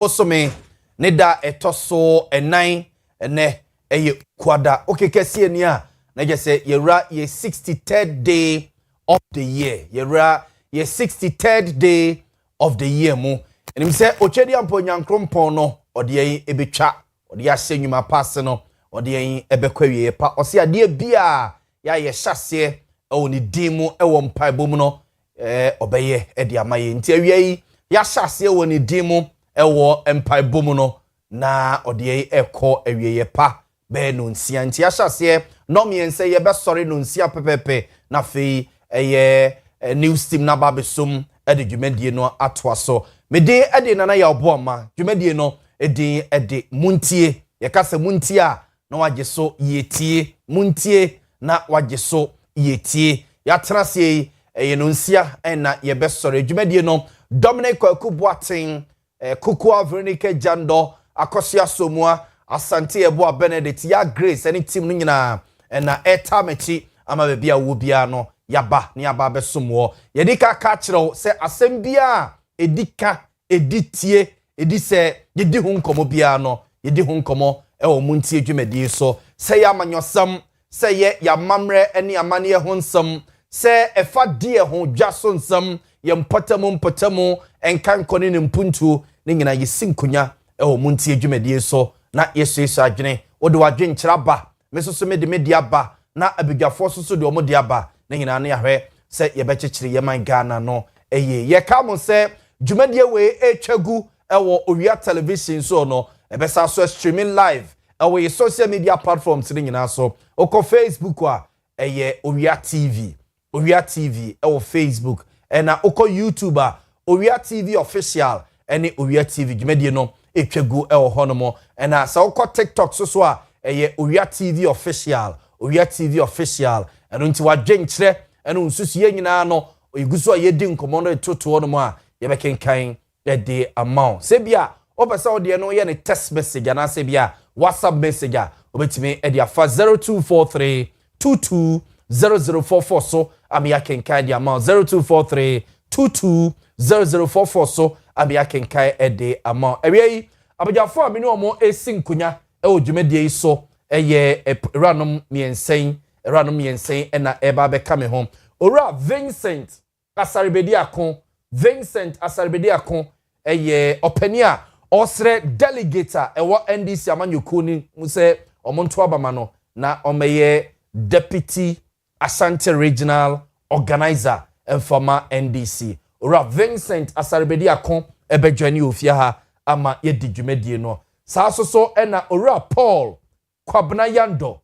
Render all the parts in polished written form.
osome ne da etoso enan ene eye kwada okay kese ni a na je say yewra ye 63rd day of the year yewra ye 63rd day of the year mu enim say ochedi ampo nyankrompon no ode yin ebetwa ode asenwuma pass no ode yin ebekwawie pa ose ade bia ya ye hyase oni dimu ewo mpaibom no obeye ede amaye nti awie ya hyase woni dimu ewo mpaibom no na ode ekọ awie pa be no nsia nti ya hyase no miense ye be sori no nsia pepepe na fe news team na babesum ede dwumadie no atoa so mede ede nana Yaw Boamah dwumadie no ede Montie ye kase Montie a na waje so yetie Montie na waje so yetie ya trase no nsia na ye be sori dwumadie no Dominic Kubuaten Kukua Veronica Jando Akosia Somua Asante Ebo Benedict ya Grace any team no nyina na etamechi ama be bia wo bia no yaba ni aba besomo yedika ka kire se asem bia edika editie edise yedi hu nkomo bia no yedi hu nkomo ewo Montie dwumadi so se ya manyosam se ye ya mamre eni amane ye hu nsam se efa die hu dwaso nsam ye mpotamo enkankoni ne mpuntu ne nyina yesinkunya ewo Montie dwumadi so na yesu adwene wode wadwen kyeraba mesoso me de media ba na abigafo soso de omo de aba na nyina na yahwe se ye bekyekire ye man Ghana no ye ka mo se dwumadie we etwagu ewo Owia television so no ebesa so streaming live ewo ye social media platforms ni nyina so oko Facebook a Owia TV ewo Facebook na oko YouTube a Owia TV official ene Owia TV dwumadie no etwagu ewo honomo na sa oko TikTok so a Owia TV official eno nti wadwen kire eno nsusu ye nyina no igusu a yedi nkomo no etoto no mo a ye bekenkan de amount sebia obesa ode no ye ne text message na sebia WhatsApp message a obetimi e de afa 0243 220044 so am ya kenkan de amount 0243 220044 so am ya kenkan e de amount ewie abajafo amini omo esinkunya e odwumadie so ranom miensen na eba be kame home ora Vincent Asarbedi akon openia osre delegator ewo NDC amanyoko ni muse omonto abama no na omeye deputy Asante regional organizer and former NDC ora Vincent Asarbedi akon ebedwani ofia ha ama yedi dwumadie no saa so na ora Paul Kwabna Yando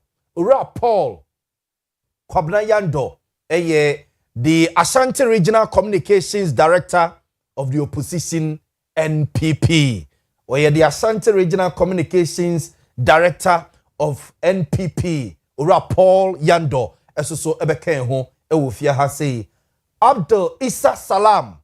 the Ashanti Regional Communications Director of the Opposition NPP. The Ashanti Regional Communications Director of NPP. Ura Paul Yando. So ebeken ho ewofia ha say Abdul Issa Salam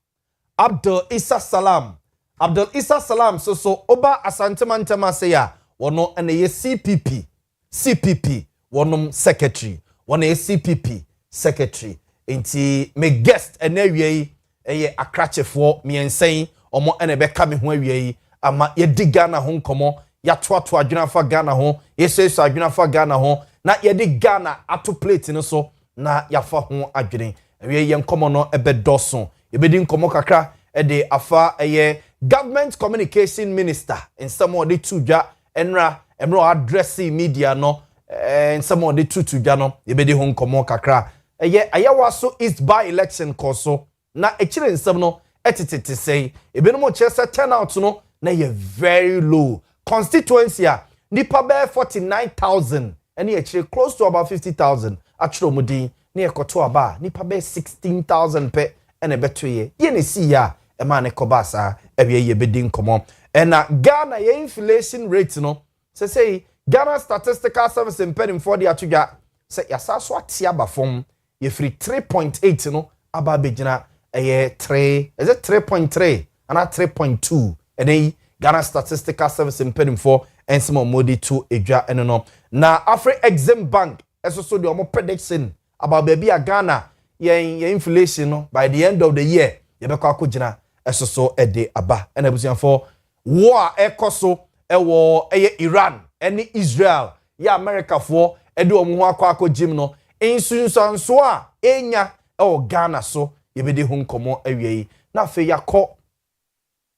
so oba Asante Mantama say ya wono ene ye CPP wonom secretary wono ye CPP secretary enti me guest ene awie eye akrachefo miensen omo ene be ka me ho awie ama ye di Ghana ho nkomo ya toato adwena fa Ghana ho ye seso adwena fa Ghana ho na ye di Ghana ato plate no so na ya fa ho adwene awie ye nkomo no ebe doso ye be di nkomo kakra e de afa eye government communication minister in some of the tudwa enra emro addressing media no and some of the tudwa no ye be di ho nkomo kakra ayawa so East by election koso na echire nsem no etitete sei ebenu mo chese turnout no na ye very low constituency a nipa be 49,000 and ye echire close to about 50,000 achiro mudin na ye koto aba nipa be 16,000 pe ene beto ye ne si ya e ma ne kobasa ewe ye bedin komo na Ghana ye inflation rate no say Ghana Statistical Service impeding for the atugya say yasa so atia ba fom ye free 3.8 no aba begina 3 is it 3.3 and 3.2 and then Ghana Statistical Service impeding for and some modi to edwa eno no na Afri Exim Bank so the omo prediction about baby a Ghana ye inflation no by the end of the year ye be kwa kugina so e de aba and abusian for war ekoso ewo Iran ene Israel ya America fo ede omo ho akọ jim no insunsanso a enya ewo Ghana so yebede hu nkomo awie na afi yakọ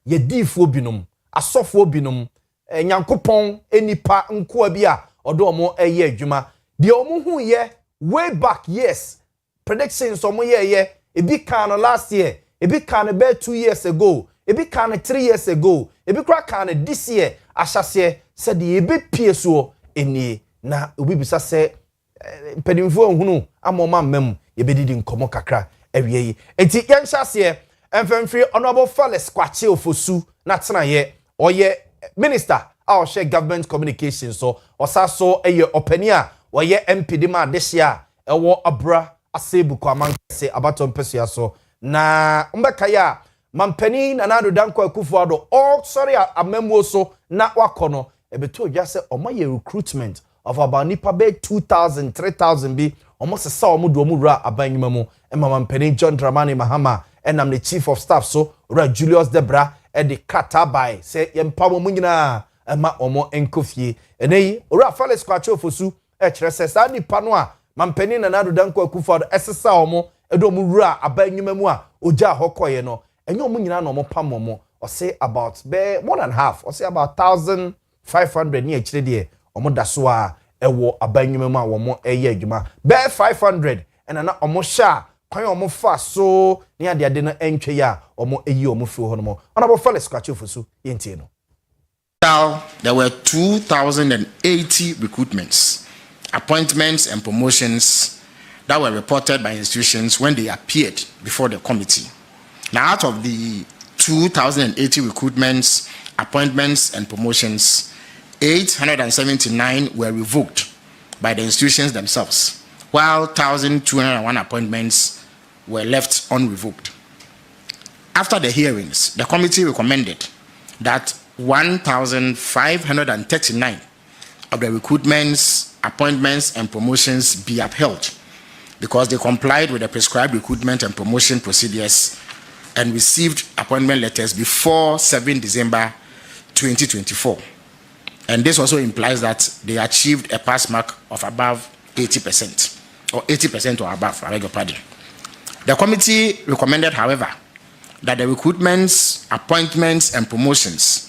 yedifo binom asofo binom nyankopon enipa nko bi a odo omo eye adwuma de omo hu ye way back years predictions omo ye ebi kan last year ebi kan be 2 years ago ebi kan 3 years ago ebi kra kan this year ahyase se de ebe pie so eni na obi bisa se pedimfo hunu amoma mem yebedidi nkomo kakra awie yi enti yenhyase emfemfiri honorable Felix Kwache Ofosu na tena ye oye minister a share government communications so osaso eye opani a oye MP de ma dehia ewo abra asebu kwa mankese abaton pesia so na mbeka ya mampani na nado danko Akufo-Addo all sorry amemwo so na wakono ebeto dwa se omaye recruitment of about nipa be 2000 3000 bi almost sa omudo omura abanyuma mu mampani John Dramani Mahama enam the chief of staff so ora Julius Debra e de kata by say yempamo mu nyina ema omo enkofie eneyi ora Felix Kwache Ofosu e kire se sa nipa no a mampani na nado danko Akufo-Addo esesa omo edo omura abanyuma mu a oja hokoye no enyo omo nyina na omo pam omo o say about be more than half o say about 1500 ni akire de omo daso a ewo abanyuma mu a omo eye adwuma be 500 na omo sha kwan omo fa so ni ade no entwe ya omo eyi omo fi ho no mo Honorable Felix Kwache Ofosu yentie no. Now there were 2080 recruitments, appointments and promotions that were reported by institutions when they appeared before the committee. Now out of the 2080 recruitments, appointments and promotions, 879 were revoked by the institutions themselves, while 1,201 appointments were left unrevoked. After the hearings, the committee recommended that 1,539 of the recruitments, appointments, and promotions be upheld because they complied with the prescribed recruitment and promotion procedures and received appointment letters before 7 December 2024. And this also implies that they achieved a pass mark of above 80%, or 80% or above, I beg your pardon. The committee recommended, however, that the recruitments, appointments, and promotions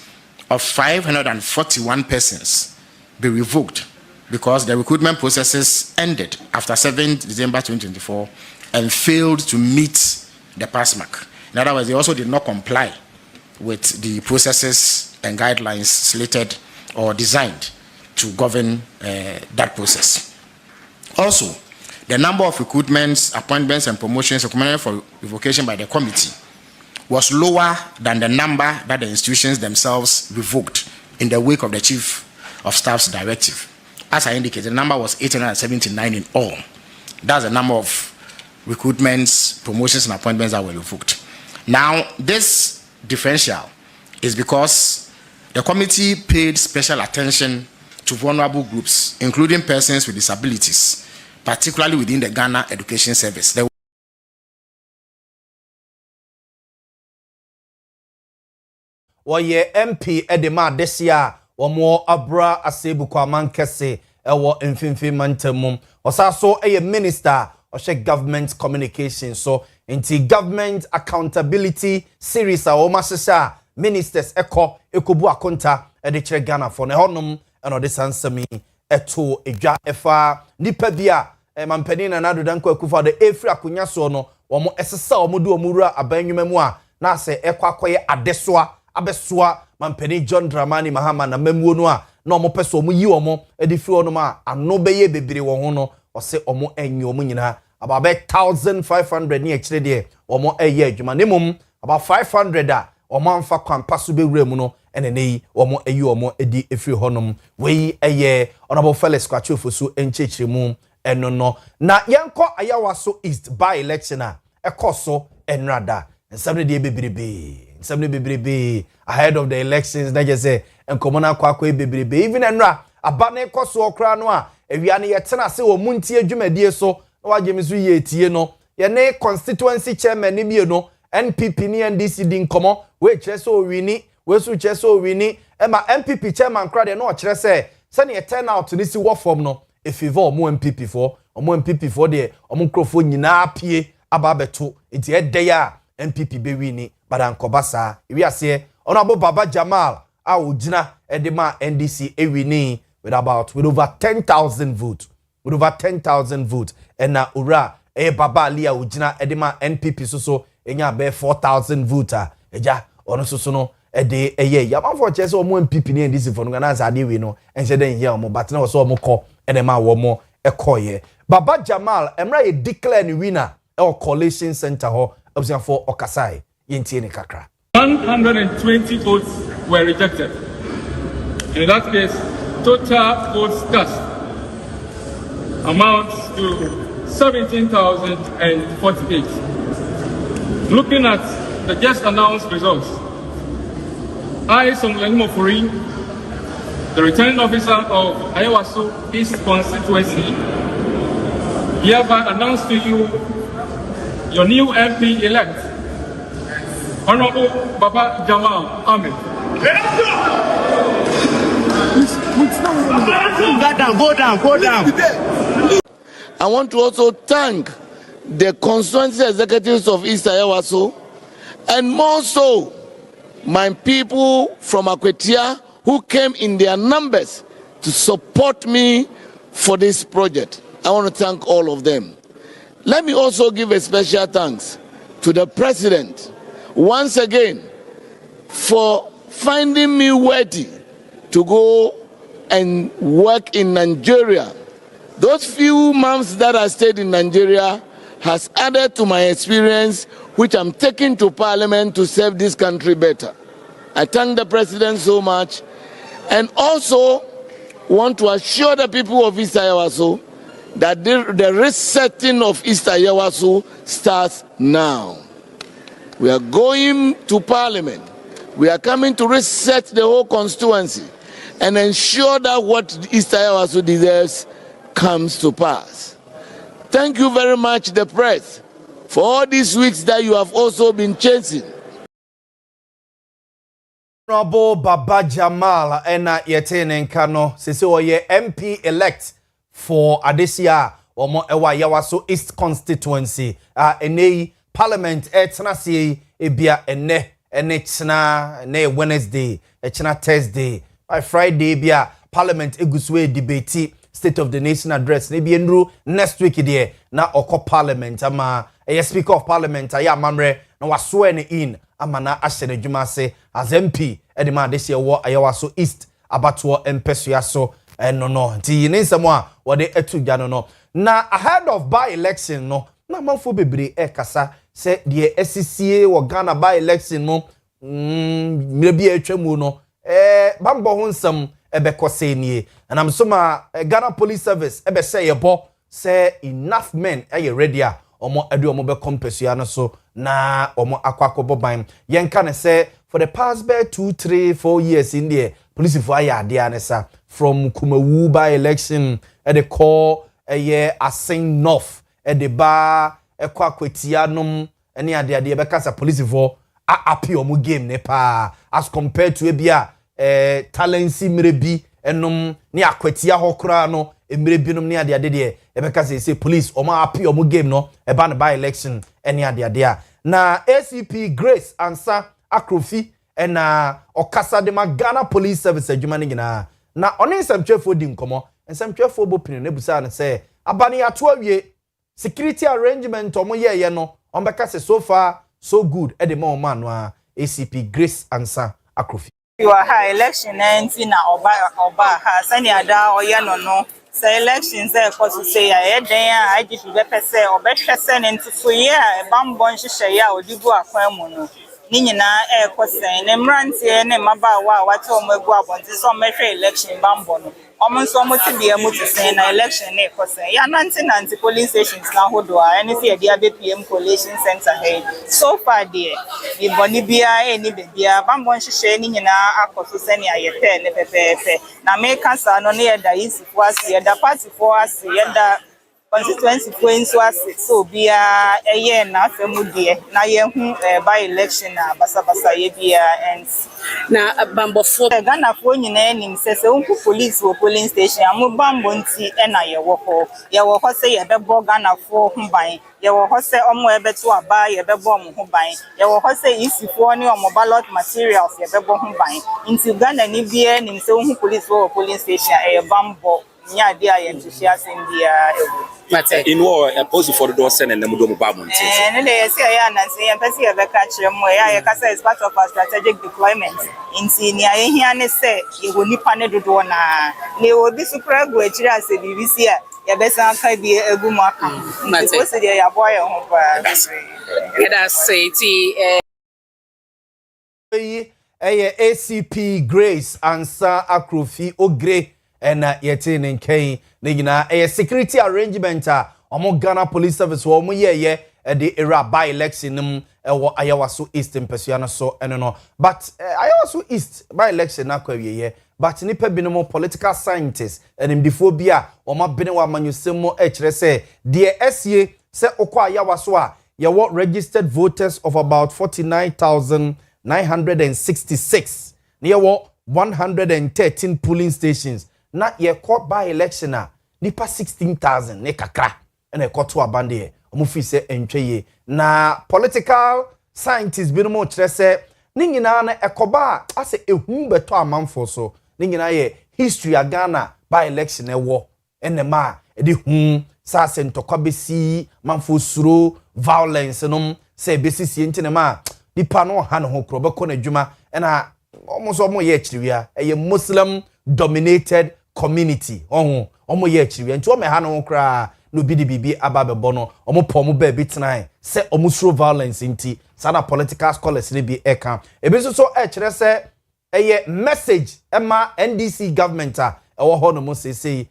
of 541 persons be revoked because the recruitment processes ended after 7 December 2024 and failed to meet the pass mark. In other words, they also did not comply with the processes and guidelines slated or designed to govern that process. Also, the number of recruitments, appointments, and promotions recommended for revocation by the committee was lower than the number that the institutions themselves revoked in the wake of the Chief of Staff's directive. As I indicated, the number was 879 in all. That's the number of recruitments, promotions, and appointments that were revoked. Now, this differential is because the committee paid special attention to vulnerable groups, including persons with disabilities, particularly within the Ghana Education Service. Oye MP edema desia omo abra asebu kwa mankese ewo mfimfi mantamum osaso eye minister oshe government communication so inti government accountability series a oma sesa ministers ekobu akonta ede kire Ghana for ne honum eno de sansami eto edwa efa nipa bia mampani na nado danko Akufo-Addo efri akonya so no omo esesa omo du omura abanwuma mu a na se ekwakoye adesoa abesoa mampani John Dramani Mahama na memwo no a na omo peso omo yi omo edifi ono ma ano beye bebere wo ho no ose omo enye omo nyina about 1500 ni akire de omo eye adwuma nemum about 500 a omo amfa kwampa so bewura mu no enenei omo eyi omo edi efi honom wei eye Honorable Felix Kwache Ofosu enchechire mu eno no na yenko ayawa so east by election a ekoso enrada nsabne de bebrebe ahead of the elections na just say enkomona kwakwa bebrebe even enra abane koso okra no a ewia ne yetena se wo Montie adwumadie so na wagemisu ye etie no ye ne constituency chairman ni bie no NPP ni NDC din komo we kire so owini we so che so wini e ma MPP chairman kra de no kire se ne ye turn out ni si wo form no e favor omo MPP for de omo nkrofo nyina pie aba beto enti e de ya MPP be wini badankoba sa wi ase Honorable Baba Jamal a ojina edema NDC ewini with over 10,000 votes. With over 10,000 votes. And na ura Baba Ali a ojina edema NPP so enya be 4,000 votes. Eja ono so no ede eye ya man for chese omo NPP ni NDC for no na za de we no ense den here omo but na so omo ko edema wo mo ekoye. Baba Jamal emra ye declare ni winner e coalition center ho obsia for Okasai yentie ni kakra. 120 votes were rejected. In that case, total votes cast amounts to 17,048. Looking at the just announced results, I, Songlen Mofuri, the returning officer of Ayawaso East Constituency, hereby announce to you your new MP-elect, Honorable Baba Jamal Ahmed. Go down. I want to also thank the constituency executives of East Ayawaso and more so my people from Akwetia who came in their numbers to support me for this project. I want to thank all of them. Let me also give a special thanks to the President once again for finding me worthy to go and work in Nigeria. Those few months that I stayed in Nigeria has added to my experience, which I'm taking to Parliament to serve this country better. I thank the President so much, and also want to assure the people of East Ayawaso that the resetting of East Ayawaso starts now. We are going to Parliament. We are coming to reset the whole constituency and ensure that what East Ayawaso deserves comes to pass. Thank you very much, the press, for all these weeks that you have also been chasing. Honorable Baba Jamal ena yetene nkano sese oye MP elect for Adesia omo ewa Yawaso East constituency enei parliament etnase ebia ene china ne Wednesday china Thursday by Friday bia parliament eguswe debate state of the nation address ne bi enru next week there na oko parliament ama speaker of parliament aya mamre na waso ne in ama na ahye ne dwuma se as MP edema Adesia wo Ayawaso East abato empesua so no nti ne nsemo a wode etugya no na ahead of by election no na manfo bebre kasa se de SCCA wo Ghana by election no mire bi atwamu no bambo ho nsam ebekose nie and am so ma Ghana Police Service ebe say yebo say enough men ready a omo edu omo be compensate no so na omo akwakobo ban yenka ne say for the past 2, 3, 4 years in there police for ade anesa from Kumawu by election at the call a year asing north at the bar Akwetianum any ade because police for api omo game ne pa as compared to ebia talency mrebi enum ne Akwetia hokra no emrebinum ne ade de because say police omo api omo game no eba ne by election any ade na ACP Grace Ansa Akrofi na okasa de Ghana Police Service adwuma ne nyina na one nsamtwefo di nkomo nsamtwefo bopini na busa na say abane ato awie security arrangement omo ye no ombeka say so far so good e de ma omo no ACP Grace Ansa Akrofi you are high election nanti na oba ha sani ada oye no say elections e ko so say ya den a IGP be pese obehwe se ne ntifo ye a bambo nhihye ya odibu akwan mu no ni nyina kosen ne mrantie ne mabawa a wate omagu abonti so mehwe election bambo no omonso motibia motisen na election ne kosen ya nanti polling stations na hodo a ene se dia be PM collation center he so far there the boni bia ni bia bambo nhihye ni nyina akoso sene ayete ne pepepe na make sa no ne da isifo ase da party for ase da constituency for nso ase so bia eye na afemu de na ye hu by election na basabasa ye bia and na bambofo Ghana for nyina nim sese unku police wo polling station amuba Montie na ye wo ho se ye bebo Ghana for hu ban ye wo ho se omo ebeto aba ye bebo omo hu ban ye wo ho se isifo ne omo ballot materials ye bebo hu ban nti Ghana ni bia nim se unku police wo polling station e bambo nya dia ye ntihia sendia in war opposed for the door send and mudo ba Montie and they say ya na say empathy e be catch mo ya kasa is part of our strategic deployment inti ni ahia ne say ye go nipa ne dodo na ne obi supra go akiri ase bibisi a ye be san ka bi egu mo aka nti so dey ya boy ho ba that say ti ACP Grace Ansa Akrofi Ogre and yeti nken ne nyina security arrangement omo Ghana Police Service wo mo ye the era by election nim wo Ayawaso East Mpesuano so no but Ayawaso East by election na kwawie but nipa binom political scientists and before bia omo bene wa manyusem mo kire se de SE se okwa Ayawaso a ye wo registered voters of about 49,966 near 113 polling stations na ye court by election nipa 16,000 ne kakra ene koto abande omo fi se entweye na political scientists bi no mo kire se ni nyina na ekoba ase ehun beto amanfo so ni nyina ye history a Ghana by election ewo ene ma edi hun sa se ntokwa besi manfo suro violence no se besisi ntine ma nipa no ha no ho kro be ko na dwuma ena omo so omo ye kiriwia eye Muslim dominated community omo ye chiriwe nti omo ha no kra no bi di bibi ababebo no omo pomo ba bi tnan se omo suro violence nti sana political scholars ne bi eka ebi so kire se eye message ema NDC government ewo ho no mo se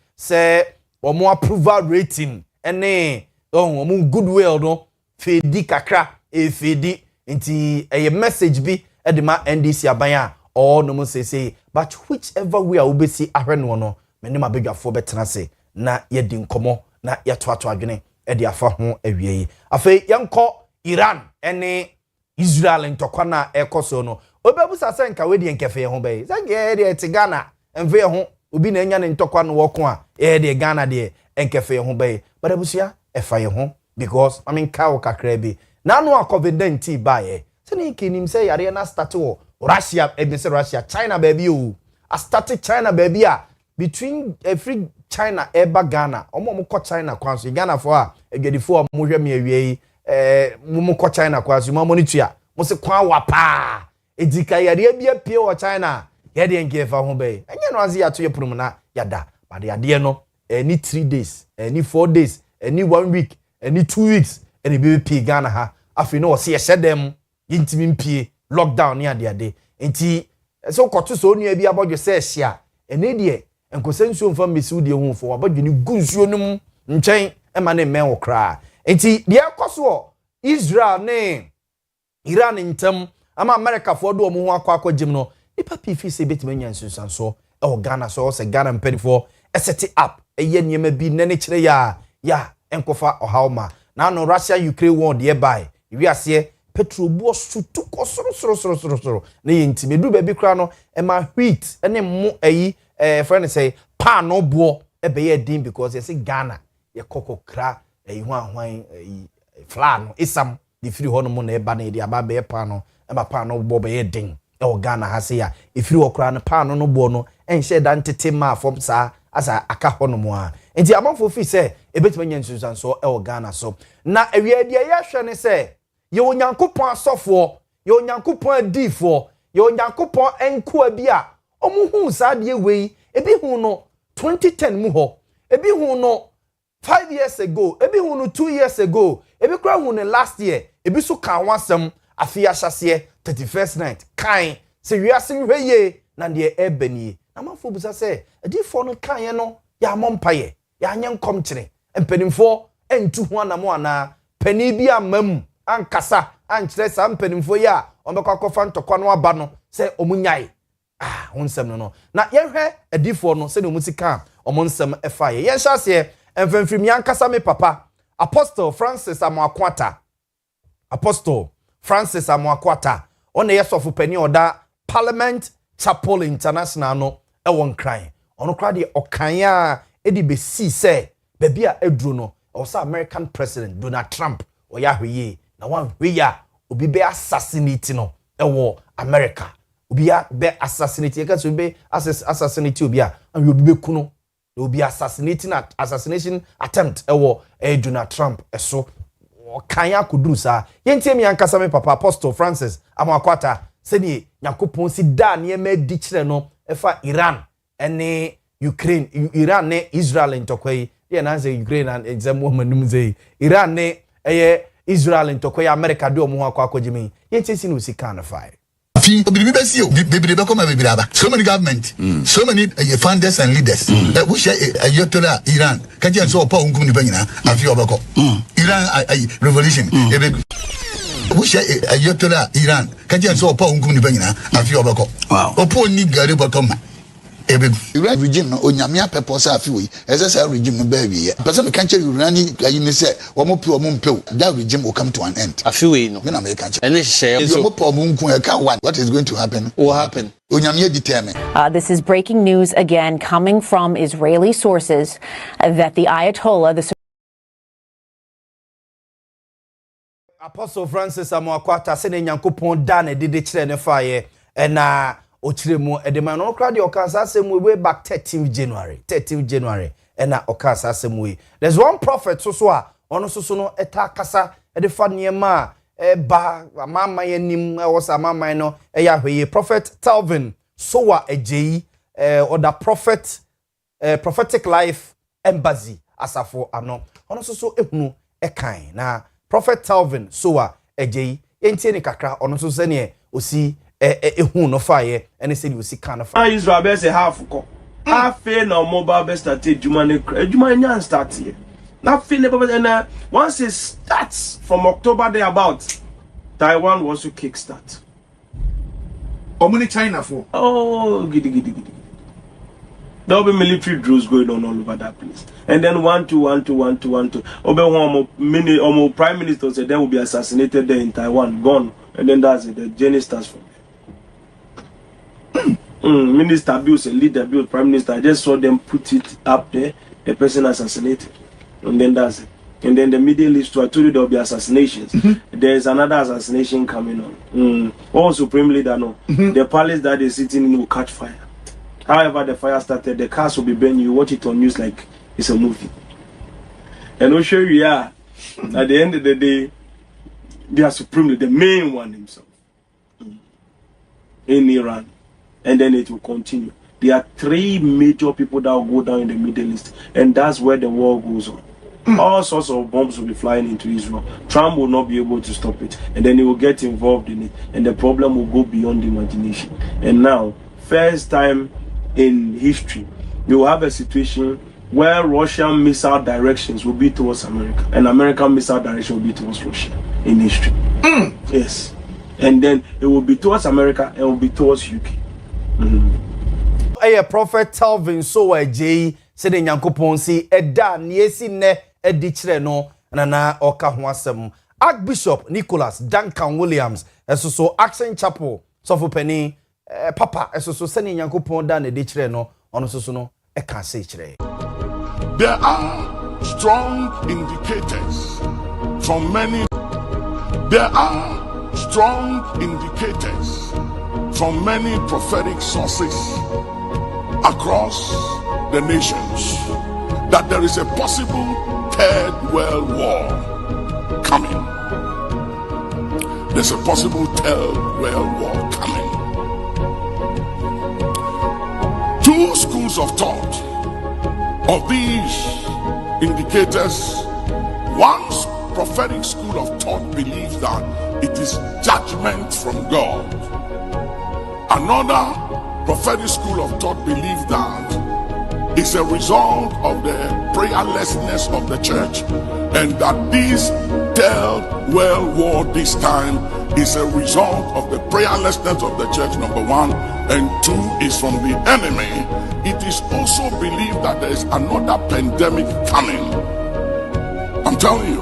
omo approval rating ene omo goodwill no fedi kakra fedi nti eye message bi edema NDC abanya or no mo say but whichever way we see ahweno no meni mabedwafo betena se na yedi nkomo na yatoato adwene e de afa ho awie afei yenko Iran ene Israel ntokwa na ekoso no obebusa se nka we de nkefe ho be se ge de Ghana enve ho obi na enya ne ntokwa no woko a de Ghana de nkefe ho be but abusia efa ye ho because I mean ka kakra bi na no COVID-19 bae se ne kinim se yare na start wo Russia, Russia, China, baby. I started China, baby. Between every China, Ghana, Omo China, Kwansi, Ghana for a get for Muja me, Mumo China, Kwansi, Monitia, Mose Kwa Wapa, Edika Yadia Pure China, Yadi and gave her home bay. And you know, as to your promena, Yada, but the idea no, any 3 days, any 4 days, any 1 week, any 2 weeks, any baby Ghana ha. If you know, see, I said them, intimate. Lockdown near the day. Enti so koto so nua bi abodwo se hia ene de enkosensuo mfa mesiu de hu fo abodwo ni gunsuo num nchen e ma ne men wo kra. Enti de akoso Israel ne Iran ntem ama America fo do omo ho akwa jim no ipa pifi se betima nyansunsanso e wo Ghana so se Ghana mpedifo e set up e ye niema bi nene kire ya enkofa ohawma na no Russia Ukraine war de buy wi ase petrol bo sutu ko soro na yenti medu ba bi kra no e ma wheat ene mo ayi friend say pan no bo e be ye din because you say Ghana ye kokko kra ayi ho ahwan ayi flour no isam di firi ho no mo na e ba na di aba be pan no e ma pan no bo be ye din e o Ghana ha se ya e firi ho kra no pan no bo no en she da ntete ma fom sa asa aka ho no mo a enti amanfo fi say e betima nyansusan so e o Ghana so na ewie dia ye hwe ne say ye onyankopon asofo ye onyankopon adifo ye onyankopon enko abia omuhu saade wei ebi hu no 2010 mu ho ebi hu no 5 years ago ebi hu no 2 years ago ebi kra hu no last year ebi so kan wasem afia hyase 31st night kan se wiase hweye na de ebani na mafo busa se adifo no kan ye no ya mompaye ya anye nkom kire empanimfo entu hu anamo ana pani bi amam ankasa ankyere sa mpanimfo ya ombekwa kofa ntokwa no aba no se omunyai onsem no na yehwe adifo no se ne musika omonsem efa ye hyase Enfemfim yankasa me papa Apostle Francis Amoakwata on yesofu pani oda Parliament Chapel International no e won kran ono kra de okanya edi be si say baby a edru no also American President Donald Trump oya hweye na wan hweya obi be assassinate no e wo America obi a be assassinate ka so be assassinate obi a obi be ku no obi assassination attempt e wo Donald Trump eso kanya kuduru sa yentie mi ankasa me papa Apostle Francis Amoakwata seni yakopon si da ne ma di kire no efa Iran ene Ukraine Iran ne Israel ntokwai ye na say Ukraine and exam womanum say Iran ne Israel ntokwai America do mo akwa yentie si no sika na fire so many government, so many founders and leaders. We share Ayatollah Iran. Can't you so poor unkum ni banyina? Afi obako. Iran revolution. We share Ayatollah Iran. Can't you so poor unkum ni banyina? Afi obako. Wow. Opo ni gari bottom. Iran regime onyamia purpose afiwe ese regime no ba wie person me can't you run ayi ni say wo that regime will come to an end afiwe no me na me can't any share so mo po mo nkun e ka what is going to happen will happen onyamia determine. This is breaking news again coming from Israeli sources that the Ayatollah Apostle Francis Amoakwata se ne nyankopon da na dede kire ne faaye na ochiremu edema no kra de okasa asem way back 13th January na okasa asem we. There's one prophet so a ono so no eta kasa de fa niema ba mama yanim was mama no ya hweye prophet Talvin Sowa Ejei or the prophetic life embassy asafo ano ono so ehunu ekan na prophet Talvin Sowa Ejei entie ni kakra ono so se ne osi ehun no fire and say you see kind of Israel be say half ko half no mobile be start adwuma nyan start here na feel and once it starts from October there about Taiwan was to kick start Omuni China for gidi there will be military drills going on all over that place and then 1-2 obe prime minister said they will be assassinated there in Taiwan gone and then that's it the journey starts from Minister Bills and leader Bill, Prime Minister, I just saw them put it up there, the person assassinated. And then that's it. And then the Middle East, I told you there will be assassinations. There's another assassination coming on. All Supreme Leader, no. The palace that they're sitting in will catch fire. However, the fire started, the cars will be burning. You watch it on news like it's a movie. And we'll show you, at the end of the day, they are Supreme Leader, the main one himself. In Iran. And then it will continue. There are 3 major people that will go down in the Middle East, and that's where the war goes on. All sorts of bombs will be flying into Israel. Trump will not be able to stop it, and then he will get involved in it, and the problem will go beyond imagination. And now, first time in history, you will have a situation where Russian missile directions will be towards America, and American missile direction will be towards Russia in history. Yes. And then it will be towards America and it will be towards UK. Prophet Talvin Sowa Ejei said in Yankopon si eda niesi ne edi kire no na oka ho asem. Archbishop Nicholas Duncan Williams so Action Chapel so for penny papa so send Yankopon da na edi kire no ono so no e kan se kire. There are strong indicators from many. There are strong indicators from many prophetic sources across the nations that there is a possible third world war coming. There's a possible third world war coming. 2 schools of thought of these indicators. One prophetic school of thought believes that it is judgment from God. Another prophetic school of thought believes that it's a result of the prayerlessness of the church, and that these Third World War this time is a result of the prayerlessness of the church, number one, and two is from the enemy. It is also believed that there is another pandemic coming. I'm telling you.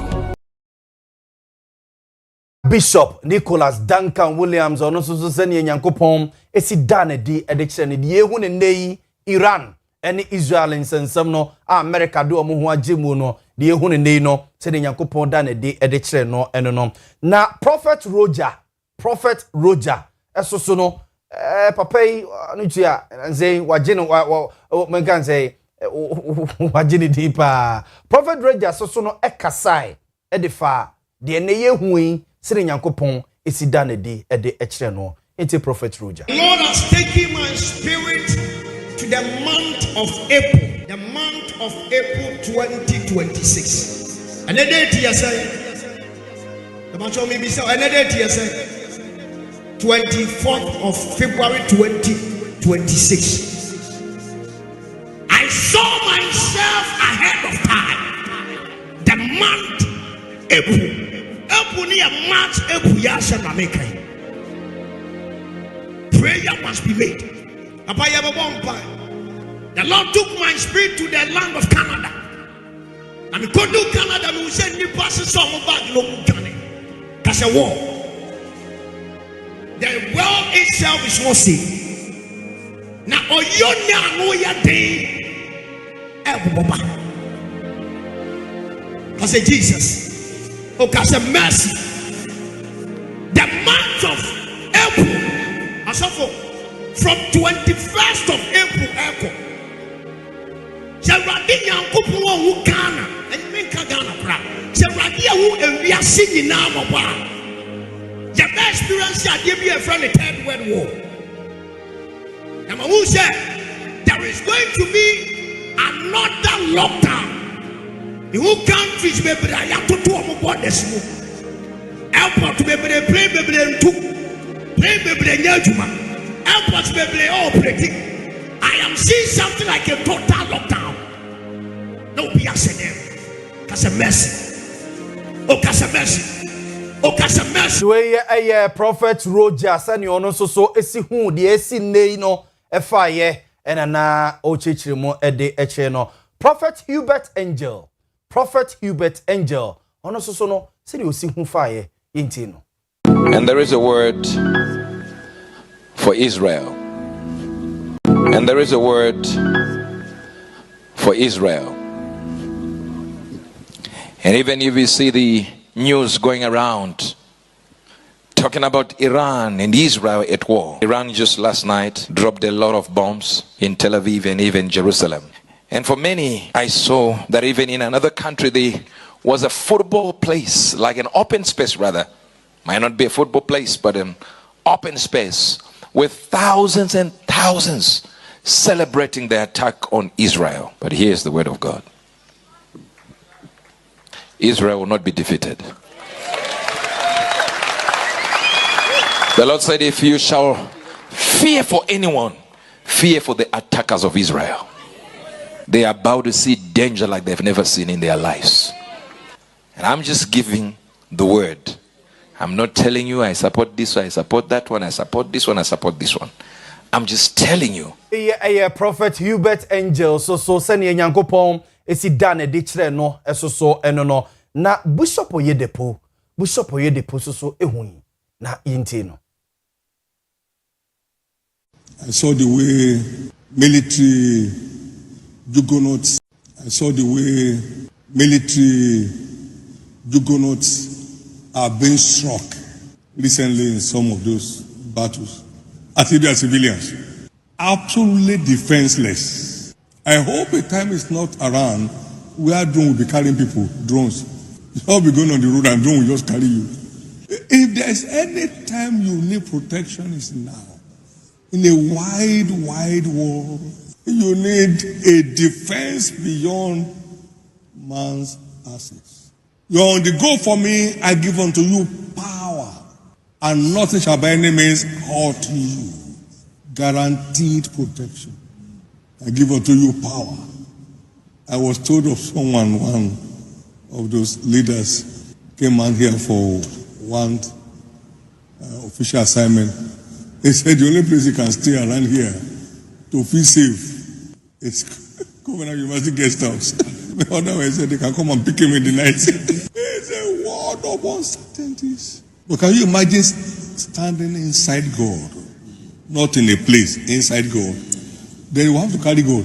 Bishop Nicholas Duncan Williams ono so sene Nyankopon esi dane di edekire ne die hu ne nei Iran ene Israel nsensem no America do omo ho agemu no die hu ne nei no sene Nyankopon dane di edekire no eno no na Prophet Roger esoso no papa yi no tua nze waje no menkan say waje ni di pa Prophet Roger soso no ekasai edifa de ne ye hu Sire Nyankopon esi dane di ede ekire no enti Prophet Roger. The Lord has taken my spirit to the month of April, the month of April 2026. And the date here say, the man told me be so. And the date here say, 24th of February 2026. I saw myself ahead of time. The month April. Prayer must be made. The Lord took my spirit to the land of Canada. And we could do Canada, we said, "New passes some back long journey." That's a war. The well itself is not safe. Now, Owia day, I say, Jesus. Okay, say mercy. The month of April, as of from 21st of April, say Radi Nyankopon who Ghana, and you make Ghana cry. Say Radi who we are singing now, Papa. The best experience I give you a friend the Third World War. And who said there is going to be another lockdown. The whole countries may be able to do about this. Airport may be able to play airports may be operating. I am seeing something like a total lockdown. No be as them. That's a mess. Oh, that's a mess. Oh, that's a mess. So Prophet Roger sani ono so esi hu de esi nei no efa ye enana o chichiri mo ede eche no. Prophet Hubert Angel ono so no se de osi hu faye yenti no. And there is a word for Israel. And there is a word for Israel. And even if you see the news going around talking about Iran and Israel at war. Iran just last night dropped a lot of bombs in Tel Aviv and even Jerusalem. And for many, I saw that even in another country, there was a football place, like an open space rather. Might not be a football place, but an open space with thousands and thousands celebrating the attack on Israel. But here's the word of God. Israel will not be defeated. The Lord said, if you shall fear for anyone, fear for the attackers of Israel. They are about to see danger like they've never seen in their lives. And I'm just giving the word. I'm not telling you I support this one, I support that one, I support this one, I support this one. I'm just telling you. Prophet Hubert Angel so send Nyankopon esi dane de kire no eso eno no na Bishop Oyedepo so ehun na yinti no. I saw the way military juggernauts. I saw the way military juggernauts are being struck recently in some of those battles. As if they are civilians, absolutely defenseless. I hope a time is not around where drone will be carrying people, drones. You'll be going on the road and drone will just carry you. If there's any time you need protection, it's now. In a wide world, you need a defense beyond man's access. You're on the go for me, I give unto you power, and nothing shall by any means hurt you. Guaranteed protection. I give unto you power. I was told of someone, one of those leaders, came out here for one official assignment. He said the only place he can stay around here to feel safe is Governor University Guest House. The other way said they can come and pick him in the night. It's a world of uncertainties. But can you imagine standing inside God, not in a place, inside God? Then you have to carry God.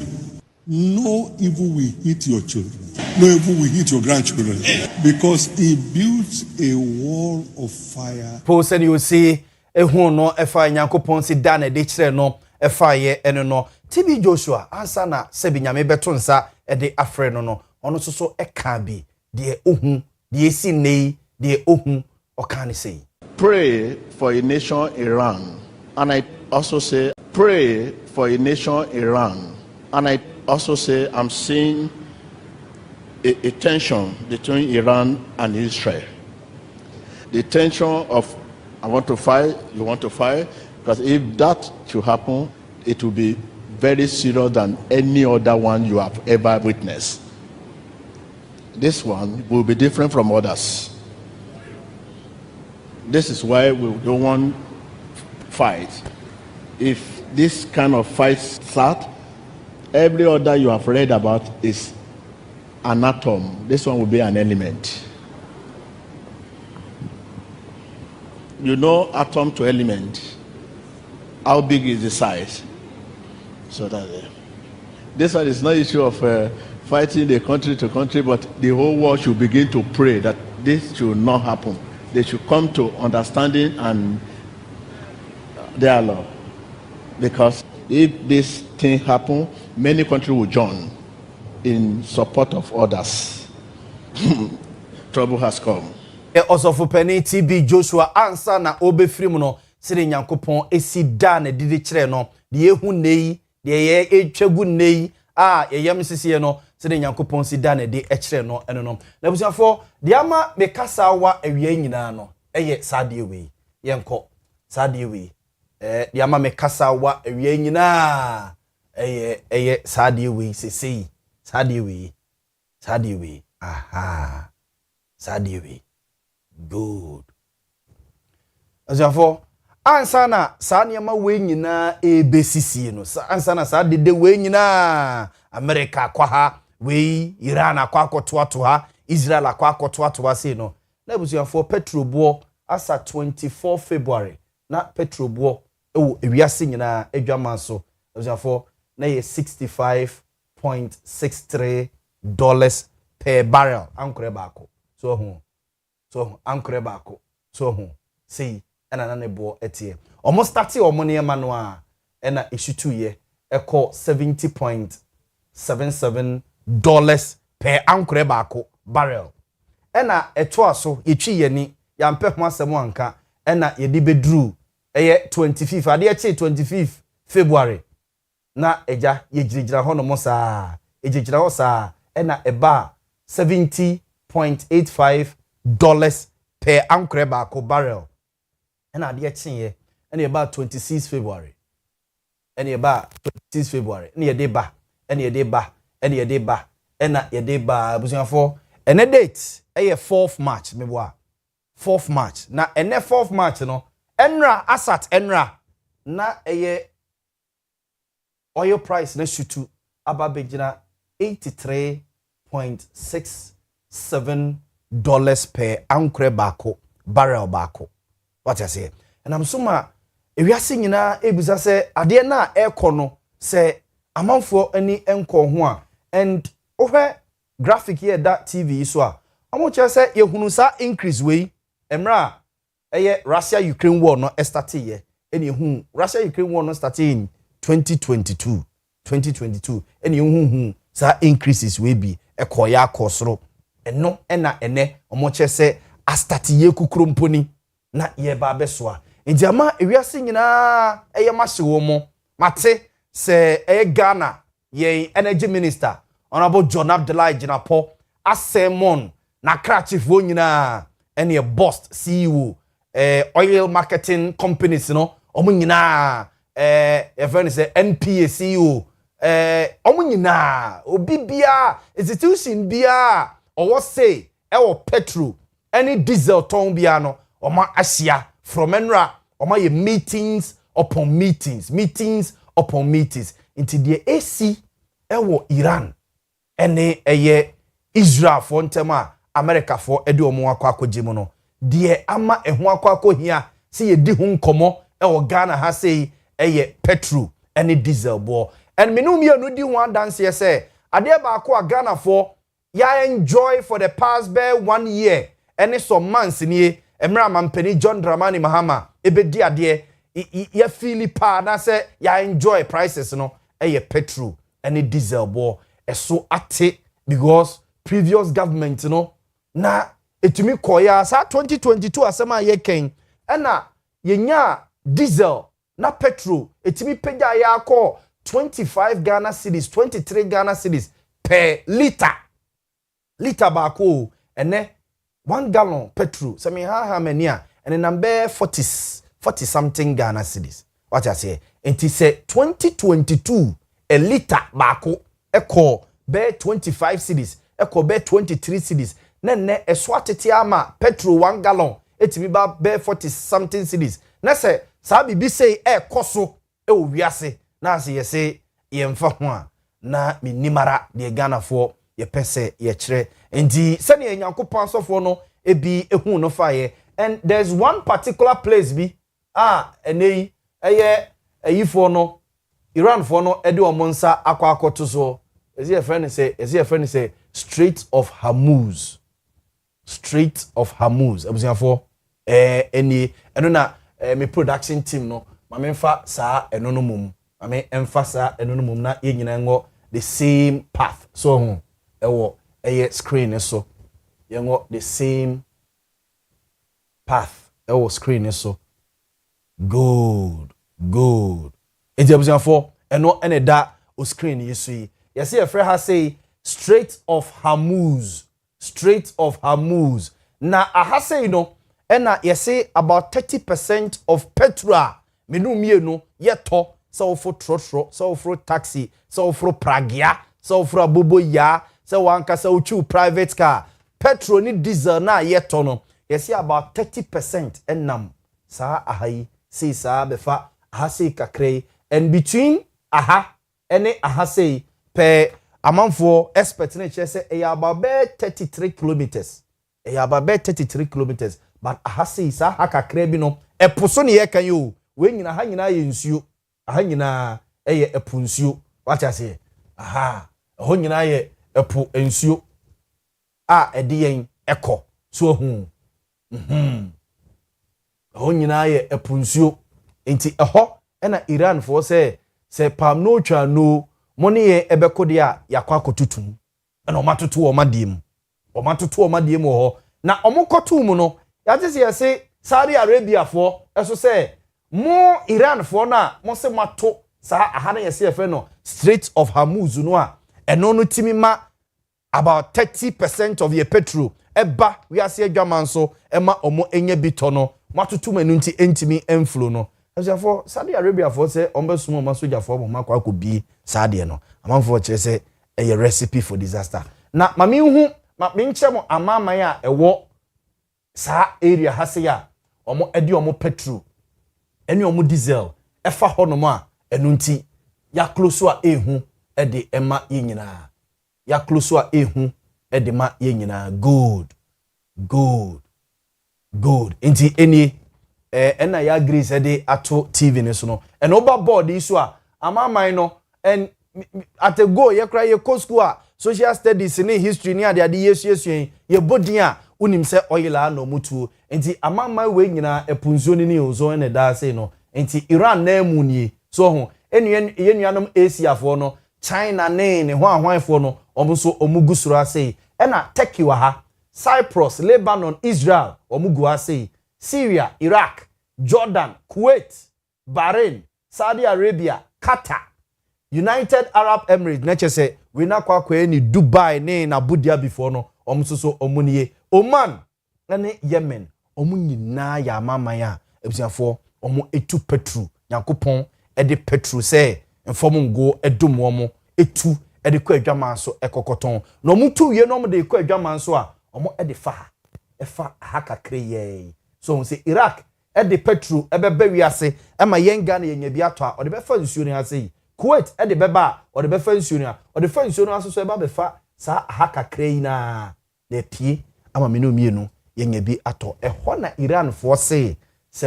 No evil will hit your children. No evil will hit your grandchildren. Because he builds a wall of fire. Paul said you see a no efa nyankopon si dan e de kire no efa ye eno no TB Joshua ansa na sebi nyame beto nsa e de afre no no ono so e ka bi de ohun de esi nei de ohun o kan say. Pray for a nation Iran, and I also say pray for a nation Iran, and I also say I'm seeing a tension between Iran and Israel. The tension of I want to fight, you want to fight, because if that should happen, it will be very serious than any other one you have ever witnessed. This one will be different from others. This is why we don't want fight. If this kind of fight start, every other you have read about is an atom. This one will be an element. You know, atom to element, how big is the size? So that this one is not issue of fighting the country to country, but the whole world should begin to pray that this should not happen. They should come to understanding and dialogue. Because if this thing happen, many countries will join in support of others. Trouble has come. Also for penny TB Joshua answer na obefiri mu no sire nyankopon esi da na didi kire no de ehu nei de ye etwagu nei a yeyam sisiye no sire nyankopon si da na de ekire no eno no na busuafo de ama me kasa wa awie nyina no eye sade we yenko sade we de ama me kasa wa awie nyina eye sade we sesei sade we aha sade we good. Azafo ansa na sa niema we nyina ebesisi no ansa na sa dede we nyina America kwa ha we Iran akwa akoto ha Israel akwa akoto ha se no na busuafo petrol bo asa 24 February na petrol bo ewo ewiase nyina adwaman so busuafo na ye $65.63 per barrel ankore baako so ankore baako so see ena na ne bo etie almost start omo ne ma no a ena eshutu ye eko $70.77 per ankore baako barrel ena eto aso yetwi ye ni ya mpe ho asem anka ena ye di bedru eye 25 ade eche 25 February na eja ye girijira ho no mo saa ejigira ho saa ena eba $70.85 per ankore baako barrel ena ade eche ye ena eba 26 February ena eba 26 February ena ye de ba busuafo ene date eye 4th March meboa 4th March na ene 4th March no enra asat enra na eye oil price na shutu aba begina $83.67 per ankore baako barrel baako what I say and I'm suma ewiase nyina ebusa se ade na ekono se amanfo ani enko ho a and ohwe graphic here that TV so a omo che se yehunu sa increase we emra eye Russia Ukraine war no start ye eni hu Russia Ukraine war no start in 2022 eni hu sa increases we be ekoya akosoro eno ena ene omo che se astati ye kukuromponi na ye ba beso a enjama ewiase nyina eye mahye wo mo mate se Ghana ye energy minister honorable John Abdullahi Jinapo asemon na krachifo nyina ene boss CEO oil marketing companies no omo nyina friend say NPA CEO omo nyina obi bia institution bia owo say e wo petrol any diesel ton biano oma asia from enra oma ye meetings upon meetings upon meetings into the AC ewo Iran ene eye Israel for ntema America for edi omo akwa jemu no de ama eho akwa hia se ye di hu nkomo ewo Ghana ha sei eye petrol ene diesel bo and menum ye no di one dance ye say ade ba akwa Ghana for ya enjoy for the past bare 1 year ene some months ni emra mampeni John Dramani Mahama ebedi ade ya Philippa na say ya enjoy prices no eye petrol ene diesel bo eso ate because previous government no na etumi koya sa 2022 asema ye ken ena yenya diesel na petrol etumi pega ya ko 25 Ghana cedis 23 Ghana cedis per liter bako ene 1 gallon petrol so me ha mania ene number 40 something Ghana cedis what I say enti say 2022 a liter bako eko be 25 cedis eko be 23 cedis ne eswatete ama petrol 1 gallon etimi ba be 40 something cedis na se sa bibi say koso o wiase na se ye say ye mfa ho a na minimara de Ghana for ye pese ye kire enti se ne Nyankopon sofo no ebi ehun no faye and there's one particular place bi enei eye for no Iran for no ede omonsa akwa akoto so is your friend say Strait of Hormuz abusiafo eni eno na me production team no ma me mfa saa eno no mum ma me emfa saa eno no mum na ye nyina ngo the same path so ho ewo screen so ye ngo the same path ewo screen so good enti abusiafo eno ene da o screen yesu yi ye say efre ha say Strait of Hormuz na aha say no ena ye say about 30% of petrol menu mienu yeto so for trotro so for taxi so for pragia so for abobo ya so wanka so uchu private car petrol ni diesel na yeto no ye say about 30% enam sa ahai say sa befa aha say kakre and between aha ene aha say per amanfo expert na che say e about 33 kilometers but aha say sa hakakra bi no eposo ne ye kan yo we nyina ha nyina ye nsuo aha nyina eye epo nsuo what I say aha ho nyina ye epo nsuo ede yen eko so hu ho nyina ye epo nsuo enti eho na Iran for say pam no twa no money ye ebekode a yakwa kotutum na omatoto omadiem ho na omokotu mu no yate ye say Saudi Arabia for eso say mo Iran for na mo se mato sa aha na ye say efe no Strait of Hormuz no a eno no timi ma about 30% of your petrol eba we are say adwaman so ema omo enye bito no matoto manu nti entimi enflow no for Saudi Arabia for say ombe sumo masoja for mo makwa ko bi Saudi no amanfo kire say a recipe for disaster na mami hu ma minche mo amama ya ewo sa area ha say ya omo edi omo petrol eni omo diesel efa hono mo a enu nti ya close a ehu ede ema yenyina ya close a ehu ede ma yenyina good nti eni ena ya grace de ato TV ne so no and over board isu a amamai no and at a go ye cry ye co school a social studies ni history ni ade yesu ye bodin a unim se oil no mutu enti amamai we nyina epunzo ni ozo ne da say no enti Iran na emu ni so ho ye nuanom Asia fo no China ne ho ahwanfo no omso omugusuro ase ena Turkey wa ha Cyprus Lebanon Israel omugu ase Syria, Iraq, Jordan, Kuwait, Bahrain, Saudi Arabia, Qatar, United Arab Emirates. Neche say we na kwa ni Dubai ne na Abu Dhabi before no. Omusoso omuniye. Oman ne Yemen. Omuni na ya mama ya. Ebusiafo omu etu petrol. Nyankopon ede petrol say enfomu ngo edum omo etu ede ko adwaman so ekokoton. No mutu ye no mo de ko adwaman so a omo ede fa. efa haka kreye so say Iraq e de petrol e beba wiase e ma yenga na yenya bi ato a o de befa nsuo ni ase Kuwait e de beba o de befa nsuo ni a o de fa nsuo no aso so e ba befa sa haka kreye na pie ama me no mienu yenya bi ato ho na Iran fo se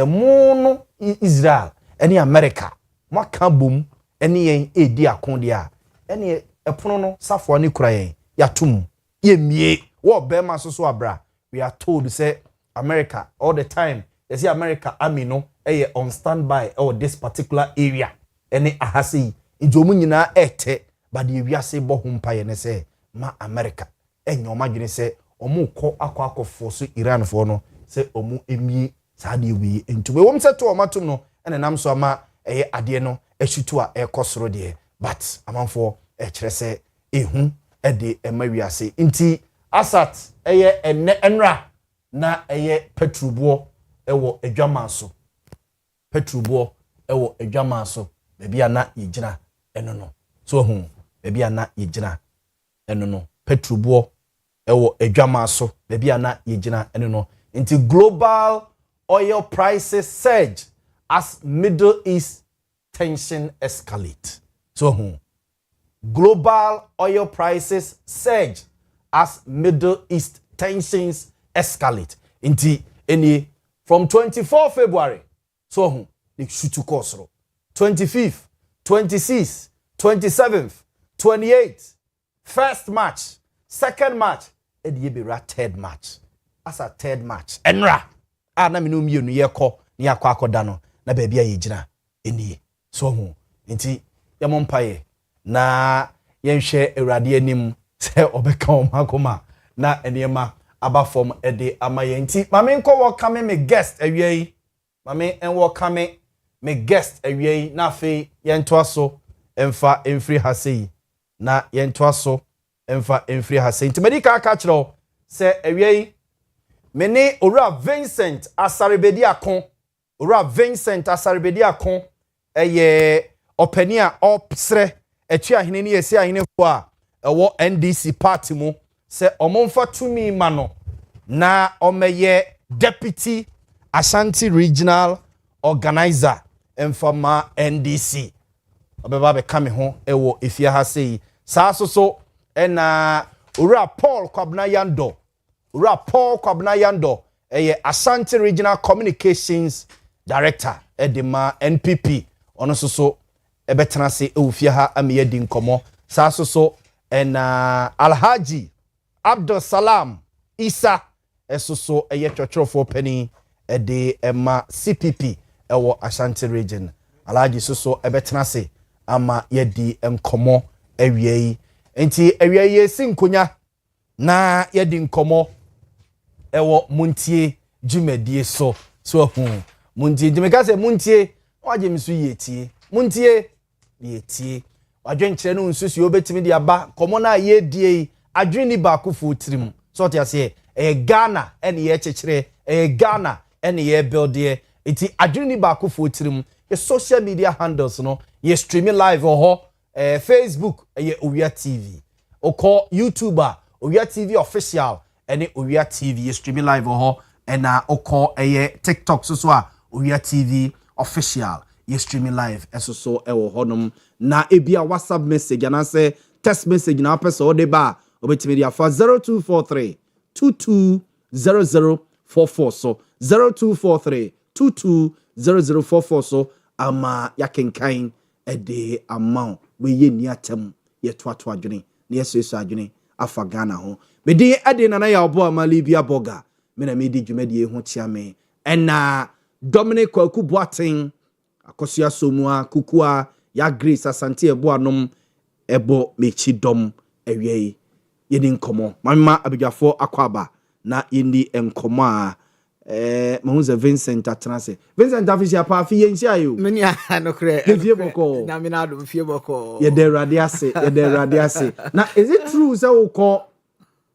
mo no Israel eni America maka bom eni yen edi akonde a eni epono no safo ni kura yen yatum yemie wo bema so abra we are told say America all the time you see America army no on standby this particular area eni ahase njomu nyina ete but the wiase bo humpa ye ne say ma America enyo madwene say omu kọ akọ force Iran fo no say omu emie saa de wi entube wom se to omatum no ene nam so ama ade no ehyitu a ekosoro de but amanfo kire say ehu de emawiase nti asat enra na petrolbo ewo adwaman so petrolbo ewo adwaman so bebi ana yigina eno no so hu bebi ana yigina eno no petrolbo ewo adwaman so bebi ana yigina eno no nti global oil prices surge as Middle East tension escalate so hu global oil prices surge as Middle East tensions escalate. Inti any from 24 February, so the shoot course 25th, 26th, 27th, 28th, first match, second match, and ye be third match. As a third match, enra. Na me no mi no ye ko ni akwa akoda no na ba bia ye gina eni so hu nti ye mompaye na yenhwe Awurade anim se obeka omakoma na enema aba form ede amaye nti mame nko wo kame me guest awiei mame enwo kame me guest awiei na afi yento aso emfa emfiri hasei na yento aso emfa emfiri hasei nti medika aka kiro se awiei mene ora Vincent Asarebedi akon ora Vincent Asarebedi akon eye opani a opsre echi ahene ne yesi ahene fo a ewo NDC party mu se omonfa tumi ma no na omeye deputy Ashanti regional organizer emfama NDC obeba be kame ho ewo efia ha sei sa so na ora Paul Kwabna Yando eye Ashanti regional communications director edema NPP ono so ebetena se ewufia ha ameye di nkomo sa so Alhaji Abdul Salam Isa esoso eye twotwofo pani ede ema CPP ewo Ashanti region Alhaji soso ebetena se ama yedi nkomo awiei enti awiei sinkonya na yedi nkomo ewo Montie jumedie so hu Montie jimeka se Montie waje misu yetie Montie yetie adwenkyere no nsusu obetimi de aba komo na ye die adweni ba kofo tirim so te ase Ghana ene ye chekere Ghana ene ye build ye enti adweni ba kofo tirim ye social media handles no ye streaming live ho Facebook ye Owia TV oko YouTuber Owia TV official ene Owia TV ye streaming live ho ena oko ye TikTok so a Owia TV official ye streaming live so ewo honum na ebia WhatsApp message and say text message na pesa o de ba obetimi dia for 0243 220044 so 0243 220044 so ama yakenkan ede amount we ye ni atem ye toato adwene na yeso adwene afa Ghana ho me di ede na Yaw Boamah Libya boga me na me di dwumadi ho tia me ena Dominic Kwaku Boateng akosia somua kukua ya Grace Asante eboanom ebo mechi dom awiei yedi nkomo mama abijafo akwaba na yindi enkomo a mahuze Vincent atrase Vincent afisia pa afi yenhia yo meni no kre fie boko na me na do fie boko ye de radiase na is it true say uko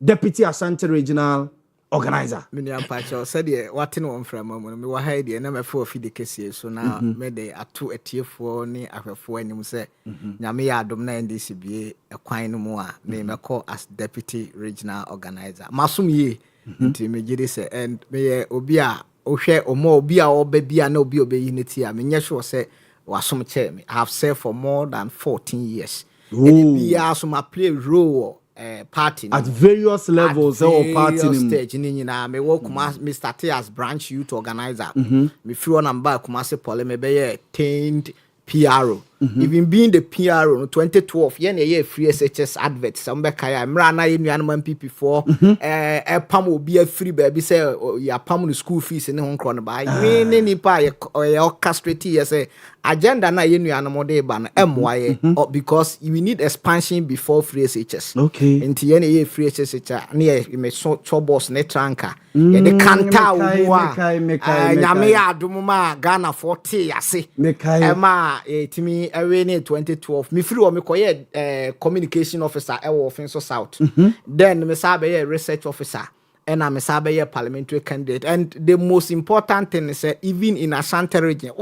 deputy Ashanti regional organizer meni ampacho said ye watin won frama mo me wa haide na me fo fide kese so na me de ato atiefo ni ahwefo anim se nyame ya adom na NDC bie ekwan no mu a me meko as deputy regional organizer masum ye nti me gidi say and me obi a ohwe omo obi a obabia na obi obeyinity a me sure say wasom che me. I have served for more than 14 years. And be also my play role party at various levels or party stage ni na me work me start as branch youth organizer. Me free on and back kuma se pole me be 10th PRO. Even being the PRO no 2012 ye free SHS advert some be kaya mra na ye nuanom MPP for pam obi a free baby say ya pam no school fees ne ho nkro no ba ni nipa ye orchestrate ye say agenda na ye nuanom de ba no emwaye because we need expansion before free SHS. Okay. Nti ye free SHS na ye me so chobos ne tranka ye de kanta wo a nyame ya adom ma Ghana 40 yase ema etimi ewe ne 2012 me free o me koye communication officer ewo Offenso South then me sabe ye research officer and I'm a sabe parliamentary candidate and the most important thing is even in Ashanti region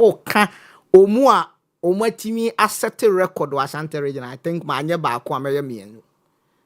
omwatimi asset record wa Ashanti region I think manye ba ko ameye mienu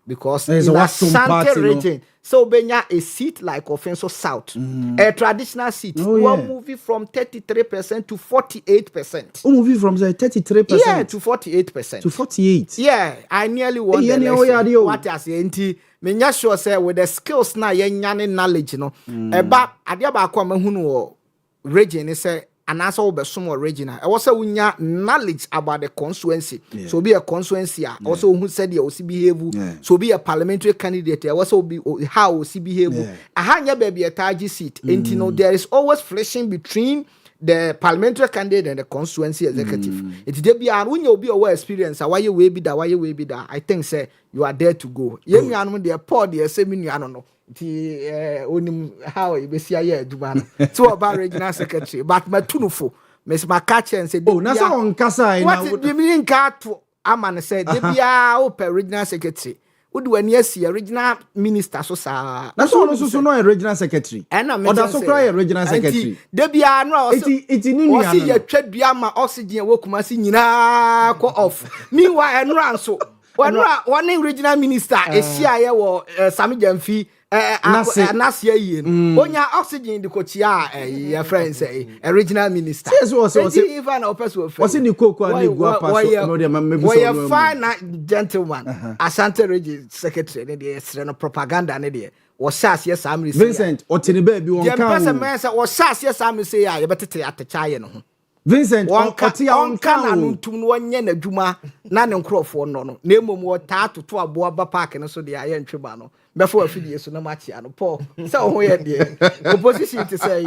because in Ashanti region so benya a seat like Offenso South a traditional seat one movie from 33% to 48%. Oh, movie from 33% yeah to 48%. to 48. Yeah, I nearly won the election. What I say nti me sure say with the skills na ye nyane knowledge no eba ade ba kwa mahunu wo region is say anasa wo besom wo region e wo say unya knowledge about the constituency so be a constituency also who said you see behave so be a parliamentary candidate also be how see behave ahanya baby a target seat and you know there is always friction between the parliamentary candidate and the constituency executive. It dey be an when you be our experience why you be that I think say you are there to go. Ye nuanom dey pour dey say me nuanom no. Ti onim how you be see aye aduma no. So about regional secretary but matunufo Miss Makache and say oh na so on kasa ina what do you mean ka to amane say dey bia open regional secretary would when yes original minister so sa na so no original secretary oda so cry original secretary de bia no it ni nua no ye twa bia ma oxygen wo kuma si nyina ko off meanwhile enra so one original minister esia ye wo Sami Jamfi Nasia yin onya oxygen de kochia your friend say original minister was even a person was ni koko ani gua pass no de maybe so fine gentleman Asante region secretary ne de propaganda ne de was sas yes am Vincent otini baby won kan the person man say was sas yes am say ya ye betete atachaye no ho Vincent otia on kan anuntum no wanye na dwuma na ne nkrofo no no na emom wo ta toto abo aba park no so de aye ntweba no befo afidie so na machi ano Paul say ho ye de opposition to say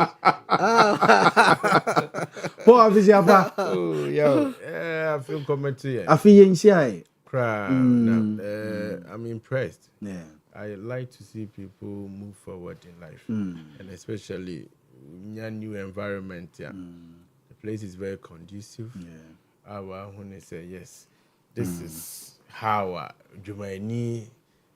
Paul afisiapa oh yo I feel comment here afi yenhia I'm impressed. Yeah, I like to see people move forward in life and especially in a new environment. The place is very conducive. Our when say yes, this is how Jumaini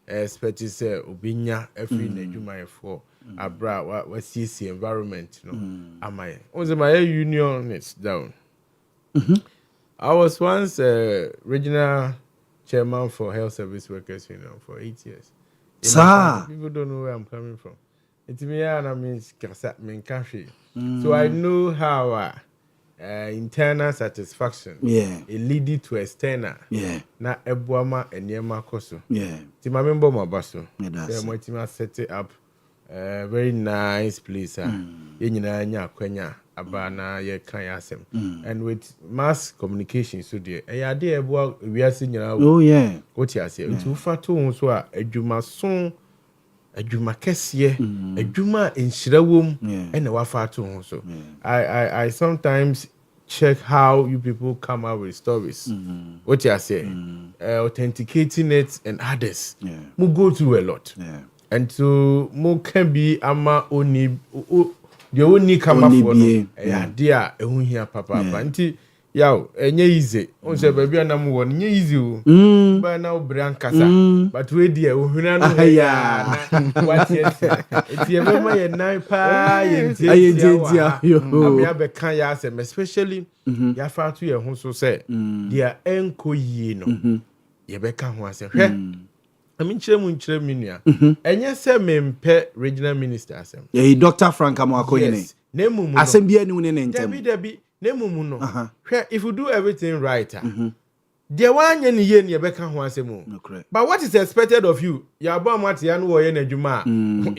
expect to say Obinya every Jumae for abra what see environment. Am I? Also, my union is down. I was once regional chairman for Health Service Workers Union for 8 years. People don't know where I'm coming from. It's me and I mean so I know how internal satisfaction lead to external na ebuama enyema koso ti ma member mo baso mo ti ma set it up very nice place ye nyina nya akwanya abana ye kan asem and with mass communication so there e ade ebua wiase nyina what you say to fato ho so a adwuma kese adwuma enhyirawom na wafato ho so I sometimes check how you people come up with stories what you say authenticating it and others we go through a lot and to mo can be ama oni the only come up for no dia ehun hia papa nti yaw enye easy on say baby anam wo enye easy o ba na obran kasa but we dia ohuna no ya na what yes enti e mama ye nai pa ye ntia am ya be kan ya say especially ya fa to ye ho so say dia enko yie no ye be ka ho ase hwe I mean, Cheminia. And yes, sir, mempe regional minister. Yeah, Dr. Frank Amoakoyene. Yes. Nemu. Asembia ni unene ntem. Debi. Nemu no. If you do everything right, there one yen ye beka ho asemu. But what is expected of you? Yaw Boamah te anu wo ye na dwuma.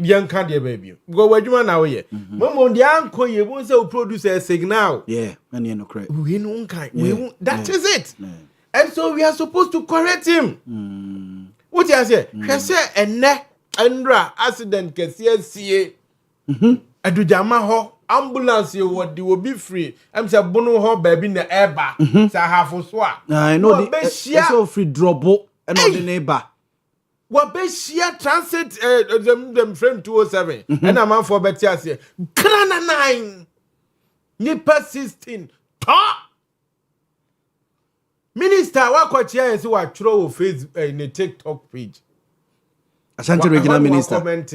Yen ka de baby. Go wadwuma na wo ye. Momo de anko ye won say produce a signal. Yeah, and you no correct. We no nkan. That is it. And so we are supposed to correct him. What you say? She say enne andra accident kese adujama ho ambulance you what they will be free. I'm say bono ho baby na eba. Say half so a. I know the so free drop and on the neighbor. What be share transit them frame 207 and a man for better say grana 9 nipa 16 top minister wa kwachi say wa throw Facebook in a TikTok page. Ashanti regional minister comment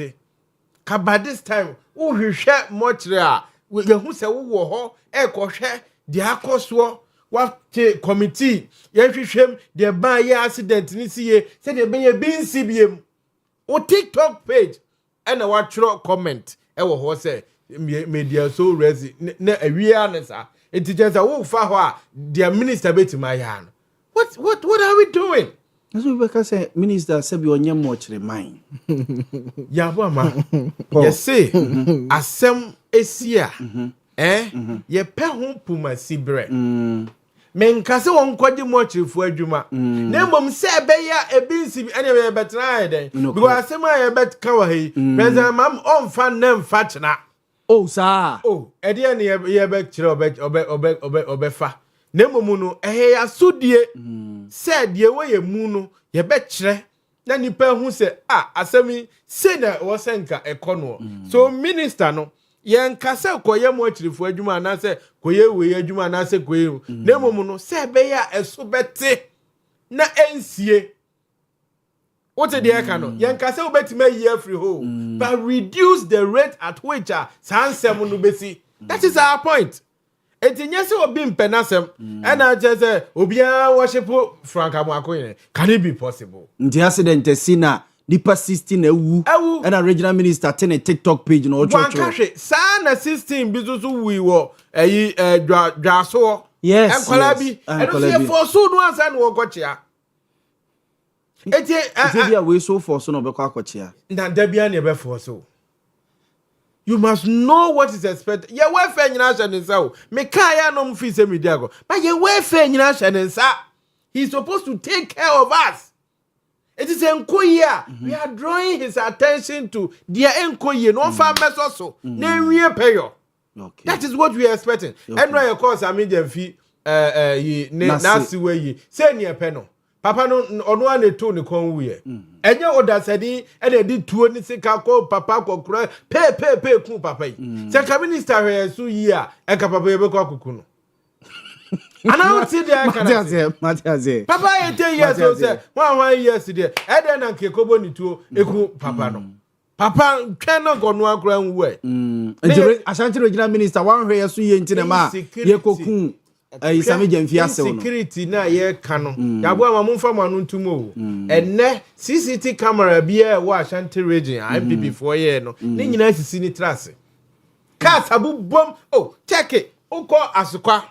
kaba this time wo hwehwe mochre we hu se wo ho e kohwe de akoso what committee ye hwehwem de ban ye accident ni siye se de ben ye bin sibiem o TikTok page and a watch comment e wo ho se media so resi na awia ne sa it just a wo fa ho a the minister betima ya no what are we doing? So we can say minister say be onye mochre mine. Yaw Boamah yes say asem esia ye pe ho puma sibre men kase won kwadi mochrefu adwuma na mbom se be ya ebinsi ene be betra den because asem a bet ka wa hi president mam on fa nem fa chena oh sir ede ene ye be kire obe fa na mbom no ya sodie se de we ye mu no ye be kire na nipa hu se asemi se na wo senka ekono so minister no yen kase koye mo chirifu adwuma na se koye we adwuma na se koye na momu no se be ya eso bete na ensie what the eka no yen kase obetima yi free ho but reduce the rate at which sansem no besi. That is our point. Etinye se obi mpenasem and I just say obia worship Frank Amoakoyene. Can it be possible? The accident sina nipa 16 ewu and a regional minister ten a TikTok page no church. One country sana 16 bizuzu we wo dwaso yes and kwalabi and so for so no answer no kochia eti bia we so for so no be kwakochia na da bia ne be for so. You must know what is expected. Your welfare nyina hye me kaya no mfi se media go but your welfare nyina hye he's supposed to take care of us. It is enkoye we are drawing his attention to their enkoye no fa meso so na wie peyo. Okay, that is what we are expecting. And no of course I mean dem fi nasi we say ne pe no papa no ono ane to ne kon wuye enye odasedi ene di tuo ni sika ko papa kokura pe ku papa yi se ka minister hwe so yi a e ka papa ye be ko akuku no ana o ti de aka Matiaze papa ye 10 years so say 1 years de e de na nke kobo ni tuo eku papa no papa twa na gonu akura nwu e Ashanti regional minister wan hwe ye so yi ntine ma ye koku security na ye kano Yaw Boamah mumfa manu ntumo enne CCTV camera bia wa Ashanti region IPB for ye no ni nyina sisi ni trase ka sabu bom check it uko asukwa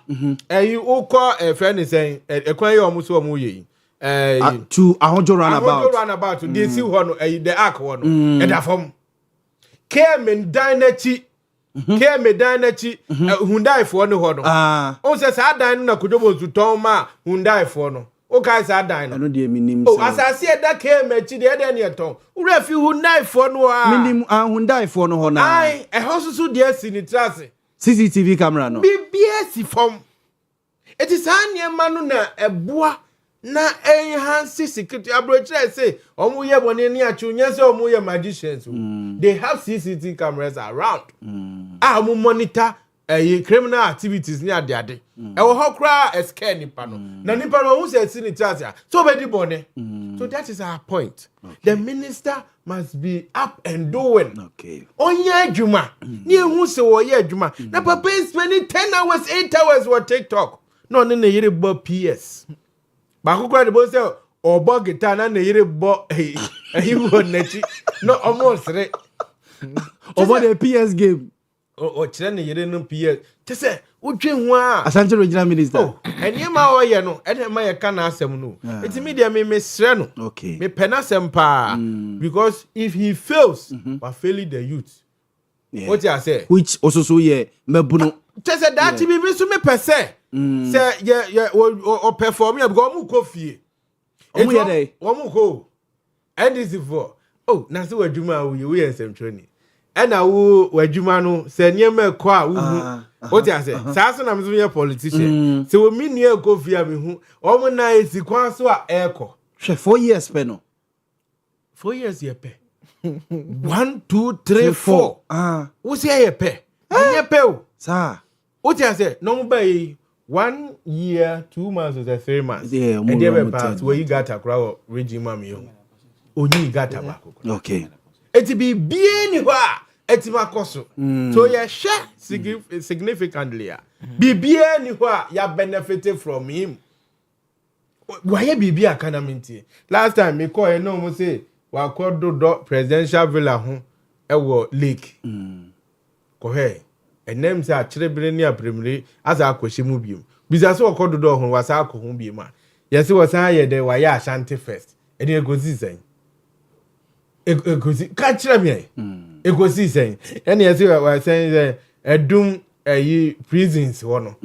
uko friend say ekwan ye omuso omu ye to ahojo runabout dey see ho no the ark ho no e da fom kemen dynasty ke medan na chi Hyundai fo ne ho no o se sa dan na kodobo zuton ma Hyundai fo no o kai sa dan no de minim se asase e da ke mechi de de ne ton ura fi Hyundai fo no minim Hyundai fo no ho na ai e ho susu de si ni trase CCTV camera no BBS fom it is anye manu na eboa na enhance security abrochre say omu ye bone ni achunya say omu ye magicians they have CCTV cameras around mu monitor criminal activities ni ade e wo hokra escape nipa no na nipa no hu say ni chance so be di bone so that is our point. The minister must be up and doing. Onye adwuma ni ehu say wo ye adwuma na papa is spending 10 hours 8 hours with TikTok no ne ne yire bo PS ba kokra de bo say obo guitar na ne yire bo He won nechi. No, almost right. Over the PS game. O chene yere no PS. Just say, "Udwe nwa." Asante Regional Minister. Oh, enema o ye no, enema ye ka na asem no. Enti media me sre no. Okay. Me pena asem pa because if he fails, but failing the youth. Yeah. What you say? Which also so mebuno. Just say that be me so me pese. Say yeah o perform ya because mu ko fie. Omu ye dey. Omu ko. And this for. Oh, na so wadwuma we ensem training. Ena wo wadwuma no se niam ko a wo what you say? Sa so na me so ye politician. Se wo mi nua ko fie me hu. Omu na esi kwan so a eko. Hwe 4 years pe no. 4 years ye pe. 1 2 3 4. Wo say ye pe. Ye pe o. Sa. What you say? No by 1 year, 2 months or 3 months. Yeah, and then pass where you got a crowd regime mami. Only got a back. Okay. It be bien wa. It's my cost. So you share significantly. Be bien wa you benefited from him. Why be be a canamenti? Last time me call no mo say wa call do presidential villa ho e wo lake. Ko he enem say akyere ni apremire asa akohye mu biom. Bisa so okodo do ho wasa akohu biom a. Yes wasa aye de wa ya Ashanti first. E dey go see sen. Egosi ka kyerɛ me egosi sɛn ɛne ɛsɛ wa sɛn ɛdum ɛyi prisons wɔ no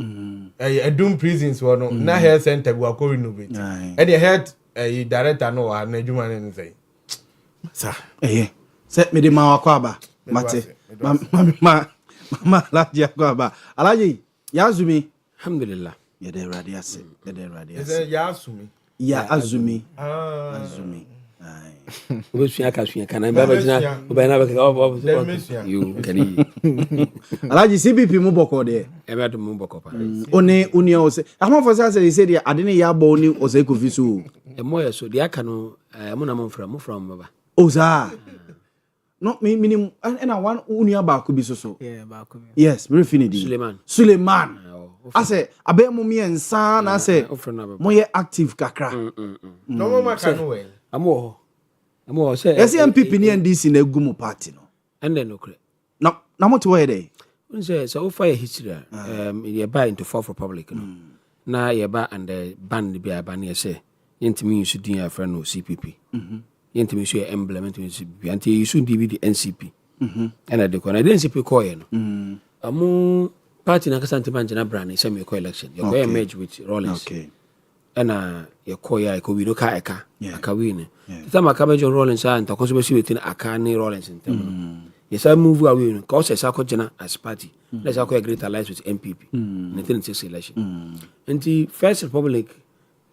ɛyi ɛdum prisons wɔ no na health center bi wa kɔ renovate ɛne health ɛyi director no wɔ ha na adwuma ne nsɛn sa ɛyɛ sɛ me de ma wakɔ aba mate ma alaji akɔ aba alaji ya azumi alhamdulillah ya de radio ase ya azumi azumi Obesua kasua kana baba jina obana baka you kani alaji CBP mu boko de e be do mu boko pa one uni o se amafo say dia ade ne ya bo ni o se ko fi so e moye so dia aka no mo na mo from baba oza no minimum and one uni ba ko bi so yeah ba ko yes very finity Suleiman I say abemu mi ensa na say moye active kakra no mo maka no we Amo say MPP ni NDC na egumu party no and then okre na mo to where dey say so fire history ye buy into Fourth Republic no na ye ba and the band bi aba na say yentimi use din ya friend no CPP yentimi use emblem into CPP anti use DVD NCP and the corner NCP call ye no amo party na kasante manje na brand say me call election you go merge with Rollins okay ena ye call ya ko wi do ka eka aka wi ni tama ka bejo Rollins and to conso be si wetin aka ni Rollins ntem yes I move away no cause say ko jena as party let's go a great alliance with MPP nothing to election and the First Republic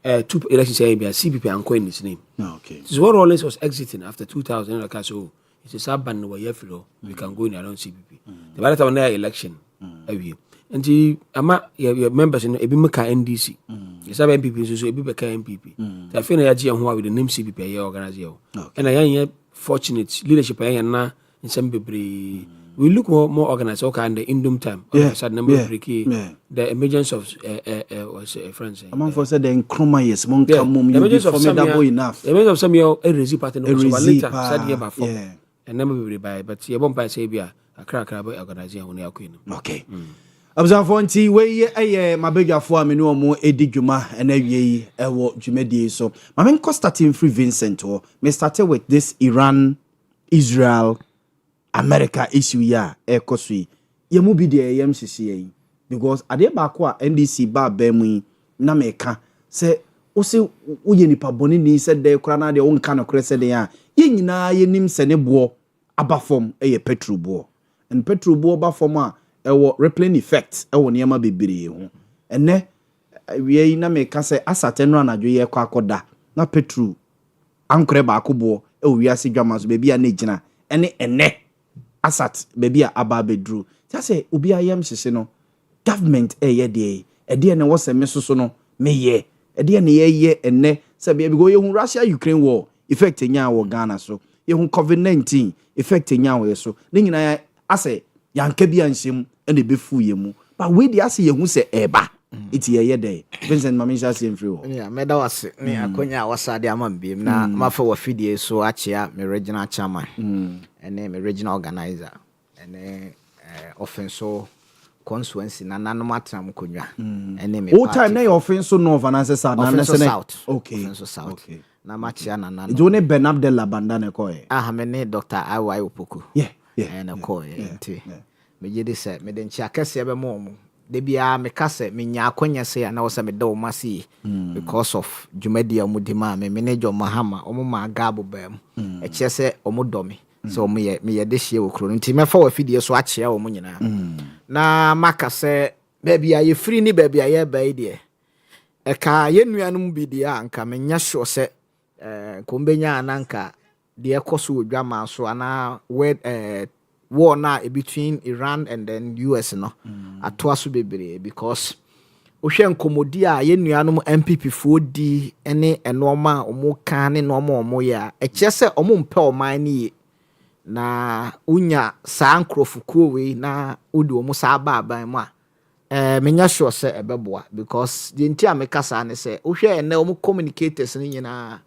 2 elections say be CPP and coin his name okay this is what Rollins was exiting after 2000 like so it's a sub-ban where you we can go in around CPP the by the time there election away and the ama your members in ebi meka NDC yes MPP so ebi beka MPP the feel na ya ho with the name CPP ya organize you and I am fortunate leadership ya na in some bebre we look more organized okay in the indom time said number the emergence of was friends among for said the nkroma yes mon come mum you formidable enough the emergence of some your erezi party no so later said here before and number bebre by but you bon pa say bia akra organize ya ho queen okay Abzanfo nti we ye mabegafo amene omo edi dwuma na wie yi ewo dwumadi so mame nko starting free Vincent o me started with this Iran Israel America issue ya ekosui ye mu bi de yem sisi yi because ade ba ko a NDC ba ba mu na meka se o se wo ye nipa boni ni se de kura na de wo nka no kure se de ya ye nyina ye nim se ne bo abafom ye petrol bo and petrol bo ba fom a ewo replaying effect ewo niema bebere ho ene wie na me ka se asate no anadwo ye kwa akoda na petrol ankre ba akobo ewo wiase dwama so bebi a na gina ene asat bebi a aba bedru ta se obi ayam sese no government ye de ne wo se mesoso no meye de ne ye ene se be go ye hu Russia Ukraine war effect nya wo Ghana so ye hu COVID-19 effect nya wo so ne nyina ase yanka bi anhyem ene befu ye mu but we dey ase ye hu se eba iti ye day Vincent Mamisha same free yeah meda wase me akonya wasade amambiem na mafa wa fidie so achia me regional chairman ene me regional organizer ene offenso constituency na nanom atram konwa ene me all time na your offenso north and answer south na south okay offenso south okay na machia na nanom do ne Bernard de la banda na ko me ne Dr. Owia opoku na ko enti me gidi se me de nchia kese be mo de bia me kase me nya akonya se na wo se me do masi because of jumadia mudima me manager mahama omo ma gabo bam e chese omo domi so me ye de hie wo kro nti me fa wa fidie so achia omo nyina na maka se bia ye free ni bia ye ba ide e ka ye nuanum bi dia anka me nya sure se ko mbenya ananka de ekoso odwama so ana war na between Iran and then US no atoaso bebre because ohwe nkomodi a ye nuanom MPP fo di ene enoma omo kan ne noma omo ya ekyese omo mpe oman ni na unya saa nkrofukuo we na odi omo saa baaban mu a menya sure se ebeboa because the ntia mekasa ne se ohwe ene omo communicators ni nyina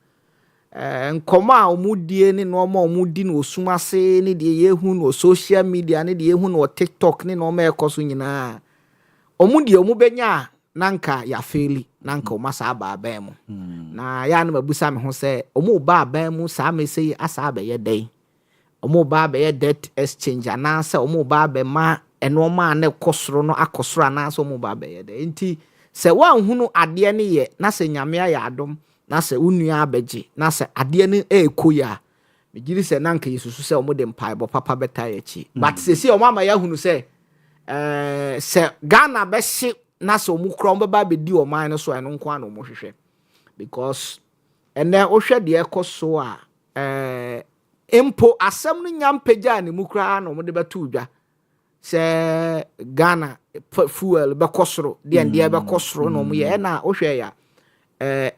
nkoma a omudie ne no ma omudi no osumase ne de yehu no social media ne de yehu no TikTok ne no ma ekoso nyina omudie omubenya nanka ya feli nanka omasa aba mu na ya na mabusa me ho se omu ba aba mu sa me sei asa aba ye den omu ba aba ye debt exchange ana se omu ba aba ma eno ma na kosoro no akosoro ana se omu ba aba ye den nti se wa hunu ade ne ye na se nyame ya adom na se unua abeje na se ade ne ekoya megiri se nanka yesusu se omo de mpaebo papa beta yachi but se omo ama ya hunu se se Ghana be hye na se omo kro omo ba be di oman no so eno nko ana omo hwehwe because ene ohwe de ekoso a empo asem no nyampagya ne mu kra na omo de beto udwa se Ghana fuel be kosoro de be kosoro no omo ye na ohwe ya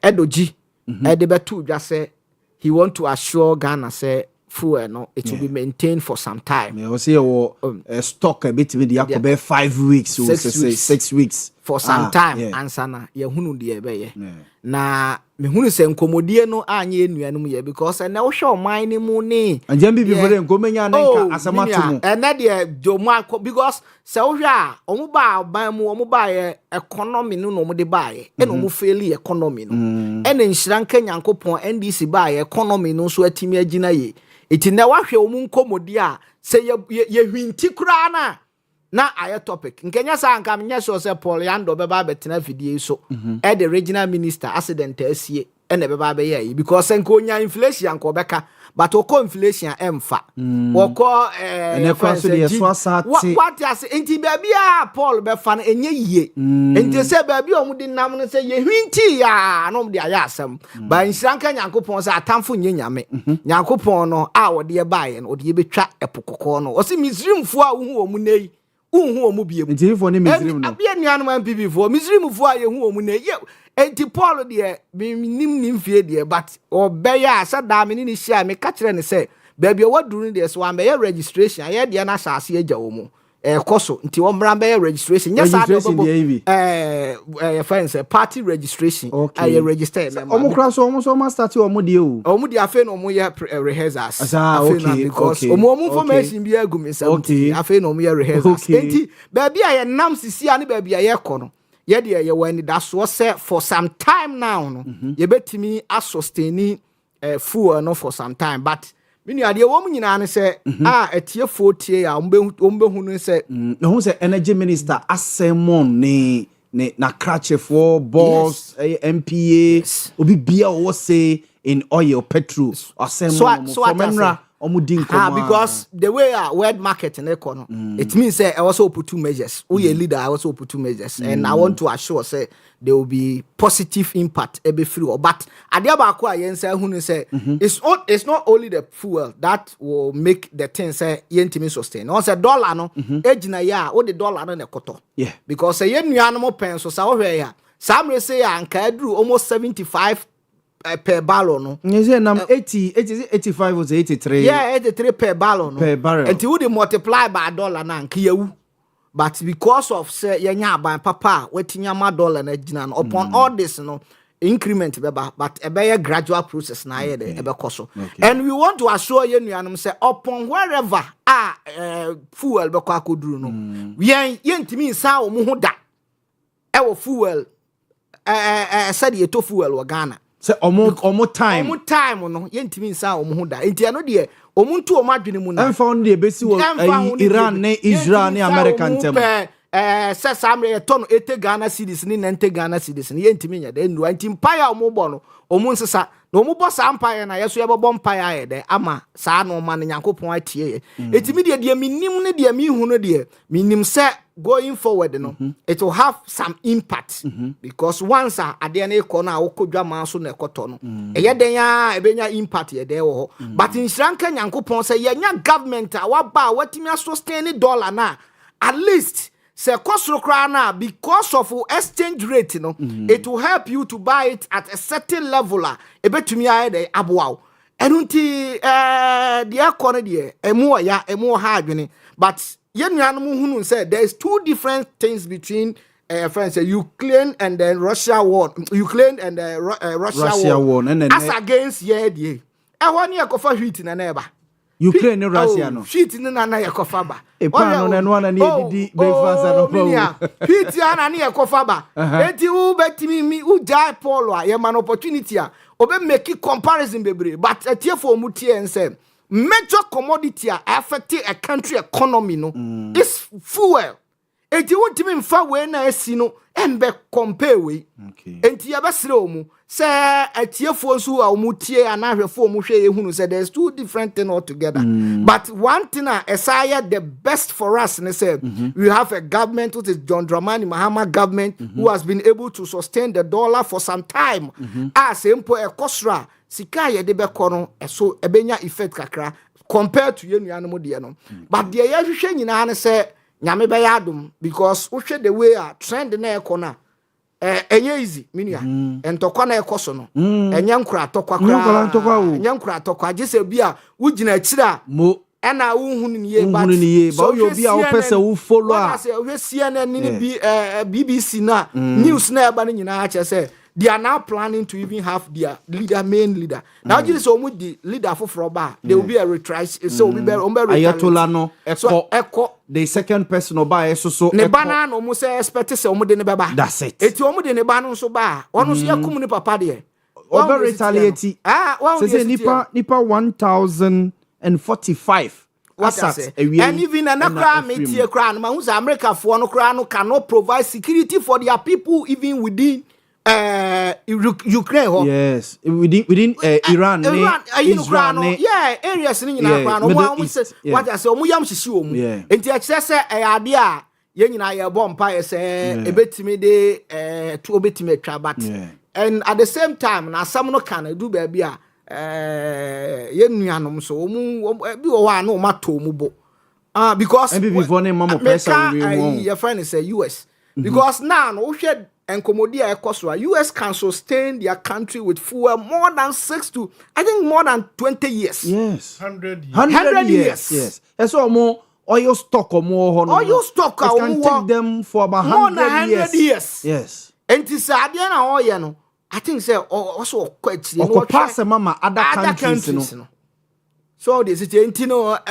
edoji de beto udwa se he want to assure Ghana say fuel no it will be maintained for some time. Me say stock a bit with the 5 weeks or 6 weeks for some time ansana ye hunu de be ye na me hunu se nkomodie no anye enuanum ye because na wo hwe oman ni mu ni anjam bi before nkomenya na nka asamato mu na de joma because se wo hwe a omu ba oban mu omu ba ye economy no no mu de ba ye e no mu faili economy no e na nhyiranka nyankopon NDC ba ye economy no so atimi agina ye iti na wa hwe omu nkomodie a se ye hwinti kura na aye topic nkenya sa anka menya so se Paul Yando beba betena fidie so e the regional minister accident asie e na beba be ye because enko nya inflation ko beka but oko inflation emfa oko ene kwa so de so asati what as enti baby a Paul be fa na enye yie enti se baby o mu di nam no se ye hwinti ya no de aya asem ba nsiranka nyankopon se atamfo nye nyame nyankopon no a wo de bae no de betwa epokoko no o se misrimfo a wo hu o mu nei unhu omu biem enti fo ne misrim no abia nuanu MPP fo misrim fo a ye hu omu ne ye enti Paul de nim fie de but obeya asa da me ni hia me ka kire ne se baby waduru de so am be registration ye de na asase agya wo mu koso nti wo mra be registration nya sa de friends party registration I register omu kra so omu so ma start omu de o omu de afa no omu ye rehearsals okay because omu information bi agum inside afa no omu ye rehearsals enti baby a ye nam sisi a ne baby a ye kɔ no ye de ye wani da so say for some time now no ye betimi a sustain fuel no for some time but mini ade wo nyina ne se etie fotie ya ombe hunu se me hu se energy minister asemon ne na krache for boss MPA obi bia wo say in oil petrol asemon for menra because the way word market in econo it means I also put two measures we a leader I also put two measures and I want to assure say there will be positive impact every free but adia ba ko ayen say hunu say it's not only the fuel that will make the thing say yentimi sustain on say dollar no ejina ya o the dollar no ne koto because say yenuano mo pen so sa wo hwe ya samre say anka aduru almost 75 per barrel no. You say nam 85 or 83. Yeah, 83 per barrel no. Per barrel. And you would multiply by dollar na nkiyewu. but because of say yenya ban papa wetinya ma dollar na gina no upon all this no increment beba but a be gradual process na ye de ebe koso and we want to assure you nuanom say upon wherever fuel be kwa koduru no yentimi nsa wo mu ho da e wo fuel said ye to fuel wo Ghana say omo time no yentimi nsa wo mu ho da enti ano de omuntu o madwene mu na emfa on de besi wo Iran ne Israel ne American tem say samre ton 80 Ghana cedis ni 90 Ghana cedis ni yentimi nya de ndu anti empire omo bo no omo nsesa na omo bo sa empire na yeso ye bo empire aye de ama sa no ma ne Nyankopon atie etimi de minim ne de mi hu no de minim say going forward no it will have some impact because once ade na ekọ na awokodwa ma so na ekoto no eye den ya ebenya impact ye de wo but in Sranka Nyankopon say ye nya government a waba watimi sustain dollar na at least say kosro kra na because of exchange rate no it will help you to buy it at a certain level ebetumi aye de aboa enunti de akọ de emu ha adwene but yenuanom hunu say there is two different things between friends Ukraine and then Russia war as against ye die ehoni ekofa hwit na eba Ukraine and Russia no hwit ni na ekofa ba epano na edidi breakfast no pa hwit ana na ekofa ba enti u betimi mi u jai polo a ye man opportunity a obe make comparison bebre but etiefo mu tie ense major commodity affecting a country economy no is fuel. Enti wontimi mfa we na asi no embe compare we. Enti ya besre omu say atiefo nso a omutie anahwefo omu hwe ehunu say there's two different thing altogether. But one thing aside the best for us and say we have a government which is John Dramani Mahama government who has been able to sustain the dollar for some time. As empo ekosra sika ye de be kono eso ebenya effect kakra compared to yenuanom de no but de ye hwehwe nyina ne se nyame be yadom because wo hwe the way a trend na ekona enye easy minia entokwa na ekoso no enye nkura atokwa kra enye nkura atokwa gese bia wo gina akira mo ena wo hunu niye but yo bia wo pese wo follow a we CNN ni BBC na news na eba nyina a che they are now planning to even have their main leader. Now, just so the leader for Froba, they will be a retrice. So we be Ayatollah no echo the second person oba so ne bana no mo say expect say omo de ne beba. That's it. Eti omo de ne bana so ba. Ono so yakum ne papa de. Over retaliate. Say nipa 1045. What I say? And even another metie kra no ma hu America for no kra no cannot provide security for their people even within Ukraine yes within Iran Israel areas ni nyina kwa no what I say omu yam hihyi omu enti a kire se ade a ye nyina ye bompa ye se ebetimi de to obetimi atwa but and at the same time na sam no kan do ba bia ye nuanom so omu bi wo wa no mato mu bo because before name mama pressure we your friend is US because now no hwe Encomodia Ekoswa, US can sustain their country with fuel more than 20 years. Yes. 100 years. 100 years. Yes. And so more oil stock or more oil stock can take them for about 100 years. Yes. And this idea na oil no, I think say also quite pass mama other countries no. So this is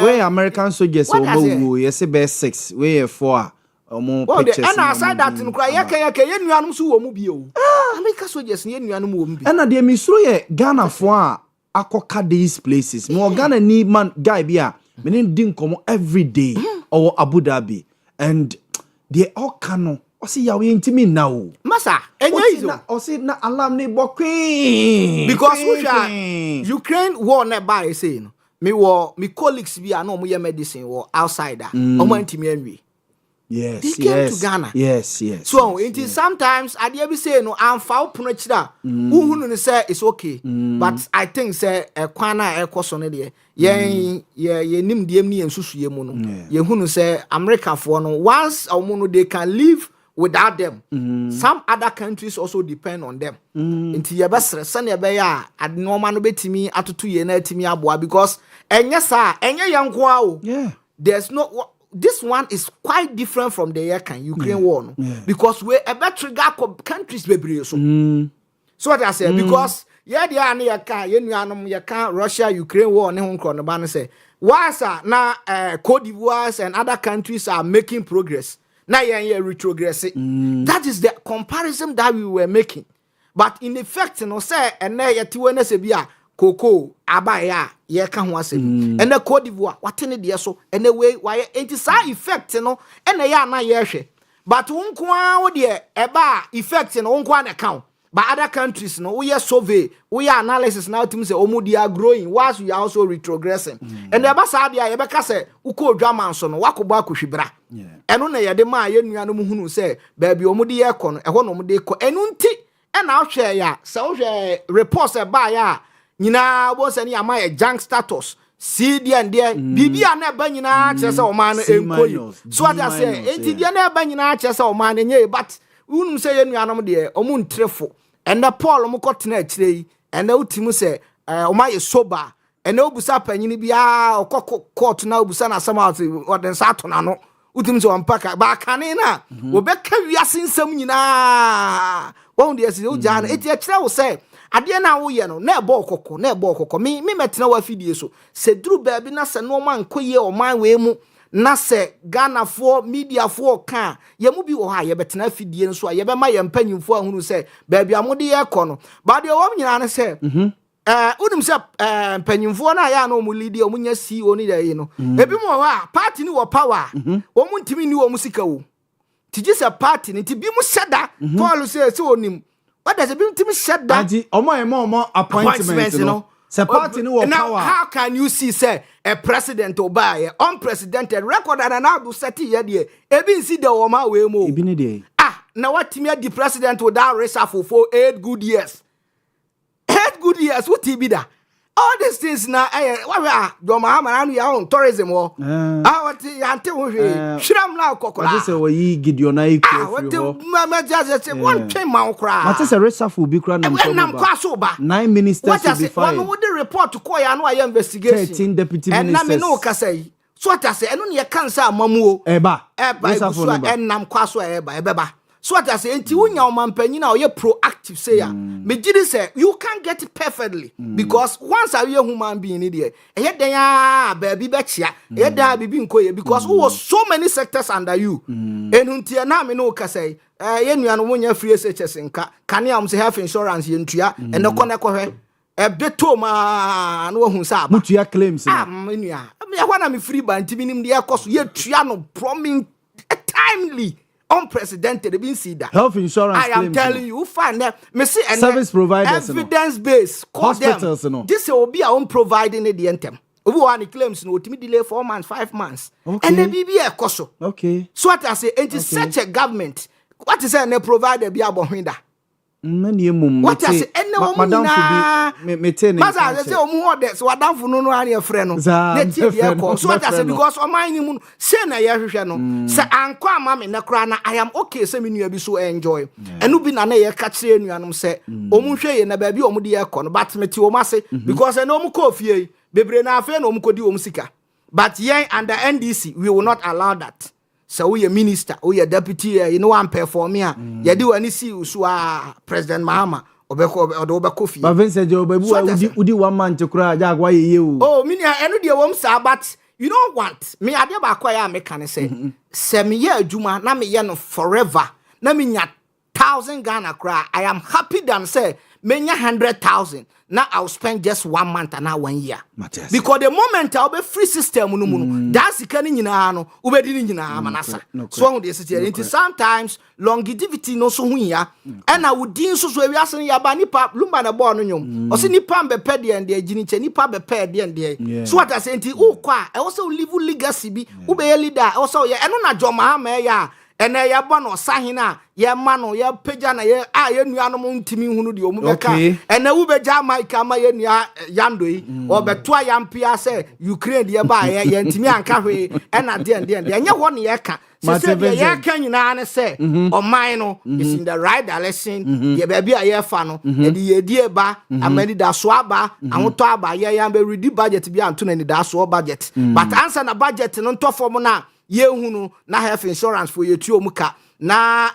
where American soldiers go yes be 6, where 4. And aside that in cry ye nuanum so wo mu bio America soldiers ye nuanum wo mu bi and dey me so ye Ghana for akoka these places mo Ghana ni man guy bia me din komo every day or Abu Dhabi and they all cano o see ya we ntimi now masa enye o see na alarm ni bokwe because Ukraine war na buy say no me colleagues bi na mo ye medicine war outsider o mo ntimi anwi. Yes, they came to Ghana. Yes. So it is sometimes I be say no I'm foul punachida. Who say it's okay. But I think say a kwana e koso ne ye nim dem ni ensusu ye mu no. Ye hunu say America for no once omo they can live without them. Some other countries also depend on them. Inti ye besre sane be ya ad normal no betimi atoto ye na atimi aboa because enya sa enya yanko a o. Yeah. There's no this one is quite different from the Ukraine war, no? Because we a better countries be so. So what I say because Russia Ukraine war ne ho nkro no ba no say wasa na Cote d'Ivoire and other countries are making progress. Now you're retrogressing. That is the comparison that we were making. But in effect, you know, say, and now you're to Coco, Abaya, ye can was and the Cote d'Ivoire, what in the so, and the way why it is side effect, you know, and they are not yeshe. But unkwa dear, eba effect in unkwan account. But other countries, no, we are survey, we are analysis now to say, they are growing, whilst we are also retrogressing. And the Abasadia, Ebeka say, Uko Dramanson, Wakubaku Shibra. And on the ma, Yenu say, baby, Omudi Ekon, a one omudeko, and unti, and I'll share ya, so reports by ya, Nina was any of my junk status. See the and dear, Bibi and Banina, Chessa or man, so I say, ain't the Banina, Chessa or man, but unum say, Yanam dear, Omun trefo. And the Paul Mokotne today, and the ultimu say, my sober, and no busap and bia or court now busana some or then Saturn, utim to unpack back canina, Rebecca, we are seeing some yina. Won't yes, you Jan, it yet will say, I dear now, we know, ne boko, me met no video so, said Drew baby, Nasa no man queer or my way mo. Na se Ghana for media for can ye mu bi wo ha ye betena fidie nso a ye be ma ye mpanyimfo ahunu se baby amode ye kono ba de wo nyina ne se unim se mpanyimfo na ya na mu lead o munya CEO ni dey no ebi mo ha party ni wo power wo mu ntimi ni wo mu sika wo tiji se party ni ti bi mu sheda Paul se onim what does be ntimi sheda adi omo appointment no. Party no now, power. How can you see, say, a president Obama, unprecedented record and an out set here? Ebin see the Oma way more. Now what me the president without reshuffle for 8 good years? 8 good years, what he be that? All these things now, what we are, Muhammad and your own tourism or what Shram now, Cocola. I say, we Gideon, what the one came out cry. What is a reshuffle be crying? 9 ministers. What does it? One would report to Koya and I investigation 13 deputy ministers. And no say. So what I say, and only a cancer, Mamu, Eba, and Nam Quaswa, Eba. So what I say, until when your man penny now, you're proactive, say, me did say, you can't get it perfectly because once a human being idiot, and yet they are baby betcha, yet they are being quiet because who was so many sectors under you, and until now, me no can say, and when you're free SHS in can you say have insurance in Tria and no connect a bit to ma no who sa but your claims I want me free by intimiding the cost yet Triano promising timely. Unprecedented, been see that health insurance. I am telling you, find them. Me see and service providers, evidence based. Hospitals, no. This will be our own providing the item. Who want claims no to me delay 4 months, 5 months, and the BBA cost. Okay. So what I say, it is such a government. What is they provide be about hinda? What I say, and no madam should be maintaining. But I say, oh, that's what down for no any friend. So what I say, because on my moon, say na no. Say anko mama na kra I am okay. Say me nu be so enjoy. And ubi na ye catch you and say, omu hwe na baby omu de ekọ no. But me ti omu say because I know omu ko fie. Bebre na afa na omu ko di omu sika. But yen under NDC, we will not allow that. So we a minister, we a deputy, you know, I'm perform here. You do any see you President Mahama or Kofi. But Vincent Joe, would you 1 month to cry? Why you? Oh, me, I know the woman, sir, but you don't want me. I never acquire mechanic say, semi year, Juma, na me yano forever. Na me 1,000 Ghana cry. I am happy than say, many 100,000. Now I'll spend just 1 month and now 1 year. Because the moment I'll be free system, that's the kind of no, manasa. So this sometimes longevity no so here, and I would deem so we are saying Yabani pap, Lumba born, or send pam be pedi and the genic, any pap be pedi and the. So what I say, I also live legacy be ube leader, also, yeah, and on a Joma, ya. And I have one or Sahina, ya mano, ya pejana, ya nuanum timi hunu di omubeka, and the ube jama kama ya yandui, or betwa yampia say, Ukraine, ya buy, ya timi and cafe, and at the end, and ya one yaka. So ya can you say, or mine is in the right direction, ya baby a year fano, and the idea ba, and many da swaba, and what ba, ya be ready budget to be Anthony da swa budget. But answer the budget and on top for mona. ye hunu na health insurance for ye tu omuka na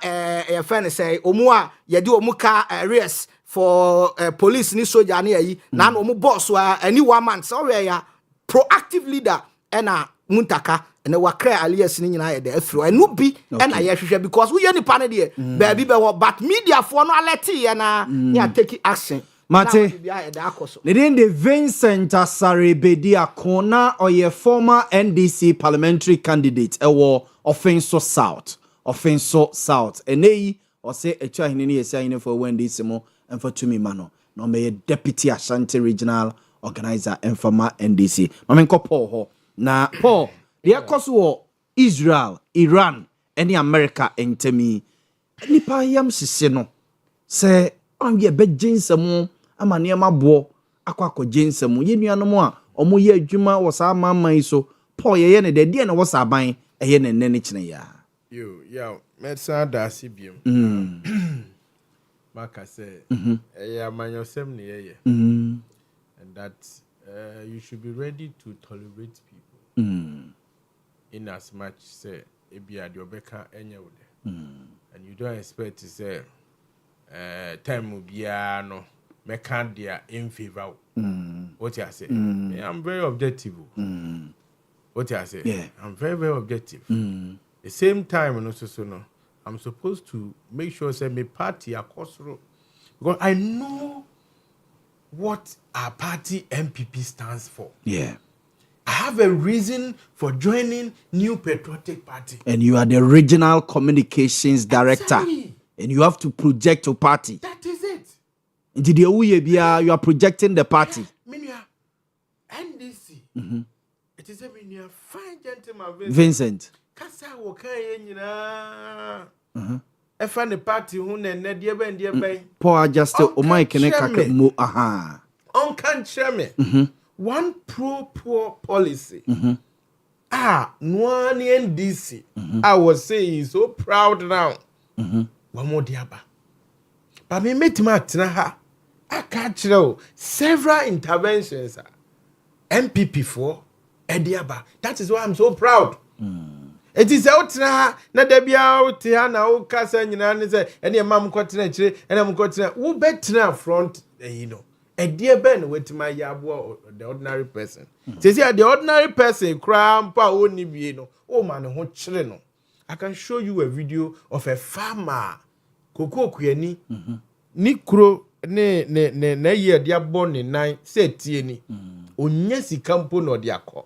your friend say omu a ye di omuka arrears for police ni soldier na yi na omu boss wa any 1 month so we ya proactive leader ena muntaka ena wakra alias ni nyina ye de afro enu bi ena ye hwehwe because we ye nipa ne de baabi be wo but media for no alert ye na ya take action Mate, Nidin de Vincent Asare Akona or your former NDC parliamentary candidate, Offenso South. And they or say a Chinese signing for Wendy Simo and for Tumi Mano. No may deputy Ashanti regional organizer and former NDC. Mamenko Paul na Paul, the Akoso Israel, Iran, any America and Temi. Nipa yam siseno. Say, I'm ye bed jinsamo. Ama niema bo akwa jensem ye nuanom a omo ye adwuma wo sa amman so Paul ye ne de na wo sa ban eye ne ne kine ya yo medsa da sibium maka say amanyosem ne ye and that you should be ready to tolerate people in as much say ebia de obeka enye wo de and you don't expect to say time bia no make their in favor. What you say? I'm very objective. What you say? Yeah. I'm very, very objective. The same time, no, I'm supposed to make sure say my party across road because I know what our party MPP stands for. Yeah. I have a reason for joining New Patriotic Party. And you are the regional communications director. Exactly. And you have to project your party. That is it. You are projecting the party. Minia NDC. It is a minia fine gentleman Vincent. Kasa wokan nyina. Efa the party hu na ne de ben. Paul just o mic ne kaka mo aha. On can chairman. One pro-poor policy. No one NDC. I was saying so proud now. One more diaba. But me met my ha. I catch several interventions. MPP for Ediaba. That is why I'm so proud. It is out na debi out here na o kasa nyina ne say ene mam kwatena chire ene am kwatena wo betina front Ediaba no wetima yabo the ordinary person. Say the ordinary person cram pa oni bie no o ma ne ho chire no. I can show you a video of a farmer koko kuani ni kuro ne ye dia born ne nine say tie ni onya sika mpo no dia akọ.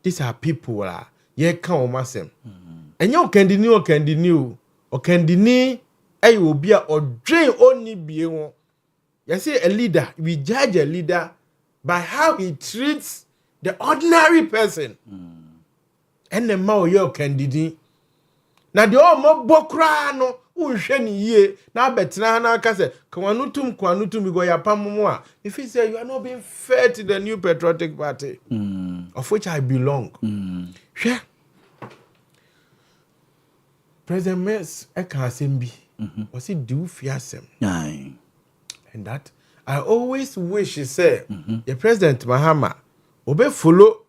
These are people ye kan o masem enye okandini ayi obi a odwen oni bie ho. You see a leader, we judge a leader by how he treats the ordinary person. And the mao yo candidate. Na de o mo bokra no unhwe ni ye na betina na aka se kwanutum go ya pam a if he say you are not being fair to the New Patriotic Party of which I belong. Hwe President Mess e kan asem bi was it do fiasem. And that I always wish he said the President Mahama obe follow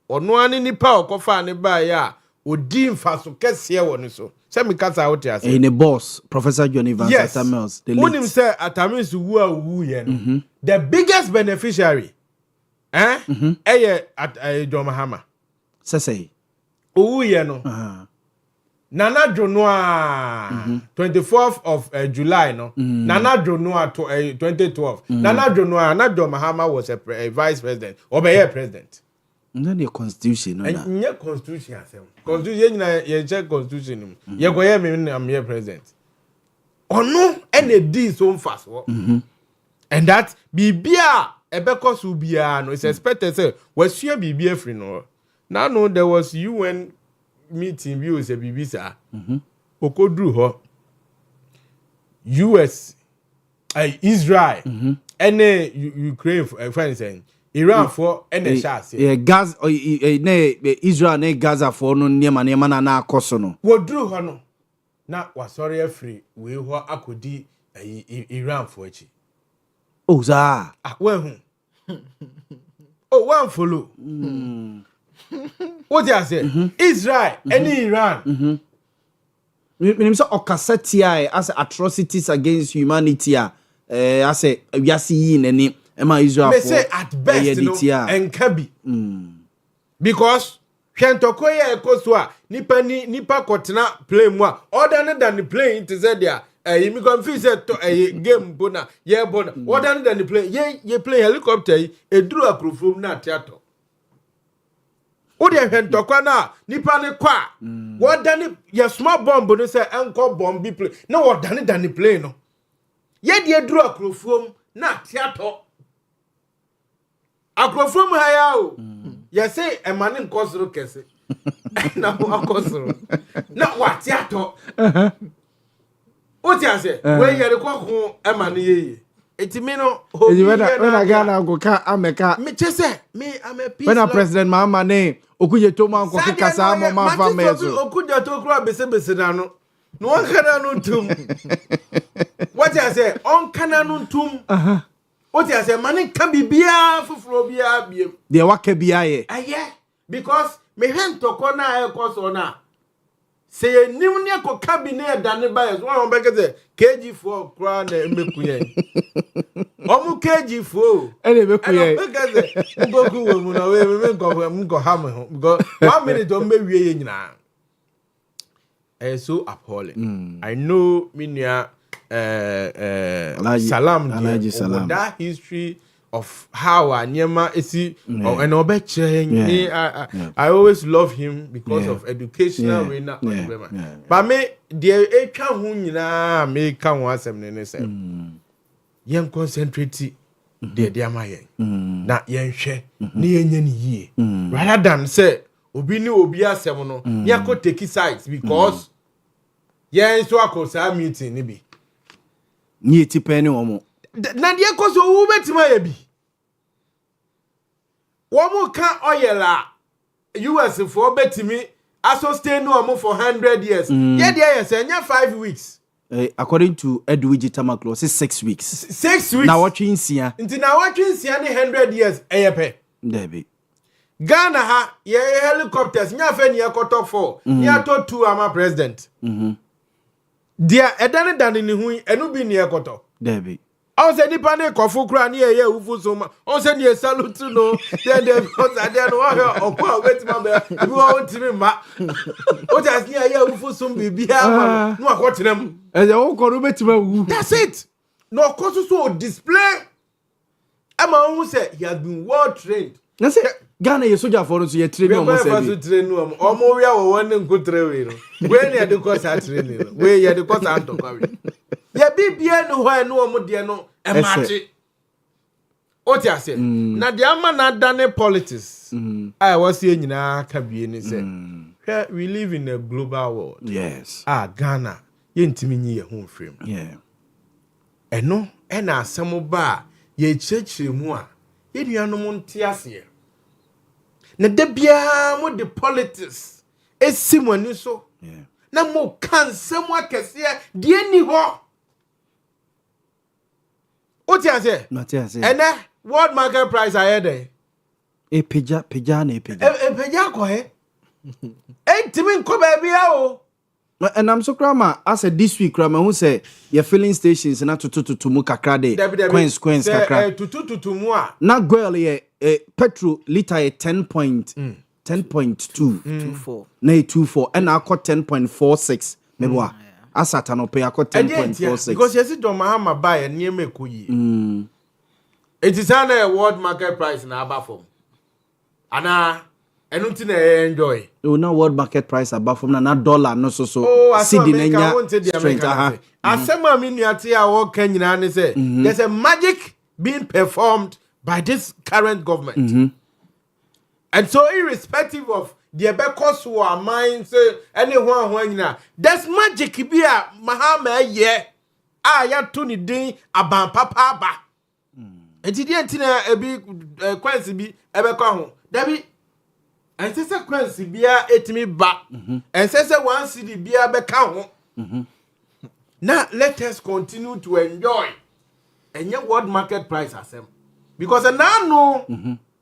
ono ani nipa okofa ne ba ya odi mfaso kese woni so se me kasa out ya say in a boss Professor John Evans Atamels the late him say Atamels wu ye no the biggest beneficiary at John Mahama say wu ye no Nana Jonoa 24th of July no Nana Jonoa 2012 Nana Jonoa John Mahama was a vice president or be president. No the constitution no na. Nye constitution asem. Constitution na ye check constitution. Ye go ye me am here president. Ono ene di so fast wo. And that bibia ebeko so bia no it's expected say wasua bibia free no. Now no there was UN meeting bi o se bibisa. Okodru ho. US Israel ene Ukraine friend saying Iran for any chance. Gaza Israel ne Gaza for no niema na akoso no. Wodru ho no. Na wasori free we ho akodi Iran for echi. Oh za. When oh one follow. What you say? Israel, any Iran. Meaning so okasetia as atrocities against humanity as a we see in any Israel may say at best and kabi because Shantokoya Ekoswa nipa kotena play more other than the plane to say there you confuse a game bona yeah bona other than the plane ye play helicopter a drew a crew from na theater Odi Shantokoya na nipa ne kwa what than your small bomb no say uncle bomb be play no what than the plane no ye de drew a crew from na theater Akrofom haya o. You say a man in Kosro Kese. Na Kosro. Na what yato. What you say? When you are a man ye. It's me no. When I go ka America. Me chese me I'm a peace. When a president mama ne okuje to man ko kasa mo man fa mezo. Okuja to kro bese na no. No one kana no tum. What you say? On kana no tum. What you say, man, can be beer for Frobia. The waka be because me hand to corner a course or na. Say a new near cabinet than the buyers. One back at the KG4 crown and Mekuye. Omu KG4. Anyway, go hammer. Go 1 minute on me now. It's so appalling. I know, Minya. Salam that history of how Anyema is and I always love him because of educational but me the eka hunyina me ka ho asem ne se yen concentrate the amaye na yen hwe na yenya ni yie rather than say obi ni obi asem no yakọ take sides because yen so akosa meeting ni bi ni ti peni omo na de koso wo betima ya bi wo mu ka oyela US for betimi sustain no omo for 100 years ye de yes enya 5 weeks according to Edwige Tamaklo 6 weeks 6 weeks na watwe nsia nti na watwe nsia ne 100 years eyepe Debi Ghana ha ye helicopters nya fe ne ekoto 4 ne ato 2 ama president dia edane dane ni hu enu bi ne ekoto Debi on se nipa ne kofu kra ne ye ufu so ma on se ne salute no then they because ade no wa okwa wetima be bi wo ntimi ma o just ne ye ufu so bibia ma no akotenam e wo ko ro betima wu that's it no koso so display ama on say he has been well trained na say Ghana ye soldier for so ye train no mo say bi train no omo wi awo won nko train no we ne de ko sa train no we ye de ko sa antokwa we ye bibia no ho no omo de no e machi o ti ase na de ama na dane politics I was here nyina ka bie ni say we live in a global world yes Ghana ye ntimi nyi ye ho frame eno e na asemo ba ye chechiremu a ye nuanom nte ase na de bia mo de politics esimoni so na mo kansem akese de ni ho o ti ase ene world market price ahead peja na peja ko he entimi nko ba bia o and I'm so grandma as a this week grandma who say your filling stations na tutututu mu kakra de queens kakra tutututu mu a na goil ye petrol liter 10.24 na 24 and I got 10.46 mebwa asata no pay I got 10.46 because you see Don Mahama buy near me kuyi it is a world market price na abafom ana enunti na enjoy na world market price above from na dollar no so cedi nenya strength asema mi nuate a wo kan nyina ne say there's a magic being performed by this current government and so irrespective of the because who are mind say anyone nyina there's magic bi a Mahama ye ya to ni din aban papa ba enti na ebi kwansi bi ebekọ ho dabi and say sequence bia etimi ba and say one city bia beka ho now let us continue to enjoy and your world market price asem because now no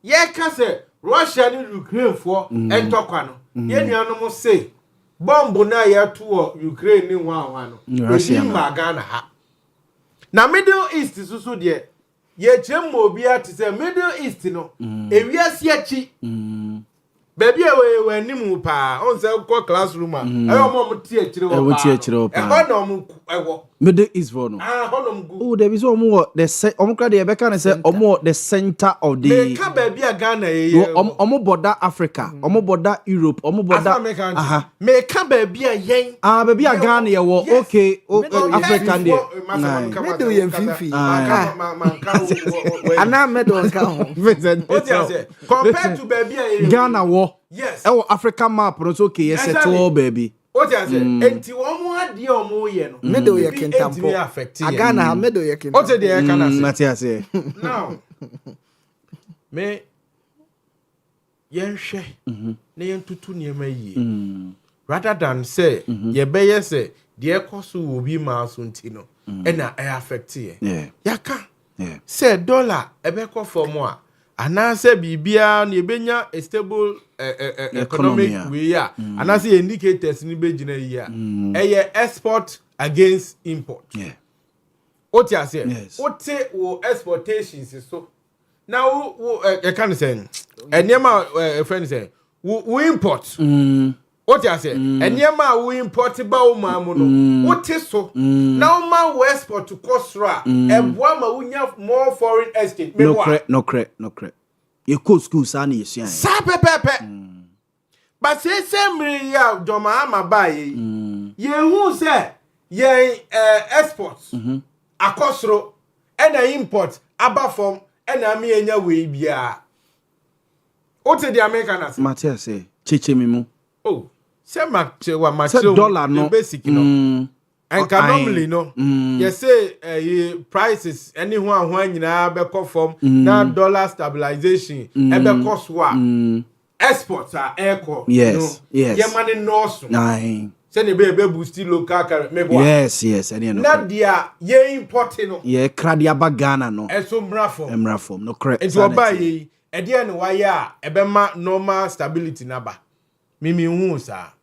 ye ka say Russia and Ukraine for and Tokano. Any animal say, bomb na ya to Ukraine in one. Russia, Ghana. Now, Middle East is also there. Ye chemo bia to say Middle East no. E wiase achi. Baby we nimu pa. On say ko classroom a. E o mo tie chire wo pa. E ho na mo ewo. Middle East for no. Oh, there is omo the omo kra de be kan say omo the center of the. Me ka baby a Ghana ye. Omo border Africa, omo border Europe, omo border. Me ka baby a yen. Baby a Ghana ye wo. Okay, African there. Middle ye mfifi. Ana middle ka ho. Compared to baby a Ghana wo. Yes. African map no so okay, yes settle baby. What you say? Enti omo ade omo ye no. Middle ye kintampo. Agana ha middle ye kintampo. What the ye kana say? Matia say. Now. Me yenhwe. Na yentutu niema yi. Rather than say ye beye say de ekoso obi ma so ntino. E na e affect ye. Yaka. Say dollar e be ko for mo a. Anase bibia na ebenya a stable economic way ya anase indicators ni be gina yi a eye export against import. What you say? What wo exportations so now you can say enema friend say we import. What you say? Enema we import ba o ma mu no. What so now ma we export to Kosra e boa ma unya more foreign exchange. No correct. You go school sana yesian. Sa pepepe. But say mri ya joma ama ba ye. Ye hu say ye exports akosro and import aba from and ami enya we bia. O te the American as Matia say cheche mimu. Oh, say wa $dollar no basic no. And can normally no. You say prices anyone who nyina be come from na dollar stabilization e be cost wa exports are echo. Yes. Ye money no so. Say ne be boost local currency me boy. Yes. Any no. Na dia ye importing no. Ye kradia ba Ghana no. Eso mra from no correct. It oba ye e dia ne why a e be ma normal stability na ba. Mimi hu sa.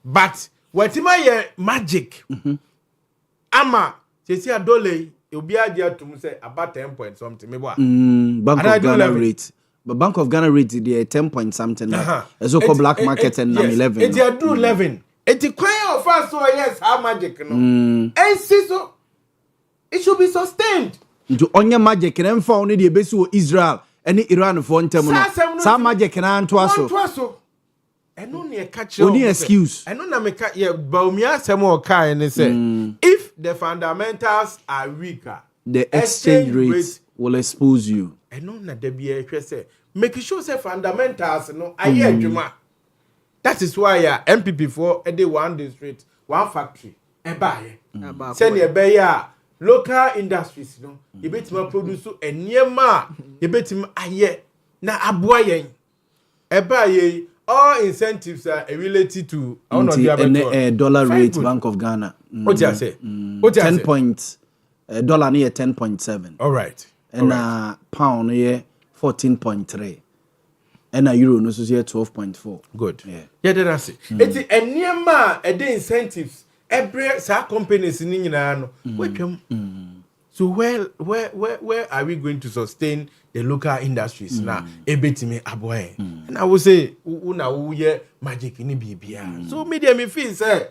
But Watima ye magic. Ama sesi adole obi ade atum say about 10 point something me boa. Bank of Ghana rate. But Bank of Ghana rate the 10 point something. So called black market and 11. It you do 11. It quite of us so yes how magic no. And so it should be sustained. Do onya magic and found the base Israel and Iran for one term. Some magic and anto eno ne catch only excuse eno na me ka ye Boamah sem o kai ne say if the fundamentals are weaker the exchange rate will expose you. Eno na da bia hwe say make sure say fundamentals no aye adwuma. That is why MPP for e dey one district one factory e baaye say ne be ya local industries no e betima produce eniema e betima aye na aboa yen e baaye. All incentives are related to dollar rate good. Bank of Ghana. What you say? 10 points. Dollar near 10.7. All right. And pound near 14.3. And a euro no so here 12.4. Good. Yeah, that's it. It's a near the incentives. Every sa companies in India no. So where are we going to sustain the local industries now? Ebetime aboy. And I would say una uye magic ni bibia. So media me feel say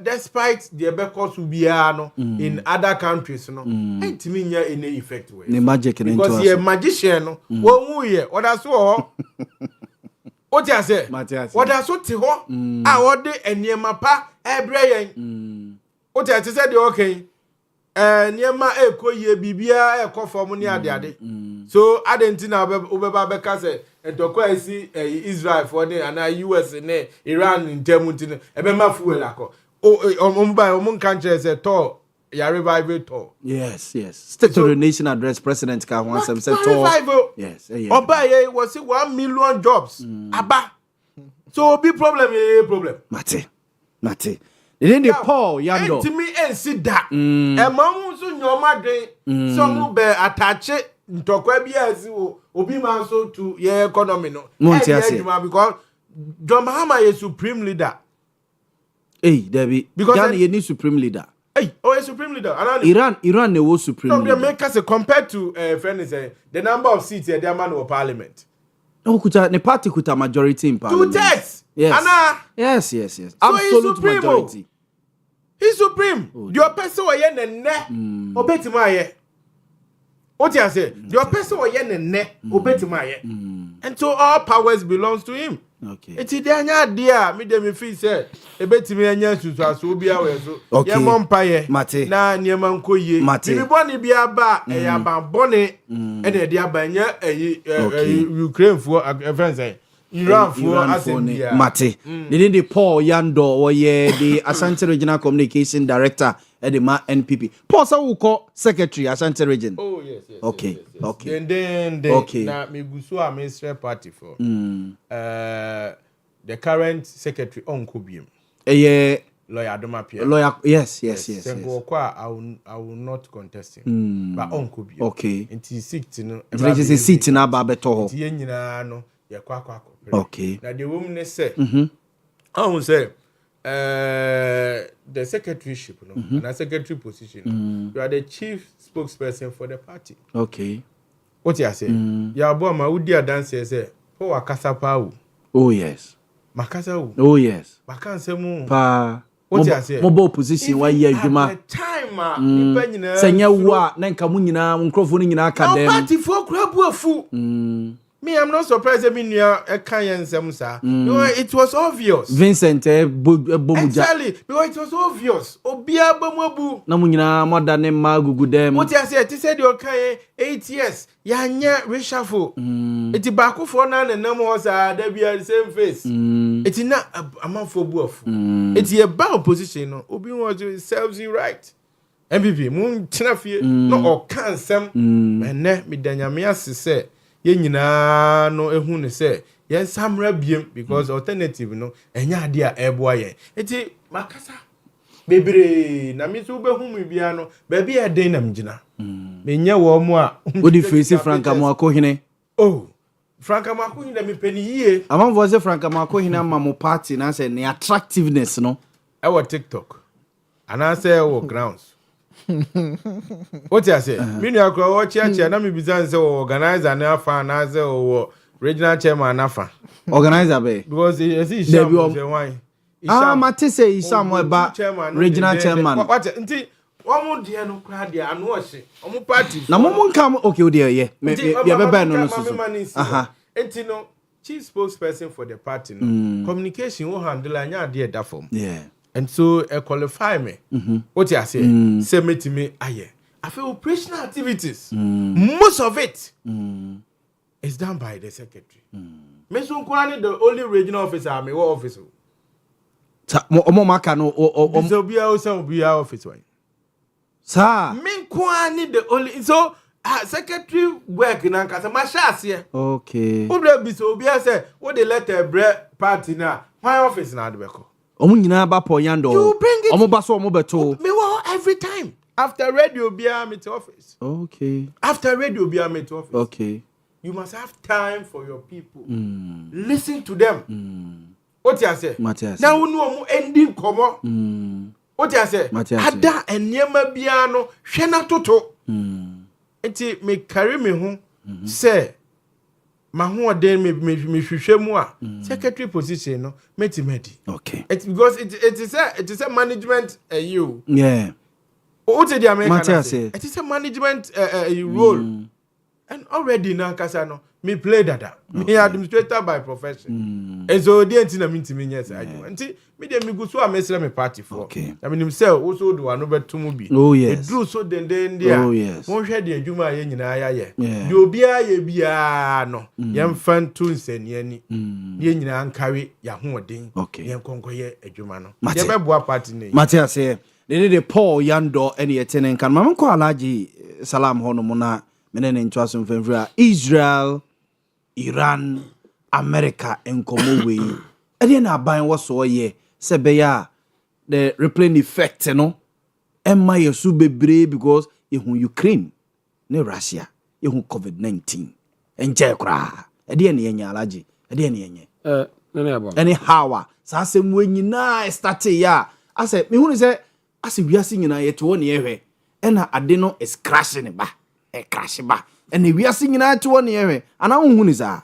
despite the ebekos ubia no in other countries no entimi nya any effect we. The magic because ye magician no wo ye oda so what you say? What I so ti ho a wo de eniema pa ebre yen. What you say the okay? Niema ekoye bibia ekofom ni ade so adenti na obeba beka say entokwa esi Israel for ne ana US ne Iran ntemunti ne ebe ma fuel akọ omba omunka nche say to ya revival to yes state of the nation address president ka wan say to yes oba ye was 1 million jobs aba so big problem mate then the Paul Yando. Enti mi ensi da. E ma mu so nyoma den. So mu be attach ntokwa bi asi obi man so to your economy no. Montie ase. Because John Mahama is supreme leader. Hey, Debbie. Because Ghana you need supreme leader. Hey, a supreme leader. Iran they was supreme leader. No, they make us compared to friends the number of seats in their man of parliament. No, kuta the party kuta majority in parliament. 2/3. Yes. Anna. Yes. So absolute majority. He's supreme. Your person wa yen ne obetima ye. What you say? Your person wa yen ne obetima ye. And so all powers belongs to him. Okay. Eti de anya dia me dem feel say ebetimi anya susu aso bia we so. Ye mompa ye. Na niema nkoye. Bibi boni bia ba e ya ban boni e de dia banya Ukraine for friends say. Iran for Assembly. Mate. They did the Paul Yando or the Ashanti Regional Communication Director at the NPP. Paul Sawuko Secretary Ashanti Region. Oh yes. Okay. And then okay. Na me gusu a ministry party for. The current secretary Onko Biem. Lawyer Adomapia. Lawyer yes. I will not contest him. But Onko Biem. Okay. Nti seat no. There is a seat na ba beto. Nti nyina no. Okay. Now the woman say, I will say, the secretaryship, and a secretary position, you are the chief spokesperson for the party. Okay. What you say? Yaw Boamah, would dear dancer say, oh, Akasa Pau. Oh, yes. Makasa. Oh, yes. Makanse mu. Pa. What you say? Mobile position, why you Juma? Time, Senya wa, Nanka Munina, Uncrophone in Academy. Party for Krabu fool. Me, I'm not surprised. I mean, it was obvious. Vincent, exactly, because it was obvious. Obia Bomabu. Namuna, more than a magu them. What I said, he said, okay, 8 years. Yanya reshuffle. It's a back for none and no more, they be the same face. It's not a month for both. It's a bad position. Obi was serves you right. MVP, Moon Tinafia, no, or can some, and net me Danyamias say. Ye nyina no ehu ne se ye samra biem because alternative no enya dia eboa ye eti makasa bebre na mi so behu mi bia no ba bia den na mgina me nya wo mo a odi face Franka mo akohene Franka mo akohene me pani yie amam voice Franka mo akohene ama mo party na say ne attractiveness no e wo TikTok ana say wo grounds. What you say? Me no akwa watch ya na me bizan say organizer na fa na say regional chairman na fa. Organizer be because you see Isham say why. Mate say Isham ba regional chairman. What nti omo de no kra de anu o hye. Omo party. Na mo nkam okay o de ye. Me be no so. Aha. Nti no chief spokesperson for the party no. Communication will handle anya de da form. Yeah. And so qualify me. What you say? Say me to me, aye. I feel operational activities. Most of it is done by the secretary. Me so kwani the only regional officer me what office? Omo maka no so be our office why. Sir. Me kwani the only so secretary work na kasa ma shase. Okay. Obre bi so bia say what the letter bread party na my office na adbeko. Omo nyina ba po yando. You bring it. Omo ba so omo beto. Me wa every time. After radio be am to office. Okay. After radio be am to office. Okay. You must have time for your people. Listen to them. What you say? Now we know ending komo. What you say? Ada enyema bia no hwe na toto. Enti me carry me ho say ma ho den me hwehwe mu a secretary position no meti. Okay. It's because it is a management you. Yeah. What the American say? It is a management role. And already na kasa no me play that. Me administrator by profession. And so the antina mean to me yes I do. Anti me dey me go so amesra me party for. Okay. I mean himself also do ano beto mu bi. Oh yes. Do so then there. Oh yes. Won hwe de adwuma ye nyina ya ye. De obi aye bia no. Yem fan to nsani ani. Ye nyina nkawe ya hoɔden. Okay. Yem konkoye adwuma no. Ye beboa party ne. Mate say they did Paul Yando any attending kan mam ko alaji salam hono mo na menene ntwaso mfamfura Israel, Iran, America enkomo we e na aban wo so ye se be ya the replaying effect no emma yesu bebre because ehun Ukraine ne Russia yehu COVID-19 enche kra ede ne yenya alaji ede ne yenye nene abo any how sa asem wenyina start ya ase me hu se ase wiase nyina yeto ne yehwe ena ade no is crashing ba crash ba ena wiase nyina to ne yehwe ana hu ni sa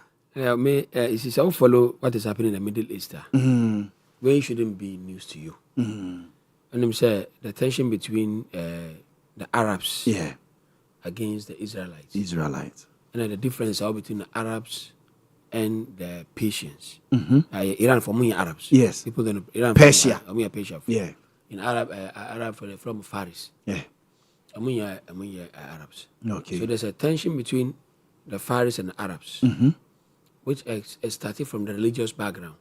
me is so follow what is happening in the Middle East where shouldn't be news to you and him say the tension between the Arabs against the Israelites and the difference between the Arabs and the Persians. Iran for me Arabs. Yes. People don't Iran Persia. Persia. Yeah. In Arab from Faris. Yeah. Arabs. Okay. So there's a tension between the Faris and the Arabs, which started from the religious background.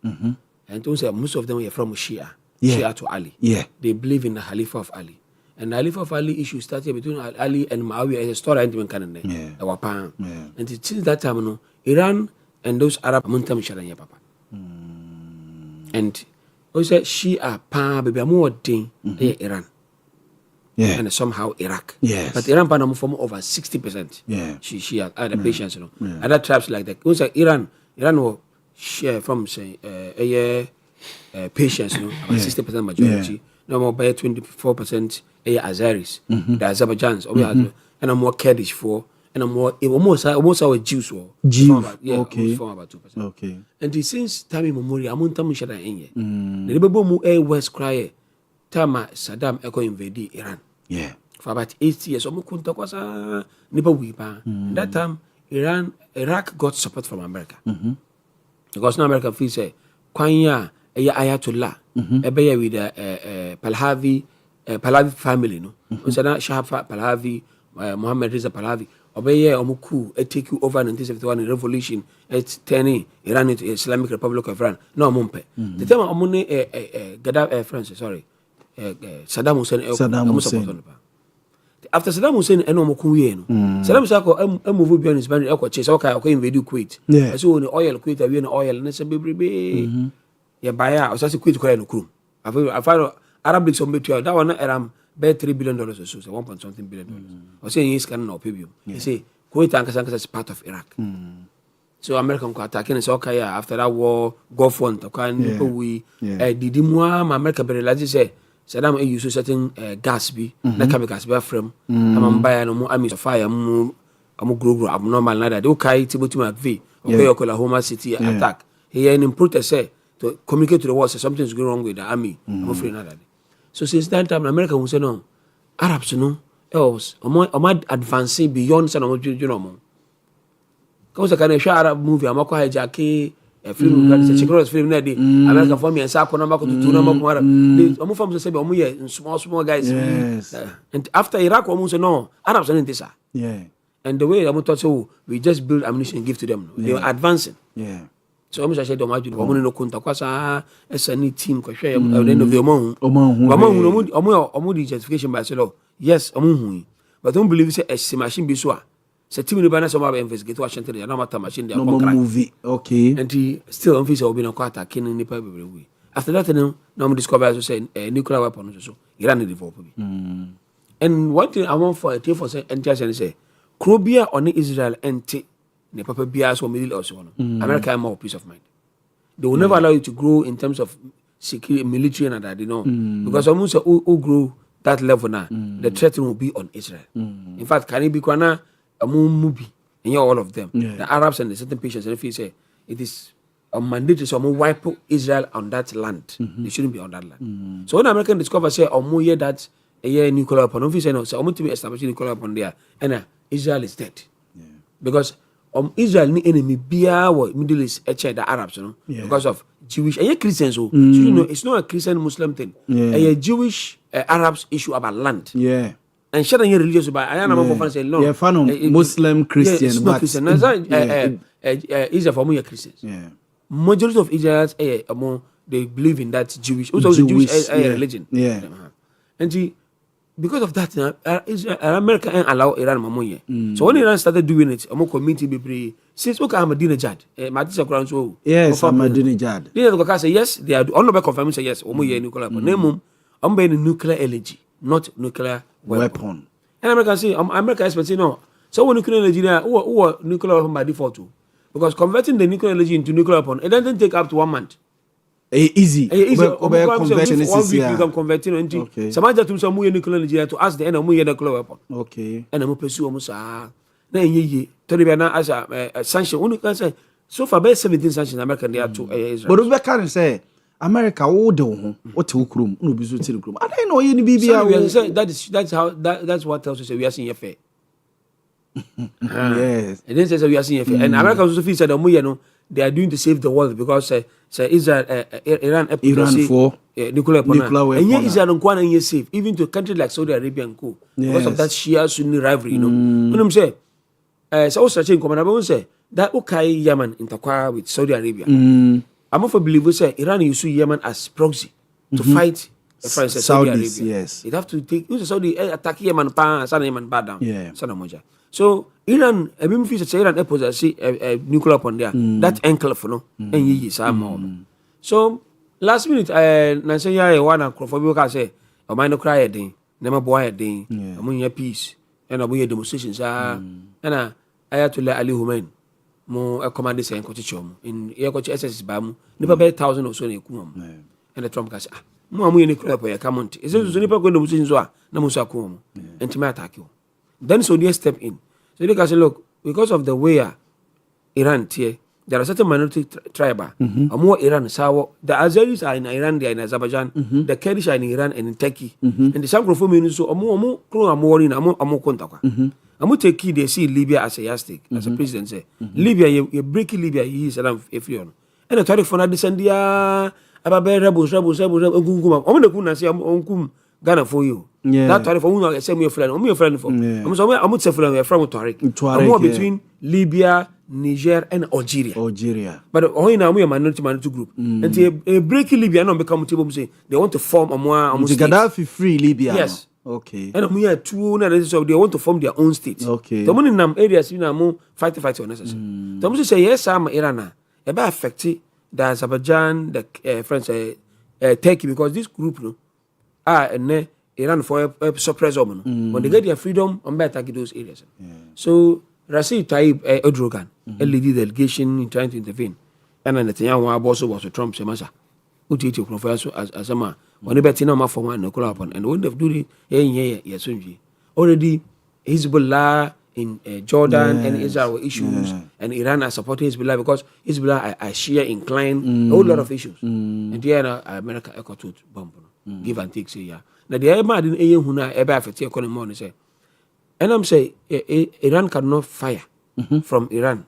And most of them are from Shia. Shia to Ali. Yeah. They believe in the Khalifa of Ali. And the Khalifa of Ali issue started between Ali and Muawiyah as a story and and since that time, Iran and those Arab muntam sharanya papa. And also Shia pa baby more thing Iran. Yeah. And somehow Iraq. Yes. But Iran pan form over 60%. Yeah. Shia the patients, you know. Other tribes like that. Also Iran will share from say patients, you know, about 60% majority. No more by 24% Azeris, the Azerbaijans, and I'm more Kurdish for, and I'm more almost our Jews for. Okay. Form about 2%. Okay. And since time immemorial, I'm on Tamishada in the Rebel West cry, Tama Saddam Echo invade Iran. Yeah. For about 8 years, Omukunta Nipa Weepa. That time, Iraq got support from America. Because now America feels say, Kwanya, Ayatollah, Ebeya with Pahlavi family, no? Usana Shah Pahlavi, Mohammed Reza Pahlavi, Obeye Omuku, take you over in 1971 revolution, it's turning Iran into Islamic Republic of Iran. No, Mumpe. The time Omune Gaddafi, Francis, sorry, Saddam Hussein. After Saddam Hussein, and Omuku, Saddam Hussein, a movie beyond his band, Chase, okay, invade Kuwait. I saw the oil, Kuwait, I win oil, and it's a baby. Yeah, buy I was just quit to Crew. I found Arabic some material that one around $3 billion or so, $1.something billion. I was saying he's can pay you. He say Kuwait and is part of Iraq. So American attacking is okay after that war, Gulf War, we did America realize say Saddam use certain gas be, na gas be from I'm buying no army fire, I'm grow abnormal nada. They okay Timothy McVeigh, okay Oklahoma City attack. He an protest say to communicate to the world, say something's going wrong with the army. I'm afraid not that. So since that time, America will say no, Arabs no, else, advancing beyond some of you know. Because I can show Arab movie, I'm not quite Jackie, a film, a Chicago's film, America for me and Sako Namako to Tunamako. Almost from the same, small guys. Yes. And after Iraq, almost no, Arabs are in this. Yeah. And the way I'm taught, so we just build ammunition and give to them. They are advancing. Yeah. So I'm just saying, no kunta kwasa SNE team kwa share at the end of the month. Justification by say, yes, but don't believe say a machine be so. Say team no banana some investigate Washington, they no matter machine they are contract. Movie, okay. And he still officer will be no quite attacking any people way. After that, now discover as say a nuclear weapon so Iran develop. And one thing I want for a team for say and say, Krobia on Israel and the Papa Bias or Middle also. America have more peace of mind. They will never allow you to grow in terms of security, military, and that, you know. Because almost who grow that level now, the threat will be on Israel. In fact, can it be Kwana, a movie, and you're all of them. The Arabs and the certain patients, and if you say it is a mandate to wipe Israel on that land, they shouldn't be on that land. So when American discover say, that a year nuclear weapon, if you say no, so to be establishing nuclear weapon there, and Israel is dead. Because Israel ni enemy biya wa Middle East the Arabs, you know, because of Jewish and Christians. So you know, it's not a Christian Muslim thing. A Jewish Arabs issue about land. Yeah. And share any religious by I am say no. Yeah, Muslim Christian. It's not Christian. Israel for me Christians. Yeah. Majority of Israelites they believe in that Jewish. Also Jewish religion. Yeah. And because of that, America ain't allow Iran mamonye. So when Iran started doing it, I'm community be since okay, Ahmadinejad, Matisa Crown so yes, Ahmadinejad. They say yes, they are on the confirmation say yes, nuclear weapon. Name I'm nuclear energy, not nuclear weapon. And America say America expect no. So when nuclear energy now, who nuclear weapon by default too. Because converting the nuclear energy into nuclear weapon, it doesn't take up to 1 month. Easy. Conversion 1 week you can convert it into. Okay. Samaja to some nuclear energy to ask the end of nuclear weapon. Okay. And I'm pursue almost na ye to be na as a sanction. Only can say so far by 17 sanctions American they are to Israel. But we can say America wo de ho what to krum no bi so tiri krum. I don't know you be that's what tells us we are seeing fair. Yes. And then says we are seeing fair. And America also feel said they are doing to save the world because Israel Iran for nuclear weapon. And yet Israel don't want to safe even to a country like Saudi Arabia and co because of that Shia Sunni rivalry, you know. When I'm say so also change comment about say that okay Yemen interquire with Saudi Arabia. I'm of a believer say Iran use Yemen as proxy to fight France Saudi Arabia. Yes. It have to take Saudi attack Yemen Sana Yemen bad down. Yeah. Sana moja. So Iran, I mean, if Iran opposes a nuclear weapon there, that enclave, no, and ye is more. So last minute, Nancy, I want to for say, "O mind no cry a day, never boy a day, among your peace, and among your demonstrations." And I had to let Ali Humain more a command say and coach in your coach SS Bamu, never by 1,000 or so in Kumum. And the Trump say, "More nuclear weapon, come on, is it never going to be Zoa, Namusa Kum, and to attack you." Then so they step in. So they can say, look, because of the way Iran here, there are certain minority tribes. More Iran, so the Azeris are in Iran, they are in Azerbaijan, the Kurdish are in Iran and in Turkey. And the Sankrofo means so more in Kontaka. I'm take key, they see Libya as a yardstick, as a president say. Libya, you break Libya, he is around a free on. And the Tariq for not descendia, Ababe rebels, Gunguma. I'm the Kuna say, I'm Ghana for you. That Tariq for whom I say me a friend, I'm your friend for. I'm say friend, we are from Tariq. I'm more between Libya, Niger, and Algeria. But only now we are minority group. And they break Libya, and become table say they want to form a more. Gaddafi free Libya. Yes. Okay. And we are two, so they want to form their own state. Okay. The money in some areas, you know, more fight on necessary. The money say yes, I'm Iran. It affect the Azerbaijan, the France, Turkey, because this group, no, and Iran for suppress them. When they get their freedom, I'm better attack those areas. So Recep Tayyip Erdogan, lead the delegation in trying to intervene, and then Netanyahu also was to Trump, Semasa, who did your professor as a man. When they bet in my former nuclear weapon, and when they've done it, yes, already Hezbollah in Jordan and Israel issues, and Iran are supporting Hezbollah because Hezbollah are Shia inclined, a whole lot of issues. And there America echo to bomb, give and take, say, yeah. Now the mad in a huna ever affect your economy, say. And I'm saying Iran cannot fire from Iran.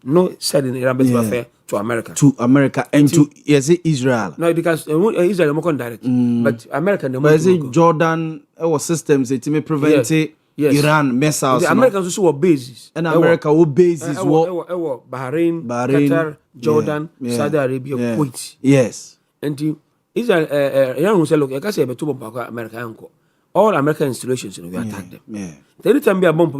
No said in Iran, but fire to America. To America and to Israel. No, because Israel more direct. But America the more. Jordan our systems it may prevent Iran missiles. The Americans also have bases. And America will bases Bahrain, Qatar, Jordan, Saudi Arabia, Kuwait. Yes. And Israel Iran will say, look, I can say to America all American installations, we attack them. The only time we are bomb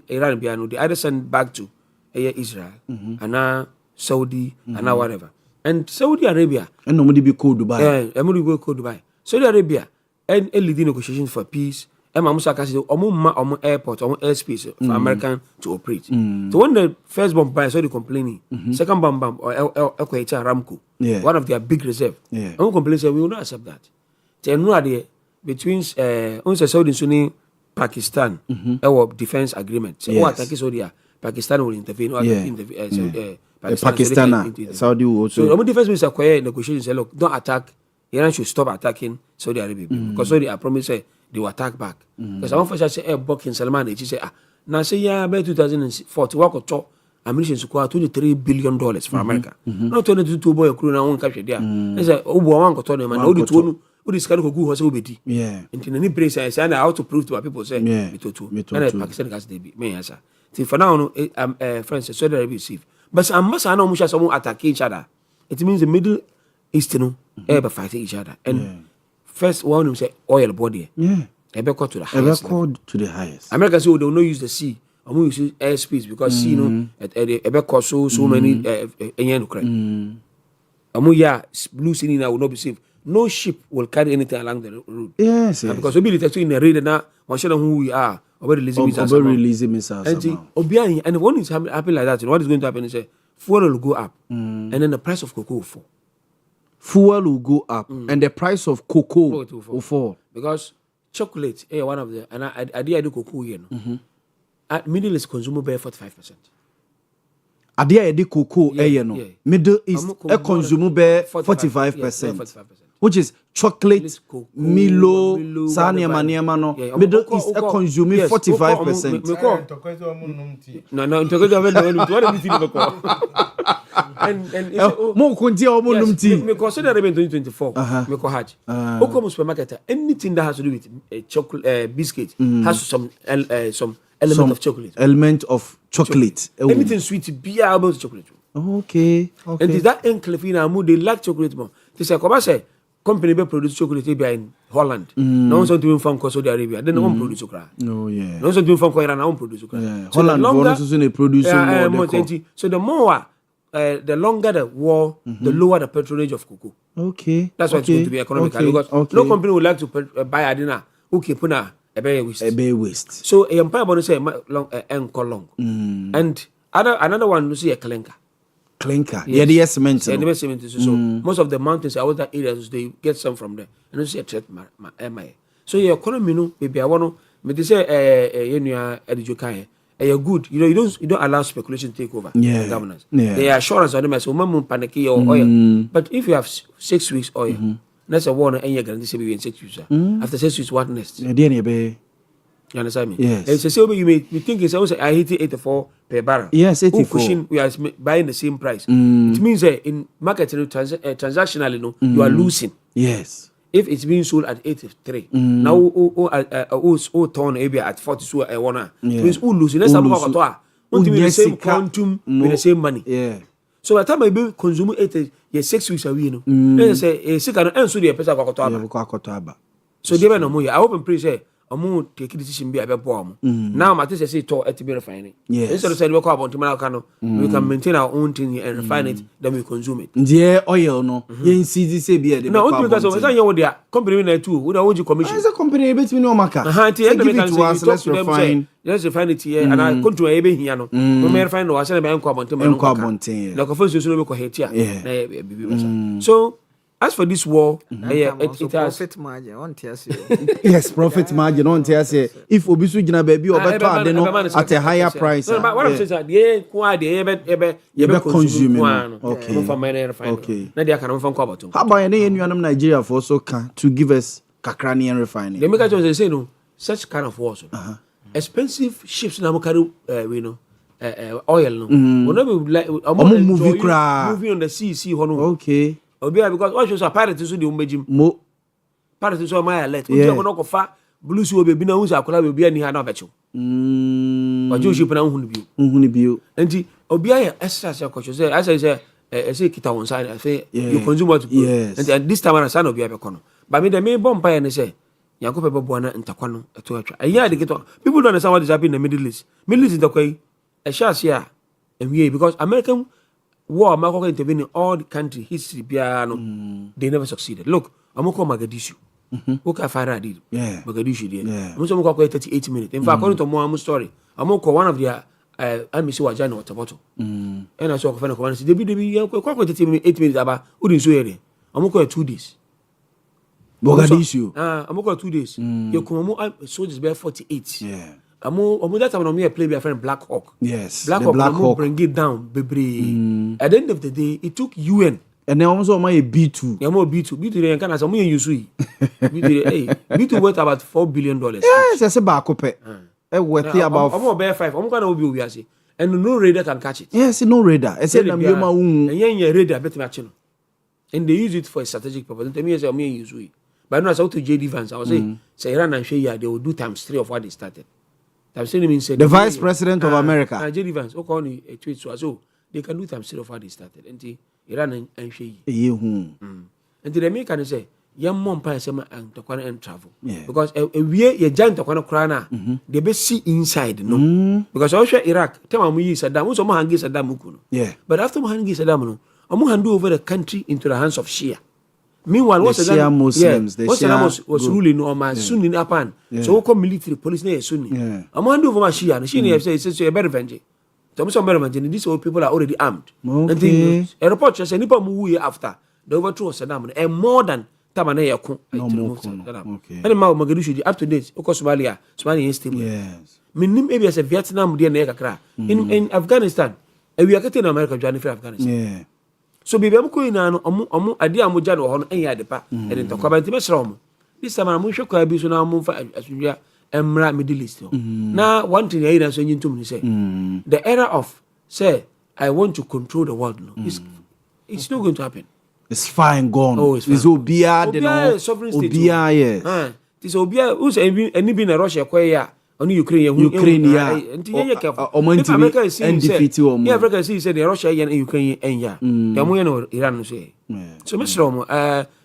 Iran, they either send back to Israel and now Saudi and now whatever. And Saudi Arabia and nobody be called Dubai. Dubai. Saudi Arabia and leading negotiations for peace. And Mamusa Kasi on airport, on airspace for American to operate. So when the first bomb by Saudi complaining, second bomb or Equator Ramco, one of their big reserve. I'm complaining say we will not accept that. Then no idea between Saudi and Sunni Pakistan our defense agreement. So what Saudi Pakistan will intervene Pakistan Saudi will also. So the defense minister quiet negotiations say look, don't attack. Iran should stop attacking Saudi Arabia because Saudi I promise say they will attack back. Because I want to say Buck in Salman he say now say yeah by 2040 work or talk ammunition to acquire $23 billion for America. Not 22 boy crew now one capture there. They say oh boy one got on them and all the two who this kind of go who be and in any place I say how to prove to my people say me too. And Pakistan has they be me answer. See for now friends Saudi Arabia receive. But I must know much someone attack each other. It means the Middle East ever fighting each other. And first one will say oil body. Ever called to the highest. Americans say they will not use the sea. I'm going to use airspace because sea ever cause so many Ukraine. Blue sea now will not be safe. No ship will carry anything along the road. Yes. Because we be detected in the radar now, one show them who we are. Over releasing missiles. Over releasing missiles. And when it's happening like that, what is going to happen is fuel will go up, and then the price of cocoa will fall. Fuel will go up, and the price of cocoa will fall. Because chocolate, one of the, and I do cocoa here. At Middle East, consumer by 45%. I did cocoa, Middle East, consumer by 45%. Which is chocolate, Milo, Sania Maniamano. Middle East consuming 45%. And more continue me consider 2024. Me ko haj. Oko supermarket, anything that has to do with chocolate, biscuit has some element of chocolate. Element of chocolate. Anything sweet, beer about chocolate. Okay. And is that enclave in Amu, they like chocolate more. They say, come say, company be produce chocolate in Holland. No one's doing from Saudi Arabia. Then no one produce chocolate. No, yeah. No one's doing from Iran. No one produce chocolate. Holland also produce more. So the more, the longer the war, the lower the patronage of cocoa. Okay. That's why it's going to be economical. Because no company would like to buy a dinner. Okay, puna a bay waste. A bay waste. So a empire bonus say long and another one you see a clinker. Clinker. Yes. Yeah, the cement. Yeah, the cement. So most of the mountains, other areas, they get some from there. And you see a threat, so your economy, no, maybe I want to. But they say, you're good. You don't allow speculation to take over. Yeah. Governance. Yeah. They are assurance on them. So, panic or oil. But if you have 6 weeks oil, that's a warning, and you're guaranteed to be in 6 weeks. After 6 weeks, what next? You understand me? Yes. It's a silver you think it's also I hit 84 per barrel. Yes, 84. We are buying the same price. It means in marketing transactionally, you are losing. Yes. If it's being sold at 83, now turn maybe at 42 it means who losing. Let's have about the same quantum with the same money. Yeah. So by the time I be consuming 6 weeks away, let's say sick and so the person so they no more. I hope and pray say omo take decision be abebo now my say to it be refining. Yes. Instead of saying we can maintain our own thing and refine it, then we consume it. The oil no yen see say be the no because of say you there company na too we don't commission. As a company bet me no maka. Give it to us, let's refine. Let's refine it here and I come to a be here no. No me refine no I say be enko abonten. No confuse so be ko hetia. So as for this war, it has profit margin. Yes, profit margin. On say if obisu gina baby or better at a higher price. No, but what I'm saying is you consume. Okay. Now they can from Kobato. How about any Nigeria for also to give us kakrani and refining? They make us say no such kind of wars. Expensive ships na carry oil no. Whenever like moving on the sea okay. Because what shows a pirate to the umejim mo pirate to my alert. We don't know fa blue so be na unsa akola be ani ha na becho. Ojo ship na hunhu bio. Enti obi aye extra say kocho say I say kita on side I say you consume what you and this time I say obi abekono. But me the me bomb pie say Yakope bebo na ntakwano eto atwa. Aya de keto. People don't understand what is happening in the Middle East. Middle East is the way a share here and we because American war America intervene in all the country history piano they never succeeded. Look, Amoko Mogadishu. Look how far I did. Yeah. Mogadishu there. Yeah. I'm so 38 minutes. In fact, according to Mohammed story, Amoko one of their army so wajana water bottle. And I saw a friend of one say, "Debi, 8 minutes about Udin so here. Amoko 2 days. Mogadishu. Amoko 2 days. You come soldiers bear 48. Yeah. Amu that time I play with a friend Black Hawk. Yes. Black Hawk bring it down, baby. At the end of the day, it took UN. And then also my B2. Yeah, more B2. B2 they can as me use B2 worth about $4 billion. Yes, I say back up. Worth about. I'm bear 5. I'm gonna be we and no radar can catch it. Yes, no radar. I said I'm and yeah, radar better match. And they use it for a strategic purpose. Tell me as me use it. But no, I saw to JD Vance. I was saying, say Iran and Shea, they will do ×3 of what they started. The Vice President of America. JD Vance, okay, a tweet so they can do ×3 of what they started. And Iran and Shea. And the American say, young mom pay some and to and travel. Because a giant to crana, they be see inside, no. Because also Iraq, tell me Saddam, who's someone Saddam. Yeah. But after Saddam, I'm hand over the country into the hands of Shia. Meanwhile, what's the Muslims? Yeah, what's the was ruling on my Sunni upon. So we call military police near Sunni. I'm wondering over my Shia. And Shia says a better venture. Some better venture. These old people are already armed. Okay. A report says any people after the overthrow of Saddam and more than Tamanaya. Okay. And now Mogadishu up to date. Of course, Somalia is stable. Yes. Minim maybe as a Vietnam in Afghanistan. And we are getting America joining for Afghanistan. Yeah. So be able to know idea mujan or on any other part and then talk about the rome. This time I'm sure I be so now move as we are Emra Middle East. Now one thing I answer you to me say the era of say I want to control the world it's not going to happen. It's fine gone. Oh, it's Obia sovereign state. Obia yes. This Obia who's any been a Russia quaya on Ukraine yeah. America is saying Africa see said the Russia and Ukraine and yeah. The Iran say. So Mr. Romo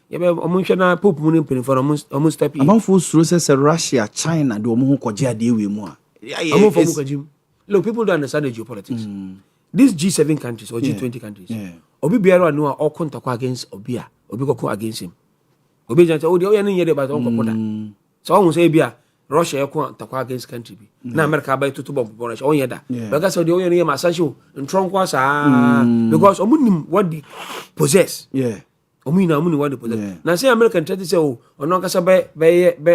omunhwana pope mu mpeni for almost step. Amanfo suro say Russia, China do omo koje ade we mu a. Amanfo mu kajim. Look, people don't understand the geopolitics. These G7 countries or G20 countries. Obi biara no all contact against Obia. Obi go against him. Obi just oh the oya here but on kopoda. So I won't say bia Russia takwa against country bi. Na America buy to bomb Russia on yeda. Because the oya here masasho ntronkwa sa because omunim what they possess. Yeah. Omuni what they possess. Na say American try to say oh ono kasa be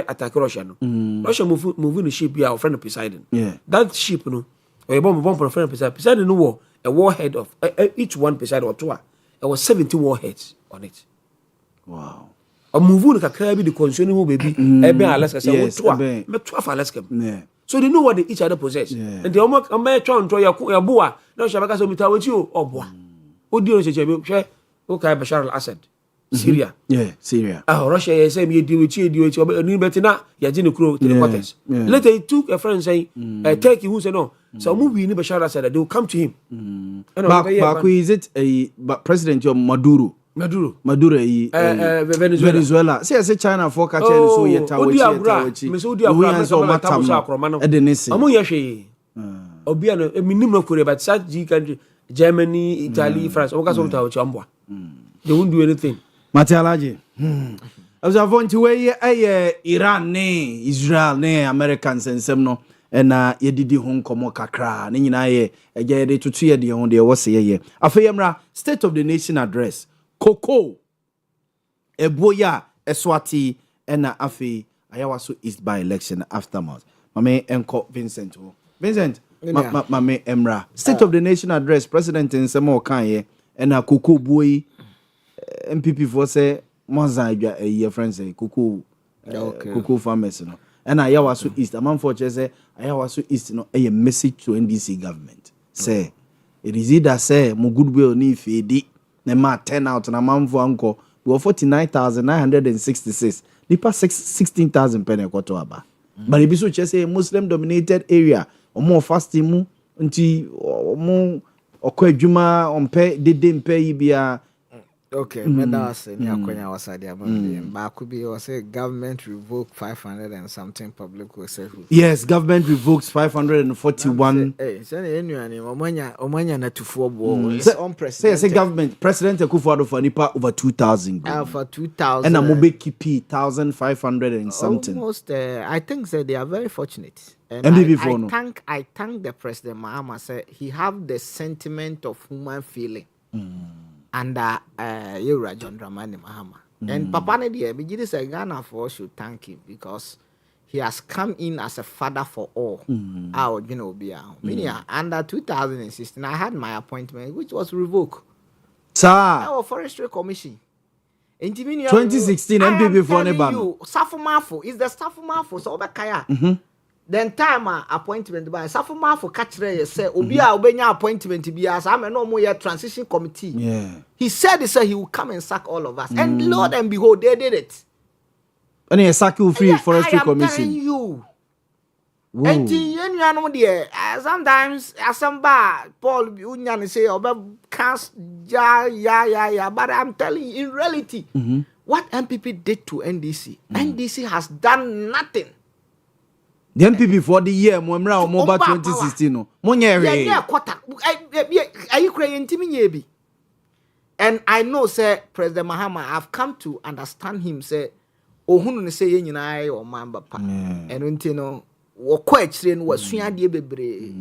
attack Russia no. Russia move the ship here friend of Poseidon. Yeah. That ship no or a bomb for friend of Poseidon no war a warhead of each one Poseidon or two. There was 70 warheads on it. Wow. A move on kakra bi the consuming baby ebe Alaska say me 12 Alaska. So they know what they each other possess. And they almost try to ya boa no shabaka so mita with you oboa. Odi o cheche hwe o kai Bashar al-Assad. Syria. Yeah, Syria. Russia say me deal with you ni betina ya ji ne kro to the quarters. Later he took a friend saying Turkey who say no. So move ni Bashar al-Assad they will come to him. Back is it a president of Maduro Venezuela. Say China for catch so yet Odi Obia no minimum for but such G country Germany, Italy, France. Oka so ta chambwa. They won't do anything. Matialaji. As I want to way Iran ne Israel ne Americans and some no and yedidi hon komo kakra ne nyina ye eje de tutu ye de hon de wo se ye afeyemra State of the Nation address Koko Eboya Eswati ena afi ayawaso East by election aftermath mame enko Vincent mame emra State of the Nation address President Nsemo kan ye ena Koko boy MPP for say Monza your friends say Koko farmers no ena ayawaso East amam for say ayawaso East no a message to NDC government say it is either say mo goodwill ni fedi na ma 10 out na manfo anko we 49,966 nipa 16,000 penny kwato aba but e bi so che say Muslim dominated area omo fasting mu nti omo okwa adwuma ompe dede mpe yi bia. Okay, that's ni akonya wasade abam ba could be or say government revoked 500 and something public will say. Yes, government revokes 541. Say anyone omanya na tufo bo. Say government President Akufo-Addo for nipa over 2,000. For 2,000. And Amobe Kipi 1,500 and something. Almost I think that they are very fortunate. And I thank the President Mahama say he have the sentiment of human feeling. Under Yura John Dramani Mahama. And Papa Nadia, Bijidi say Ghana for should thank him because he has come in as a father for all. Our meaning under 2016, I had my appointment, which was revoked. Sir, our Forestry Commission. In 2016, MPP for Nebam. Safumafo is the Safumafo, so Obakaya. Then time appointment by Safumafo catchre say Obia Obenya appointment be as I'm no more transition committee. Yeah. He said he will come and sack all of us. And Lord and behold, they did it. And he sack you free Forestry Commission. I am telling you. And sometimes some Paul Union say cast yeah, but I'm telling you, in reality, what MPP did to NDC, NDC has done nothing. The MPP for the year Mwemra Mobile 2016 no. Monye quarter. Are you crying to me And I know, say, President Mahama, I've come to understand him, say, ohunu ne say yen nyina o man papa. And unti no, wo kwa chire no wasua de bebre.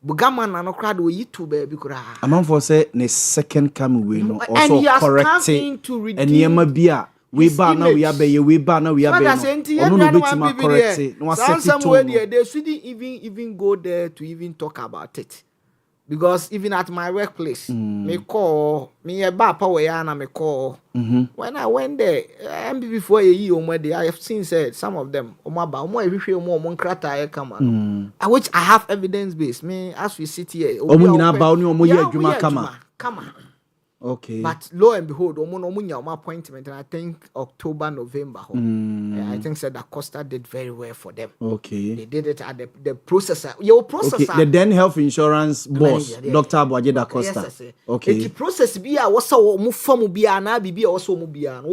Bugama na no crowd wo yitu baby kura. Among for say ne second coming we no and he also has correct come to redeem and yema bia we ba na we abeye we ba na we abeye no no beti ma correct no set it to they shouldn't even go there to even talk about it. Because even at my workplace, me call me a bapa we na me call. When I went there, before a year I have seen said some of them which I have evidence based. Me as we sit here, come on. Okay. But lo and behold, appointment, and I think October, November. I think said that Costa did very well for them. Okay. They did it at the processor. Your processor. Okay. The then health insurance boss, Dr. Abuajeda Costa. Yes, okay. The process be a was so mufam be na bibi also mubia no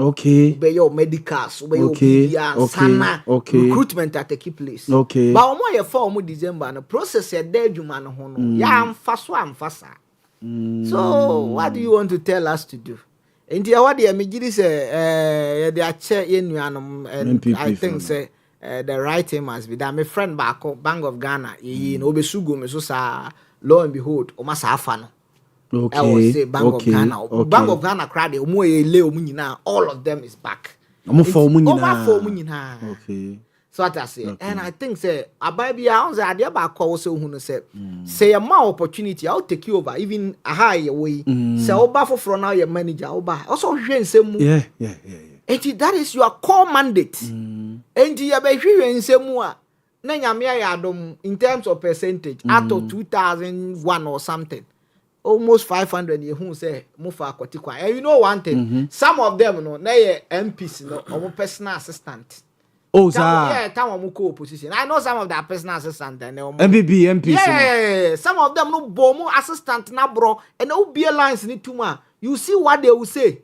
okay. Be your medicals, be your sana recruitment at the key place. Okay. But omo ye for December no process ye dey dwuma no ho no. Ya amfa so amfasa. So what do you want to tell us to do? And what the amigiri say they are chair yenuanom and MPP I think say the right thing must be that my friend back Bank of Ghana no besugo me so sa lo and behold o masa afa no. Okay. I will say Bank of Ghana. Okay. Bank of Ghana crowd omo ele omo nyina all of them is back. Omo for omo nyina. Okay. So what I say, okay. And I think say ababi a say ade ba kwa wo say hu no say ma opportunity I'll take you over even a high way. Say oba for now your manager oba also hwe nsem. Yeah. And that is your core mandate. And you be hwe nsem a na nyame ya adom in terms of percentage out of 2001 or something. Almost 500 you who say mufa akotikwa. And you know one thing, some of them no na MPs no or personal assistant. Oh, sir. Yeah, time opposition. I know some of their personal assistant and MPs. Yeah, some of them no bomo assistant na bro and no be lines ni tuma. You see what they will say.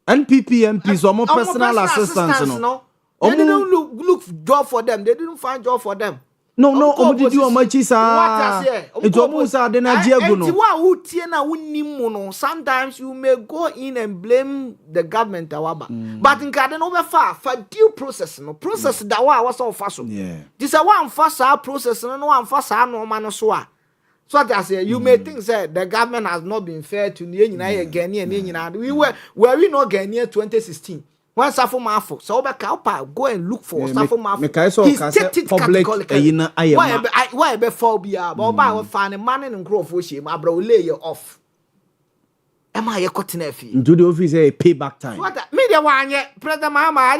MPs or more personal assistants no. They didn't look job for them. They didn't find job for them. No, did you much is sometimes you may go in and blame the government but in Garden over far for due process no process that was all fast. This is one fast process no one fast no man so I say you may think that the government has not been fair to Ghanaian. We were not Ghanaian 2016. One Safo Mafo, so go and look for Safo Mafo. He's stated categorically. Why be phobia? But by find a man and grow for shame, I bro lay you off. Am I a cotton effie? Do the office a payback time? What media one yet, President Mahama? I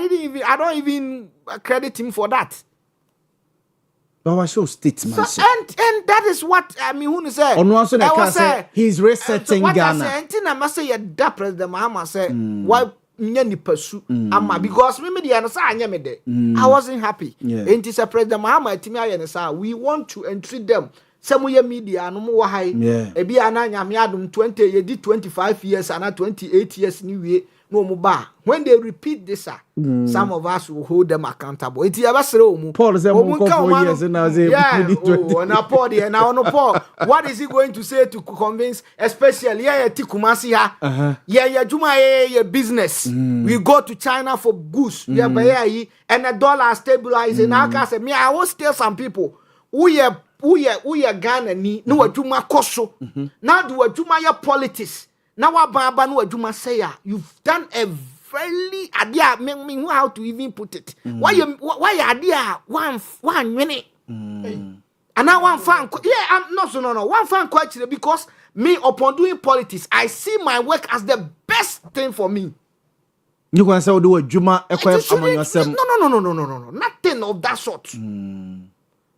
don't even credit him for that. But I show statement. So, and that is what I mean. Who say? On one side, I say he's resetting Ghana. I must say, that President Mahama said, why? Pursue because I wasn't happy. And it's a President Mahama we want to entreat them. Some media no more high. Ebi ana 20 ye did 25 years and 28 years new year no more. When they repeat this, some of us will hold them accountable. It's Paul said 4 years and now say Paul and now no Paul. What is he going to say to convince, especially Tikumasi Juma business. We go to China for goods. And the dollar stabilizing. Now I say me, I will steal some people. Who are Ghana ni no Juma koso. Now do Juma your politics. Now what say you've done a very idea me how to even put it. Why idea one minute. And now one fan no one fan quite because me upon doing politics I see my work as the best thing for me. You can say do a Juma among yourself. No, nothing of that sort.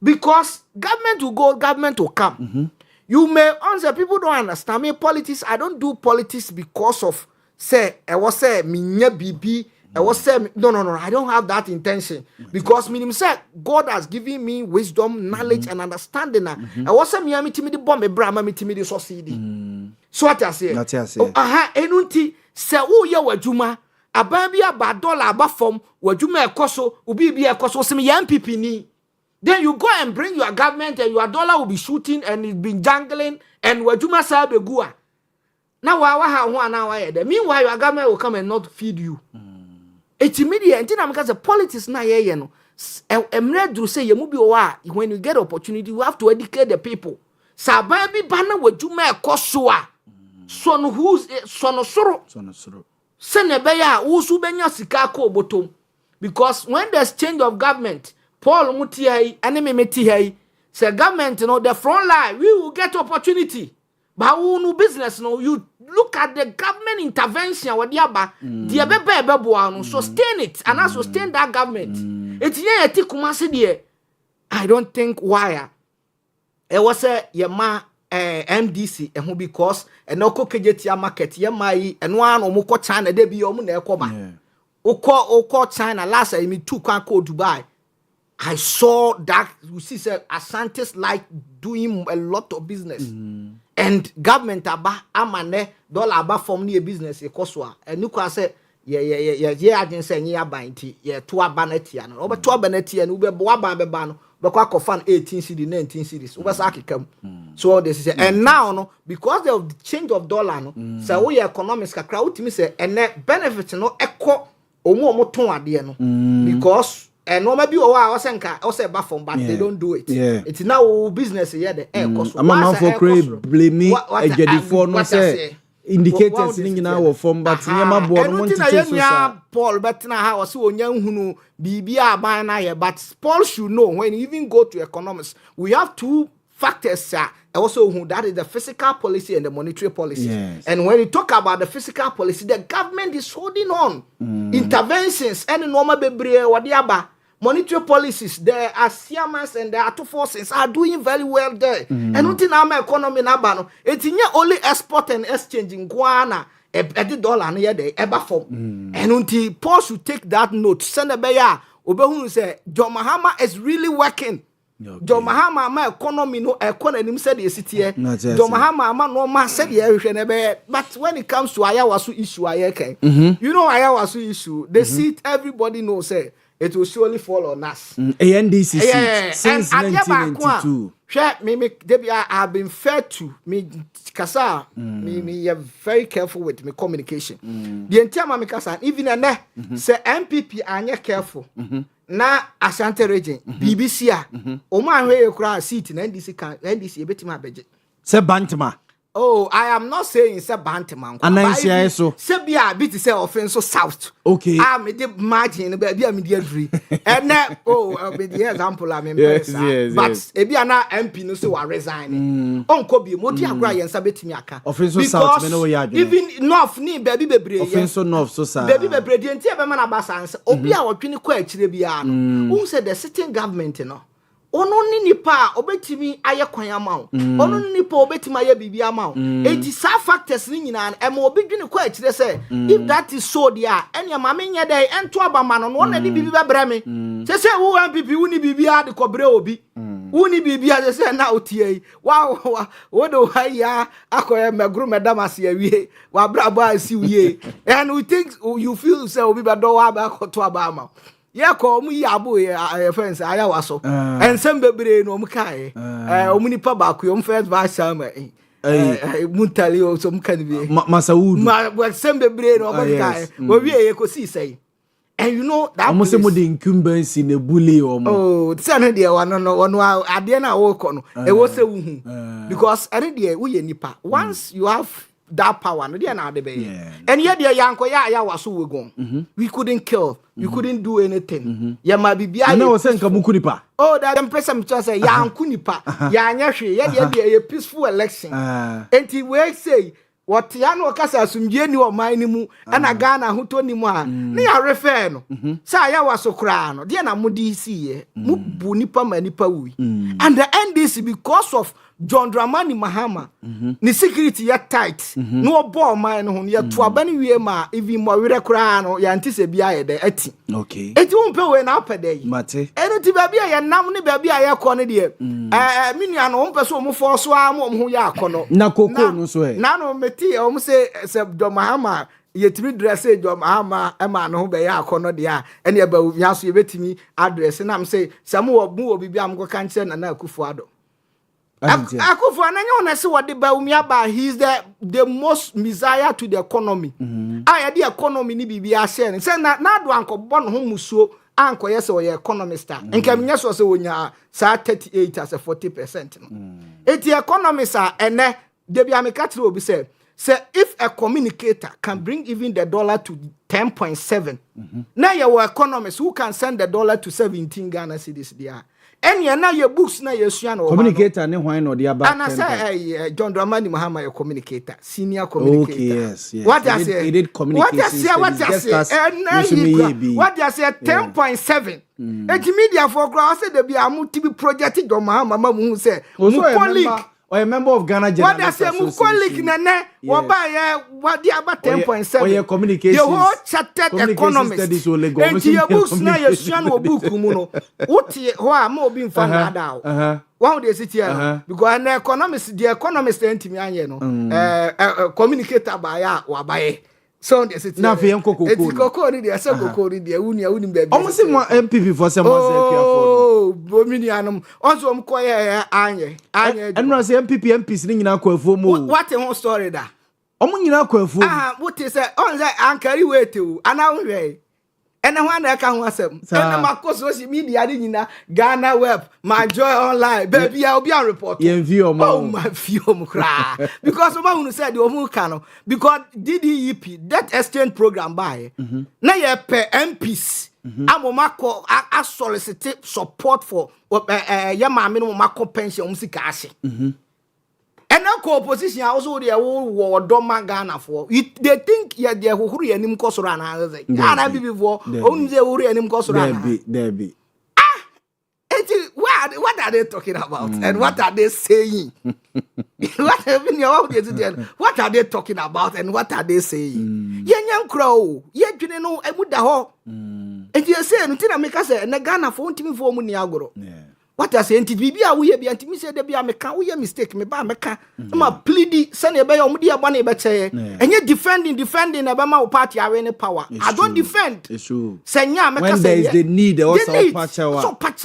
Because government will go, government will come. You may answer, people don't understand me. Politics, I don't do politics because of say I was say minya bibi. I was say no, I don't have that intention. Because meaning say God has given me wisdom, knowledge, and understanding. I was say me the bomb Abraham me the society. So what I say? Enunti say oh ya wajuma ababi aba dollar aba form wajuma ekoso ubi bi ekoso se me MPP ni. Then you go and bring your government and your dollar will be shooting and it's been jangling and wajuma sa begua. Now why one hour there. Meanwhile, your government will come and not feed you. It's immediate. Until I'm because politics na ye no. Emre do say you mubi owa when you get opportunity, you have to educate the people. Sa baby bana wajuma ekosua. Son who's son soro. Sene beya usu benya sika ko bottom. Because when there's change of government, Paul Muti hai, enemy meti hai, say government, you know, the front line, we will get opportunity. But who no business, no, you look at the government intervention, what diaba, diabe sustain it, and I sustain that government. It's yeah, I don't think why. It was a yama MDC, and who because and no cookage market, yamai, and one or moko China, they be omu nekoba. Oko China last I mean 2 can go Dubai. I saw that you see say Asante's like doing a lot of business. And government aba amane dollar aba from near business ekoswa. And you say yeah agent say nya banti yeah to abaneti ano. Oba to abaneti and ube boaba beba no. Bekwa kofan 18 cedi 19 cedis. Ube sa akikam. So all this is and now no because of the change of dollar no. So we economics kakra utimi say and benefit no eko omo ton ade no. Because and no maybe I was back from but they don't do it. Yeah. It's now business here the air cost. I'm a man for create blame me for no say indicators in our form but nyama board want to say Paul but now how so onya hunu bibia ban na here but Paul should know when you even go to economics we have 2 factors also who that is the fiscal policy and the monetary policy. Yes. And when you talk about the fiscal policy, the government is holding on interventions and normal bebre wadiaba monetary policies. The ASEANs and the ATO forces are doing very well there. And until now, my economy nabano, it's only export and exchange in Guana. The dollar near the ever form. And until Paul should take that note, send a beya. Obehunu say Yaw Boamah is really working. Yaw Boamah my economy no economy said the city here. Yaw Boamah no man said the but when it comes to Ayawasu issue, you know Ayawasu issue, the seat everybody knows say it will surely fall on us. ANDC since 1992. I've been fair to me kasa me very careful with my communication. The entire mama kasa even say MPP are careful. Na Ashanti region BBC o man we kura seat na NDC betima beje. Say Bantama. Oh, I am not saying it's a Bantama. Anansia so. Say bia bit say offense so south. Okay. Me the margin be a media free. And be the example I mean yes. But ebia na MP no so resign. Onko bi mo di agura yensa betimi aka. Offense so south me no we adwene. Even north ni baby bebre. Offense so north so south. Baby bebre di enti e be man abasanse. Obi a wotwe ni kwa akire bia no. Who said the sitting government no. Ono ni nipa obetimi aye kwan ama wo ono ni nipa obetimi aye bibia ama wo enti sa factors ni nyina e ma obi dwene kwa akire say if that is so there enya ma menye dey ento abama no no na ni bibi bebre me se wo MPP wo ni bibia de kobre obi wo ni bibia se na otie wa wo do haya akoye megru medamase awie wa brabo asi wie and we think you feel say obi be do wa ba koto abama yeah, call me Yabo, friends. I was so and some baby no Mukai, Omunipa Baku, first by summer. Montie or some can be Masawood, but some baby no Mukai, where we could see say. And you know that almost the incumbents in a bully or oh, the Sunday one while I didn't walk on it was a because any day we nipa once you have that power no dey na dey be and yet the yanko ya was so we gone we couldn't kill we couldn't do anything ya ma bibia na o se nka muku nipa oh that them person say yanko nipa ya anya hwe ye a peaceful election enti we say what ya no kasa asumdie ni o man ni mu na Ghana hoto ni mu a ne ya refer no sa ya was so kra no dey na mudi see mu bu nipa ma nipa wi and the NDC because of John Dramani Mahama ni security ya tight no ball man no ya to abani wie ma even mo were kra no ya ntise bia ye de ati okay eti wo mpe we na apede mate enti ba bia ye nam ne ba bia ye ko ne de minua no wo mpe so mo force a mo ho ya akono na koko no so na no meti o mo se John Mahama yetimi dress Yaw Boamah ema no ho be ya akono de a ene ba nya so ye betimi address na am say samo wo bibia am go kan kire na Akufo-Addo Akufo ananya ona se wode ba umiaba, he's the most messiah to the economy. Ah, the economy ni bibia share. Say na do anko bon ho musuo anko yes o ye economist. Enka menya so se wonya sa 38 as a 40% no. Eti economists are ene de bia me catch obi say if a communicator can bring even the dollar to 10.7, now your economists who can send the dollar to 17 Ghana cedis there. And you now your books now your communicator ne why no dia back. And I say John Dramani Mahama your communicator, senior communicator. Okay, yes. What I say? He did communication. What I say? What I say? 10.7. Eti media for crowd say there be a multi project John Mahama who say colleague. Or a member of Ghana General. What I say, colleague nene, what the about 10.7. Or your communications. The whole chartered economist. And your books now your son will book muno. What who are more being found out. Why would they sit here? Because an economist, the economist entity, communicator by or by. So they sit now. It's Coco, they are so Coco, the Unia, baby. Almost one MPP for some Bominianum. Also, I'm quite Anya. And was MPP MPs in our Quafu. What a whole story that. Omuna Quafu. Ah, what is that? On that anchor way to an hour. And I want that can was him. And my social media in Ghana web, my joy online, baby, I'll be a report. Oh, my film cry. Because someone who said you're Mukano, because DDEP, that exchange program by now you pay MPs. I'm a solicit support for Yama minimum Marco pension musicasi. And now co-opposition also the old war Doma Ghana for it. They think they're Huri and him Kosorana. Ghana before only the Huri and him Kosorana. There be. What are they talking about? And what are they saying? What are they talking about? And what are they saying? Young crow, yet you know, I would the whole. And you say, until I make us a Ghana for money agro. What I say, NTV, we be anti say there be a meka, we mistake me ba meka. Ma plead, send a bay or media money, but say, and yet defending a Bama party are any power. I don't defend. It's true. Senya, when there is the need, also patch.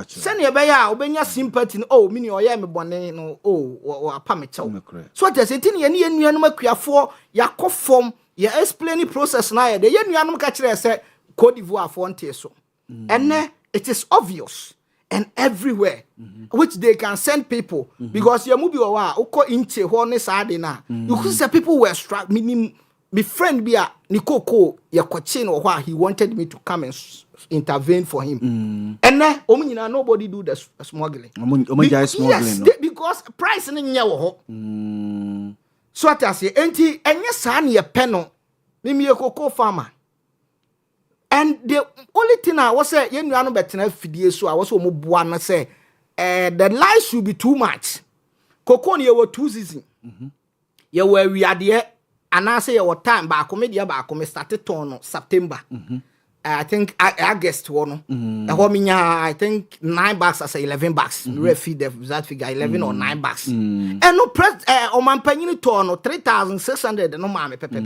Send a bay, Obenya sympathy, oh, mini or yam bonnet, or a pamicho. So what I say, Tini and Yanuma for Yako form, your explaining process now, the Yanum catcher said, Cote d'Ivoire for so. And it is obvious. And everywhere, which they can send people because your movie or uko inche honest adina. You could say people were struck. Meaning, my friend be a Nikoko Yakochin or why he wanted me to come and intervene for him. And then, nobody do the smuggling. Yes, because price in yawo. So what I say, and yes, honey a penno. Mimi a cocoa farmer. And the only thing I was saying, you know, better fidie so I was almost one say, the lies should be too much. Cocoa, you were 2 seasons. You were we are there, and I say your time back, media back, started on September. I think August one. I think $9 as 11 bucks. Feed that figure 11 or $9. And no press on my penny to 3,600 no mammy pepe.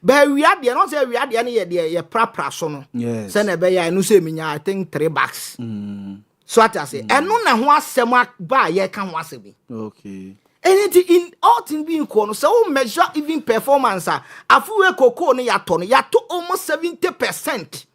But we are there, not say we are the any pra sono. Yes. Send a bay, I know say me, I think $3. So what I say, and no one some buy ye can was me. Okay. Anything in all things being corner, so measure even performance. A full cocoa ya to almost 70%.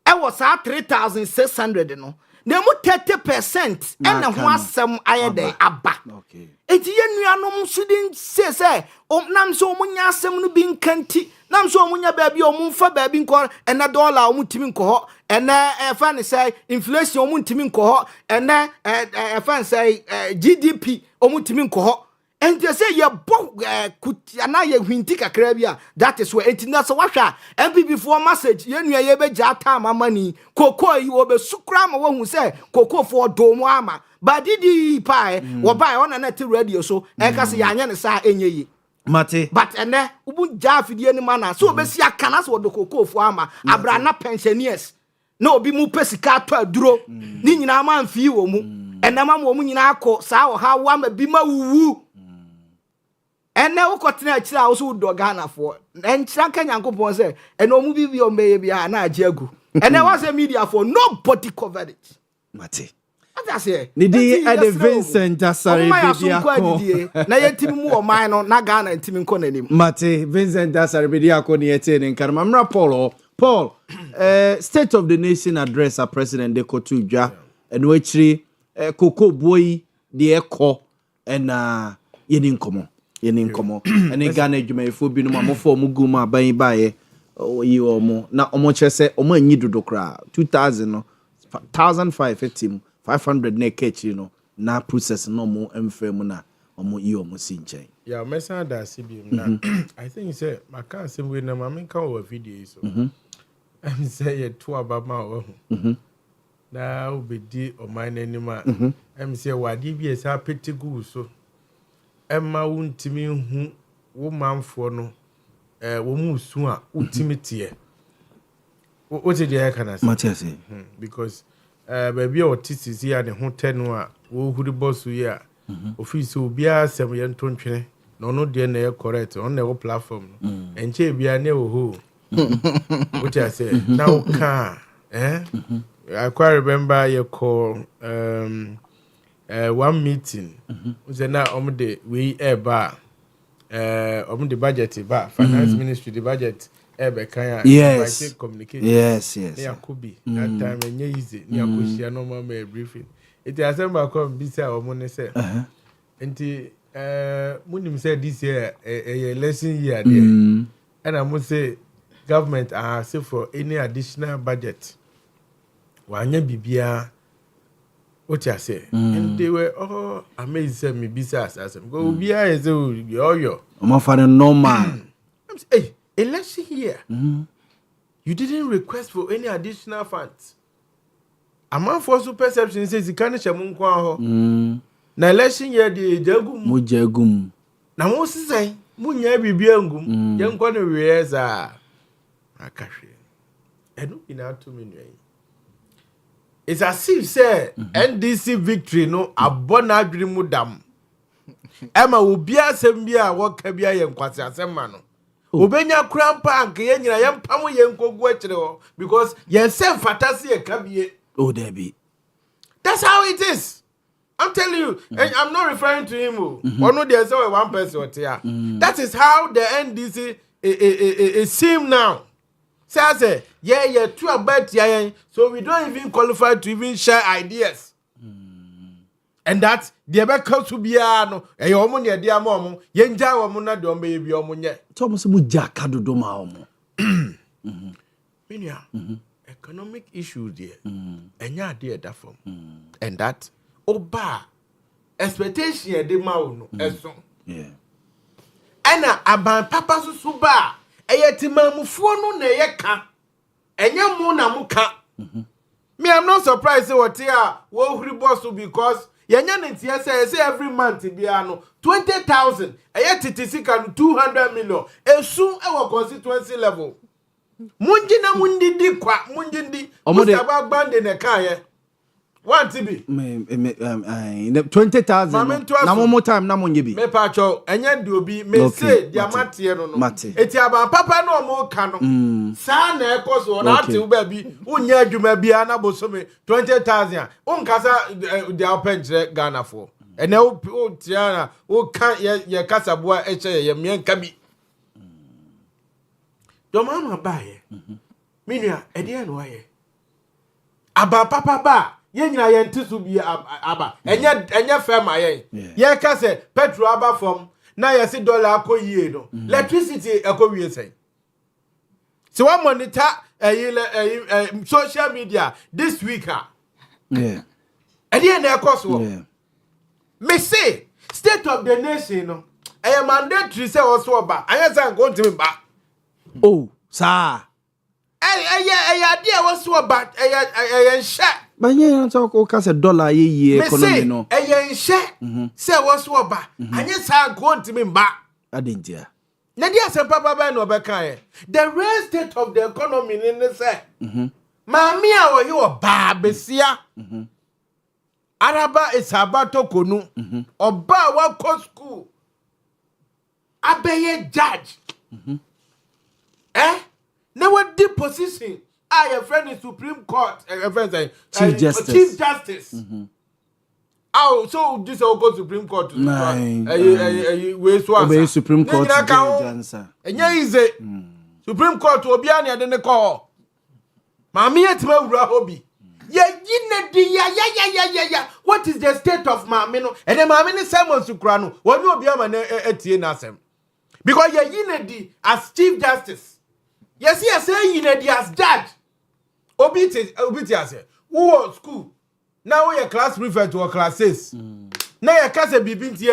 I was at 3,600, no. They mo 30%, and the one some I day abba. Okay. It's yen shouldn't say, nam so munya sem being canty, nam so munya baby or moonfa baby call, and a dollar mutimin cohort, and a fan say inflation mutimin cohort, and a fan say GDP or mutimin cohort. And they say your book could anaya wintika crabia. That is where it's not so washa. And before message, you know, you be jata my money. Cocoa, you will be sukram one who say cocoa for domoama. But did he pie or buy on a net radio so? And cause yan sa any Mate. But and there, who jaffi the any manner. So be see a canas or the cocoa for ama. Abrana pensioners. No be mu pesika to duro. Nina man few mu. And a man woman in our court, sao how one be ma woo. And now continue to also do Ghana for and Sankan Yanko say, and no movie or maybe a Jagu. And there was a media for nobody covered it. Mate. Nidi Ede Vincent Asare Bediako. Na yetimi mu oman no na Ghana ntimi nko nanim. Mate Vincent Asare Bediako ni ete ne nkarama. Mra Paul, State of the Nation address a President de Kotudja and wechiri Koko Boy de Eko and yeni nkomo. And Ghana Jumaifo binu mamofo muguma bayi baye. Yi omo na omo chese omo anyi dodo kra 2000 no 1550 500 na catch you know na process no mo emfam na omo yi omo si nchen yeah mesa da CBM na I think say maka sem we na mama kan o video so am say ye to abama o na obedi o man anima am say wade bi esa petigu so emma wuntimi hu wo manfo no wo mu su a ultimate what did you can say because baby or tisi ya ne ho tenu a wo huri boss ya office obi asem ye ntontwene no de na correct on the platform enche bia ne wo ho what you say now can I quite remember you call one meeting was na omde we eba the budget ba finance ministry the budget ebe kan yes communicate yes ya kubi that time enye easy ni akoshia no ma briefing it assemble come be say omo ne say enti munim say this year election year there and I must say government are say for any additional budget wanya bibia what you say and they were all amazed me business as go bia is yo omo fa normal hey election here you didn't request for any additional funds amount for super perception says you can't share mun kwa ho na election year de jagum na mo sisai munya bibia ngum ye nkwa no we za akahwe enu ina to me nui. It's as if say NDC victory no abona adwiri mu dam. Ema obi asem bia woka bia ye nkwase asem ma no. Obenya krampa anke ye nyina ye mpam ye nkogu akire ho because ye sem fatase ye kabie. Oh there be. That's how it is. I'm telling you, and I'm not referring to him. Ono there say one person what here. That is how the NDC it seem now. Say, yeah, too about so we don't even qualify to even share ideas. And that the about comes to be no, a woman, ya dear mom, yenja woman, not don't baby or money. Thomas Mujaka do doma. Economic issues there, and ya dear that form. And that, oba, expectation de mauno, as so. Yeah. And about papa suba. Eyetimamufuo no na yeka enya mu na muka me I'm not surprised say what here wo huri boss because yenya ntia say every month bia no 20,000 eyetisika 200 million esu ewo constituency level munji na mundidi kwa munjindi musaba bande ne kaye one TB 20,000 na more time na monye bi me pacho enye de obi me say diamante no eti aba papa no mo ka no sa na ekoso na ate uba bi unya adwuma bia na bosome 20,000 unkasa de openjre Ghana for ene o tiana o kan ye kasaboa eche ye mienka bi do mama bae minua ede no aye aba papa ba yenyina yentisu bi aba enye fema ye ka se petrol aba from na ye se dollar akoyie no electricity akowie sei so one monitor social media this week yeah ade na ekoso me say state of the nation no mandatory say also ba anyasa go ntimi ba oh sa ade also ba nsha banye yan talk o ka se dollar ye economy no nsha say also ba anyasa go ntimi ba adentia na dia se papa ba no be kan the real state of the economy ni say maami a wo ye oba besia araba isabato konu oba wa ko school abeye judge na what deep position your friend in Supreme Court friend Chief Justice Oh, so this will go Supreme Court to we obey Supreme Court answer. And easy. Supreme Court will be on the call. Mammy at my hobby. Yeah. What is the state of Mamino? And then Mammy Simon Sukrano. What will be a man at Tienasem? Because you're as Chief Justice. Yes, he say Yinedi as judge. Obiti who was school. Now we are class prefect to a class 6. Now you can't say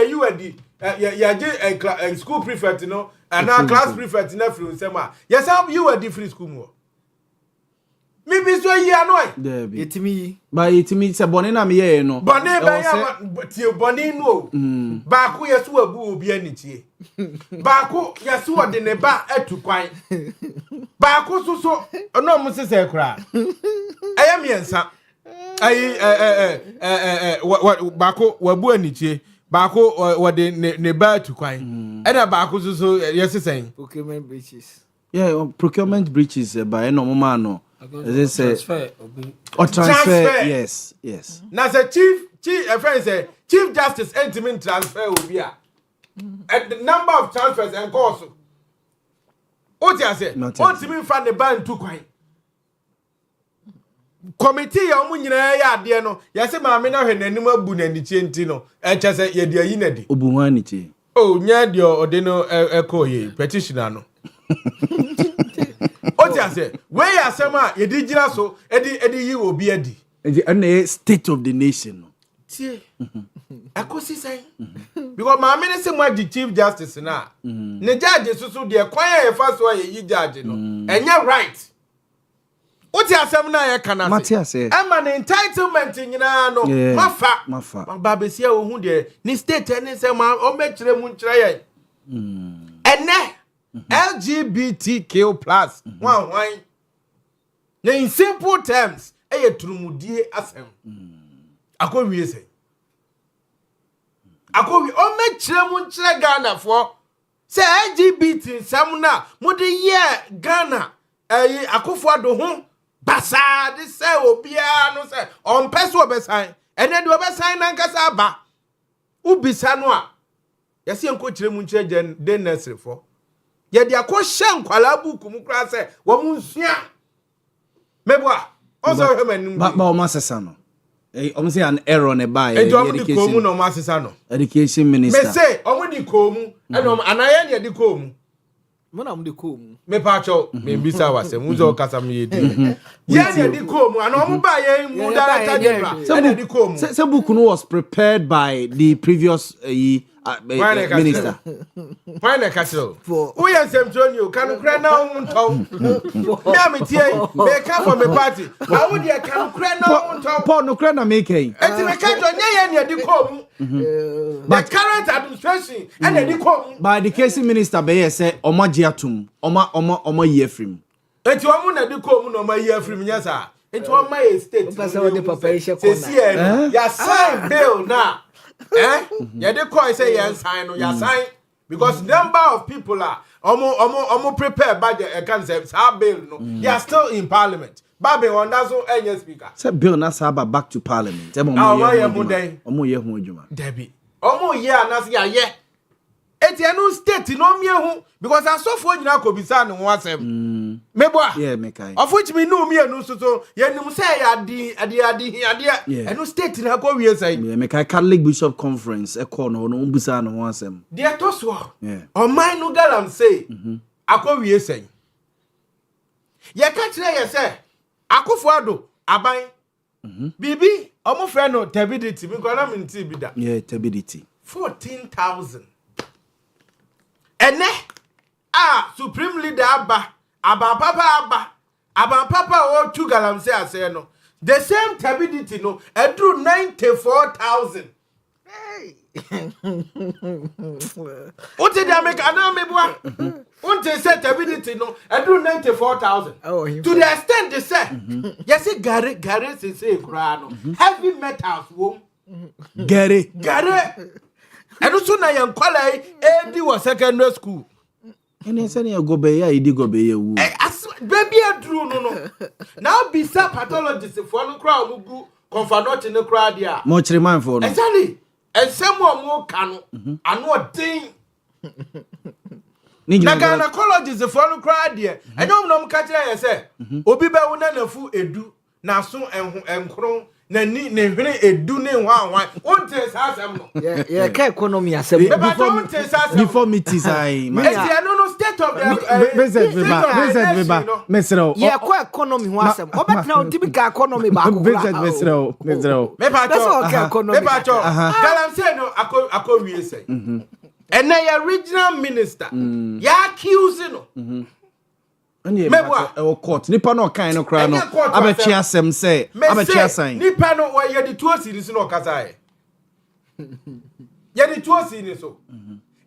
you and the school prefect, you know, and now class prefect in every summer. Yes, you are different school more. Maybe so you are no. It me. But it means a bonina me, no. Bonnie no. Baku yasu a boo be any tea. Baku yasu a de neba at to quite. Baku so no Mrs. Cry. I am yensa. What Baku were boo any tea. Baku what the neba to quite. And a Baku so yes, saying procurement breaches. Yeah, procurement breaches by no mano. Transfer or transfer. Yes. Now the chief friend say Chief Justice intimate transfer will be at the number of transfers and course. What you say? What you mean from the band too quite? Committee on when you are there no. Yes, my men are an animal boon and the chintino. And just say ye dear inedi. Obumanity. Oh, nyad your ordino echo ye petitioner. What you say? Where you say you did so? Eddie, you will be Eddie. And state of the nation. I could see saying because my minister was the Chief Justice now. The judges so they acquire first way you judge, no, and you're right. What you say now? Montie say, I'm an entitlement in no. Mafa. My baby say who there? Ni state and say my ometre mun try. And now. LGBTQ plus why in simple terms trumudie asem akowie say akowie o mechire mu nchire Ghana for say LGBT sam na mo de ye Ghana akofo ado ho basa de say obia no say on person obesan ene de obesan na nkasa ba ubisa no a yesi enko chire mu nchire den nursery for ye dia ko hye nkwala buku mu kra se wo mu nsua meboa also hemanum ba o masesa no o say an error ne ba education ko mu no masesa no education minister me say o mu di ko mu eno anaye ne di ko mu mo na mo di ko mu me pa cho me bisa wase mu zo kasa me yedi ye ne di ko mu ana o mu ba ye mu director general ne di ko mu say buku no was prepared by the previous minister. Why na castle? Who is Antonio? Can cry now on town. Me come from a party. How would you can cry now on town? Paul no cry na make e. Enti me catch on nya di kom. The current administration and the kom. By education minister be say omaje atum. Oma ye free. Enti omo na di kom no ma ye free nya sa. Enti omo ma state. Person what the preparation corner. Ya sign bill now. Yeah, they call say yes sign no ya sign because number of people are almost prepared by the concepts how bill no they are still in parliament babe on that so any speaker say bill na saba back to parliament omo ye ho adwuma debi omo ye anase ya ye etienu state no mie ho because asofo nyina ko bisa ne ho asem meboa yeah mekai of which me no mie no so ye nim say ade enu state na ko wie say yeah mekai Catholic Bishop Conference e call no bisa ne ho asem de to so yeah o man no galam say akọ wie say ye ka kire ye say akofo ado aban bibi omo frɛ no tabidity me ko na me nti bi da yeah tabidity 14,000 ene supreme leader Aban papa o two galam say ase no the same tabidity no edru 94,000 hey what did I make ana mebua what they say tabidity no edru 94,000 to the extent they say yes gare say kura no heavy metals wom gare enu so na yan kwala edi wo secondary school ene se na go be ya idi go be ya wu baby adru no now bisa pathologist for no kra omugu confidant in the crowd here. Much remind for Exactly. And someone more can and what thing. Na gynecologist the follow crowd here. I don't know catch I say. Obi be wona na fu edu na so enkron na ni ne hwene edu ne wan won test asem no. Yeah, economy asem. Before meetings I no state of the visit Mesro. Yeah, economy ho asem. Obetna typical economy ba ko. Visit Mesro. That's okay economy. Galam say no akọ say. And the original minister, ya accuse no. Mebwa court nipa no kan no kra no abetwe asem say abetwe asan nipa no wa ye the 2 series no kasa e ye the 2 series so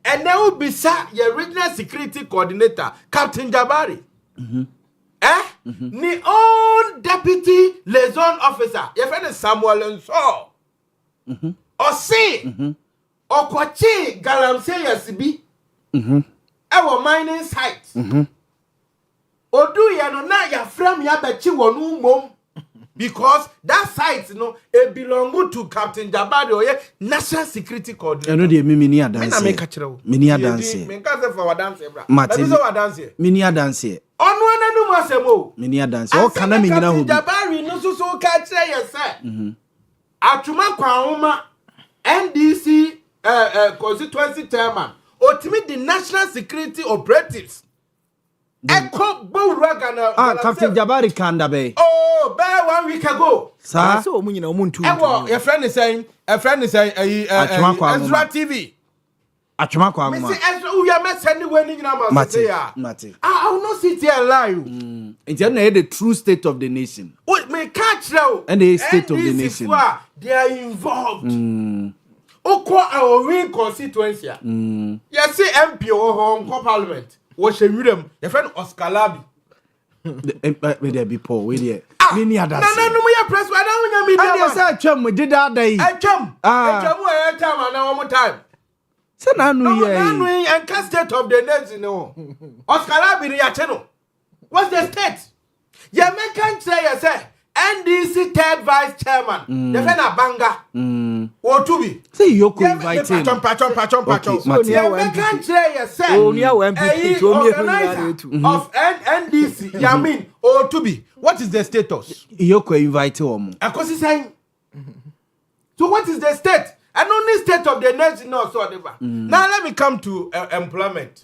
and now bisa your original security coordinator Captain Jabari ni own deputy liaison officer your friend Samuel Nso o say okwachi galamsey yasibi ewo mining site odu ya no na ya frame ya bechi wonu mom because that site no it belong to Captain Jabari oye national security coordinator eno de mini adanse na me ka kire wo mini adanse me ka se for wadanse bra Martin so wadanse mini adanse onu ananu masemo mini adanse o kana me nyina ho Jabari no so ka kire ye se atuma kwahoma NDC constituency chairman ultimate the national security operatives Eko Bowragana Captain Jabari Kandabe. Oh, bear 1 week ago. Sir, so munyina omuntu. Your friend is saying Ezra TV. Atuma kwa ngoma. Me say Ezra we are sending when you na say ya. Mate. I will not sit here and lie. It's na the true state of the nation. Wait, me catch now. And the state of the nation. They are involved. Oko our win constituency. You see MP or home parliament. What she them? Your friend Oscar Labi. Where there be poor? Where there? Many others. No, we are press. Why don't we media? I say chum. We did that day. Chum. Chum. Time and now one more time. Say nanu ye. Nanu and state of the nation. No. Oscar Labi the channel. What's the state? You make say say NDC third vice chairman. The friend Abanga. Or to be. Say Yoko inviting. Pachon. You make say say. Only our MP of NDC. You mean or to be. What is the status? Yoko inviting omo. Akosi saying. So what is the state? And only state of the nation no so whatever. Now let me come to employment.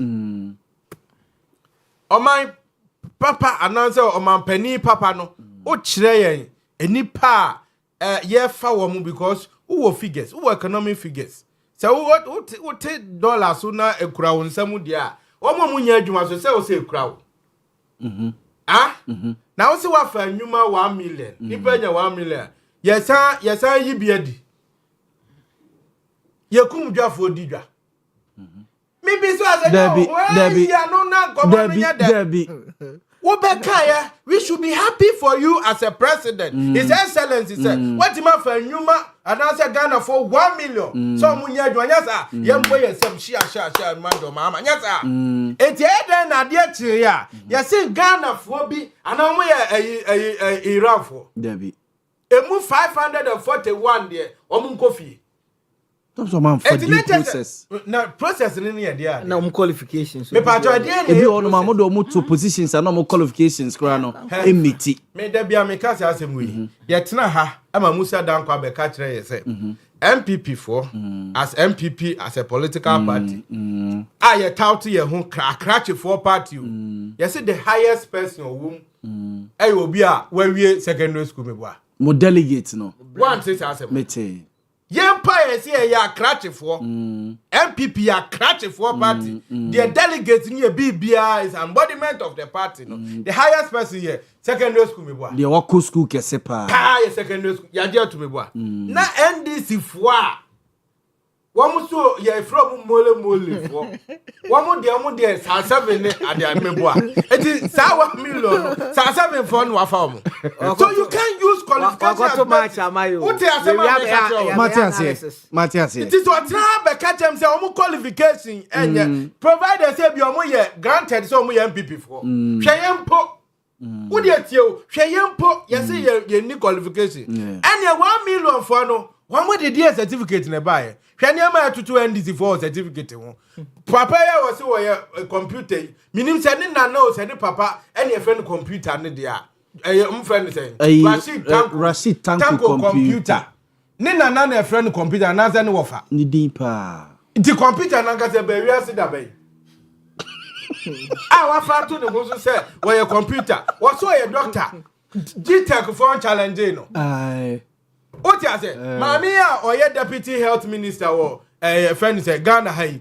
O my papa announcer o my penny papa no. O chire yen enipa ye fa wo mu because who figures who economic figures so what take dollars so na ekura won samu dia o mo munya adwuma so say o say ekura wo na o say wa fa anwuma 1 million nipa nya 1 million yesa yi biadi ye kum dwafo didwa me bi so as Debbie Wobekaya, we should be happy for you as a president. His Excellency said, what you man for Numa and answer Ghana for 1 million. So munya dwanyasa, yemboye sem shia mando mama. Nyasa. Eti eden na dia chiya. Yesi Ghana for bi and omo Iran for. Debbie. Emu 541 there. Omu kofi. So man for the process. Na process ni near there. Na qualifications. Me pa jo there. Ebi ono ma modo mu to positions and no qualifications kra no emiti. Me da bia me ka se asem wi. Ye tena ha ama Musa Dankwa be ka kire ye se. MPP for as MPP as a political party. Ye tout ye ho crack for party. You see the highest person wom. Obi a we secondary school me boa. Mo delegate no. One say asem. Mete. Yempire say ya cratch for MPP ya cratch for party. The delegates in your BBI is embodiment of the party. No, the highest person here secondary school me boy. The wako school kese pa. Secondary school ya je to me boy. Na NDC foa. Wamu so ya from mole for. Wamu de sa 7 ade me boy. Eti sa 1 million sa 7 for no afa omo. So you can't use qualification. Matthias. It is what be catch them say omo qualification and provided say bi omo ye granted so omo ye MPP for. Hwe yempo Who dey tell? Hwe yempo, say ye ni qualification. And ye 1 million for no. One more the dear certificate in a buy. Hwe ni ma to NDC for certificate ho. Papa ya was a computer. Minim say na no say papa any friend computer ne dia. Friend say. Rashid Tanko computer. Ni na na friend computer na say ne wofa. Ni din pa. The computer na ka say be wi ase da bay. Wa fa to ne go so say we computer. What so a doctor. G-Tech for challenge no. Aye. What you say? Mami a oye deputy health minister or friend say Ghana high.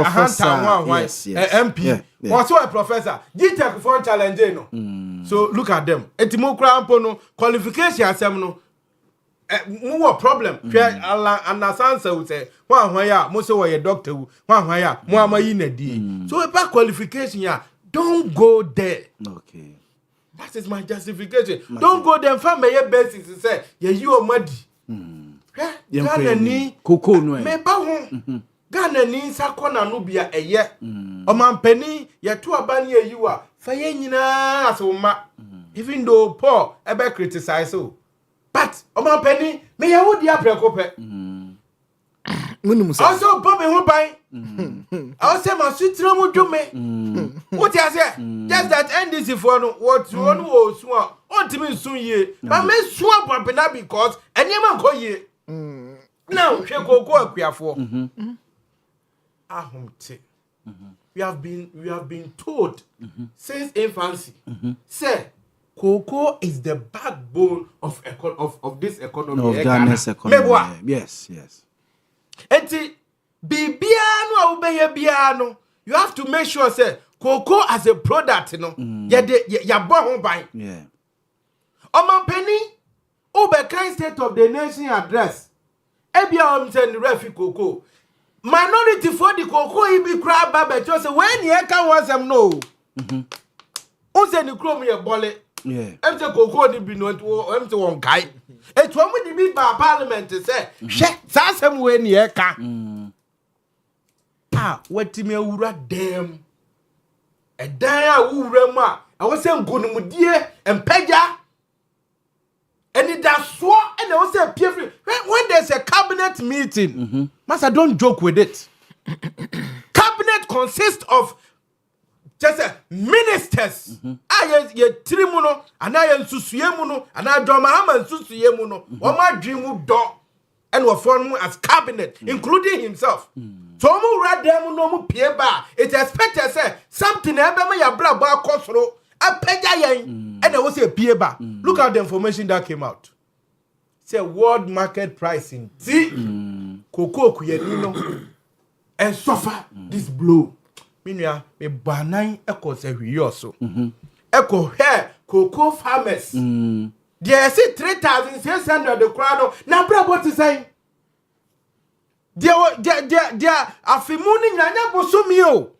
Professor MP. What's a professor? G-Tech for challenge no. So look at them. Etimo krampo no qualification asem no. More problem. And as answer would say, one ya, most of your doctor, one ya, more my so about qualification, yeah, don't go there. Okay. That is my justification. Don't go there and find my basis to say, yeah, you are muddy. Ghana ni Coco no. Me ba ho. Ghana ni sakona no bia eye. O man pani ye to abani you are. Fa ye nyina asoma. Even though Paul ebe criticize so. But o man pani me ye wo dia prekope. Also Bobby ho ban. Also ma sutra mu dwome. What you say? Just that NDC for no what you want wo so a ontimi sun ye. But me so abopena because enyema ko ye. Now hwe koko akuafo. Ahumte. We have been told since infancy. Say cocoa is the backbone of this economy. Of Ghana's economy. Yes. Enti bibiano a ubeye biano, you have to make sure say cocoa as a product, ya bo ho ban. Yeah. Omanpeni ube kind state of the nation address. Ebia send refi cocoa. Minority for the cocoa ibi crab babe just when you can want them no. Use ni chrome ye bole. Yeah. Empty cocoa ni bi no empty one kai. Et one with the big parliament say, she sasem when ye ka. What me ura dem. E dan a ura ma. I was saying gonumudie empeja. And that's what and I was saying when there's a cabinet meeting, Master, don't joke with it. Cabinet consists of just ministers. Ye trimuno, and I am Susiemuno, and I draw my and Susiemuno, or my dream do, and were formed as cabinet, including himself. So mu read them no mu pieba. It's expected say something ever may a bra bar cosro. A peja and I was a pieba. Look at the information that came out. Say world market pricing. See, cocoa kuyenino and suffer this blow. Meanwhile, me banai echo say we also. Echo here cocoa farmers. There see 3,600 the crowd. Now, bro, what is saying? There afimuni nyanya bosumio.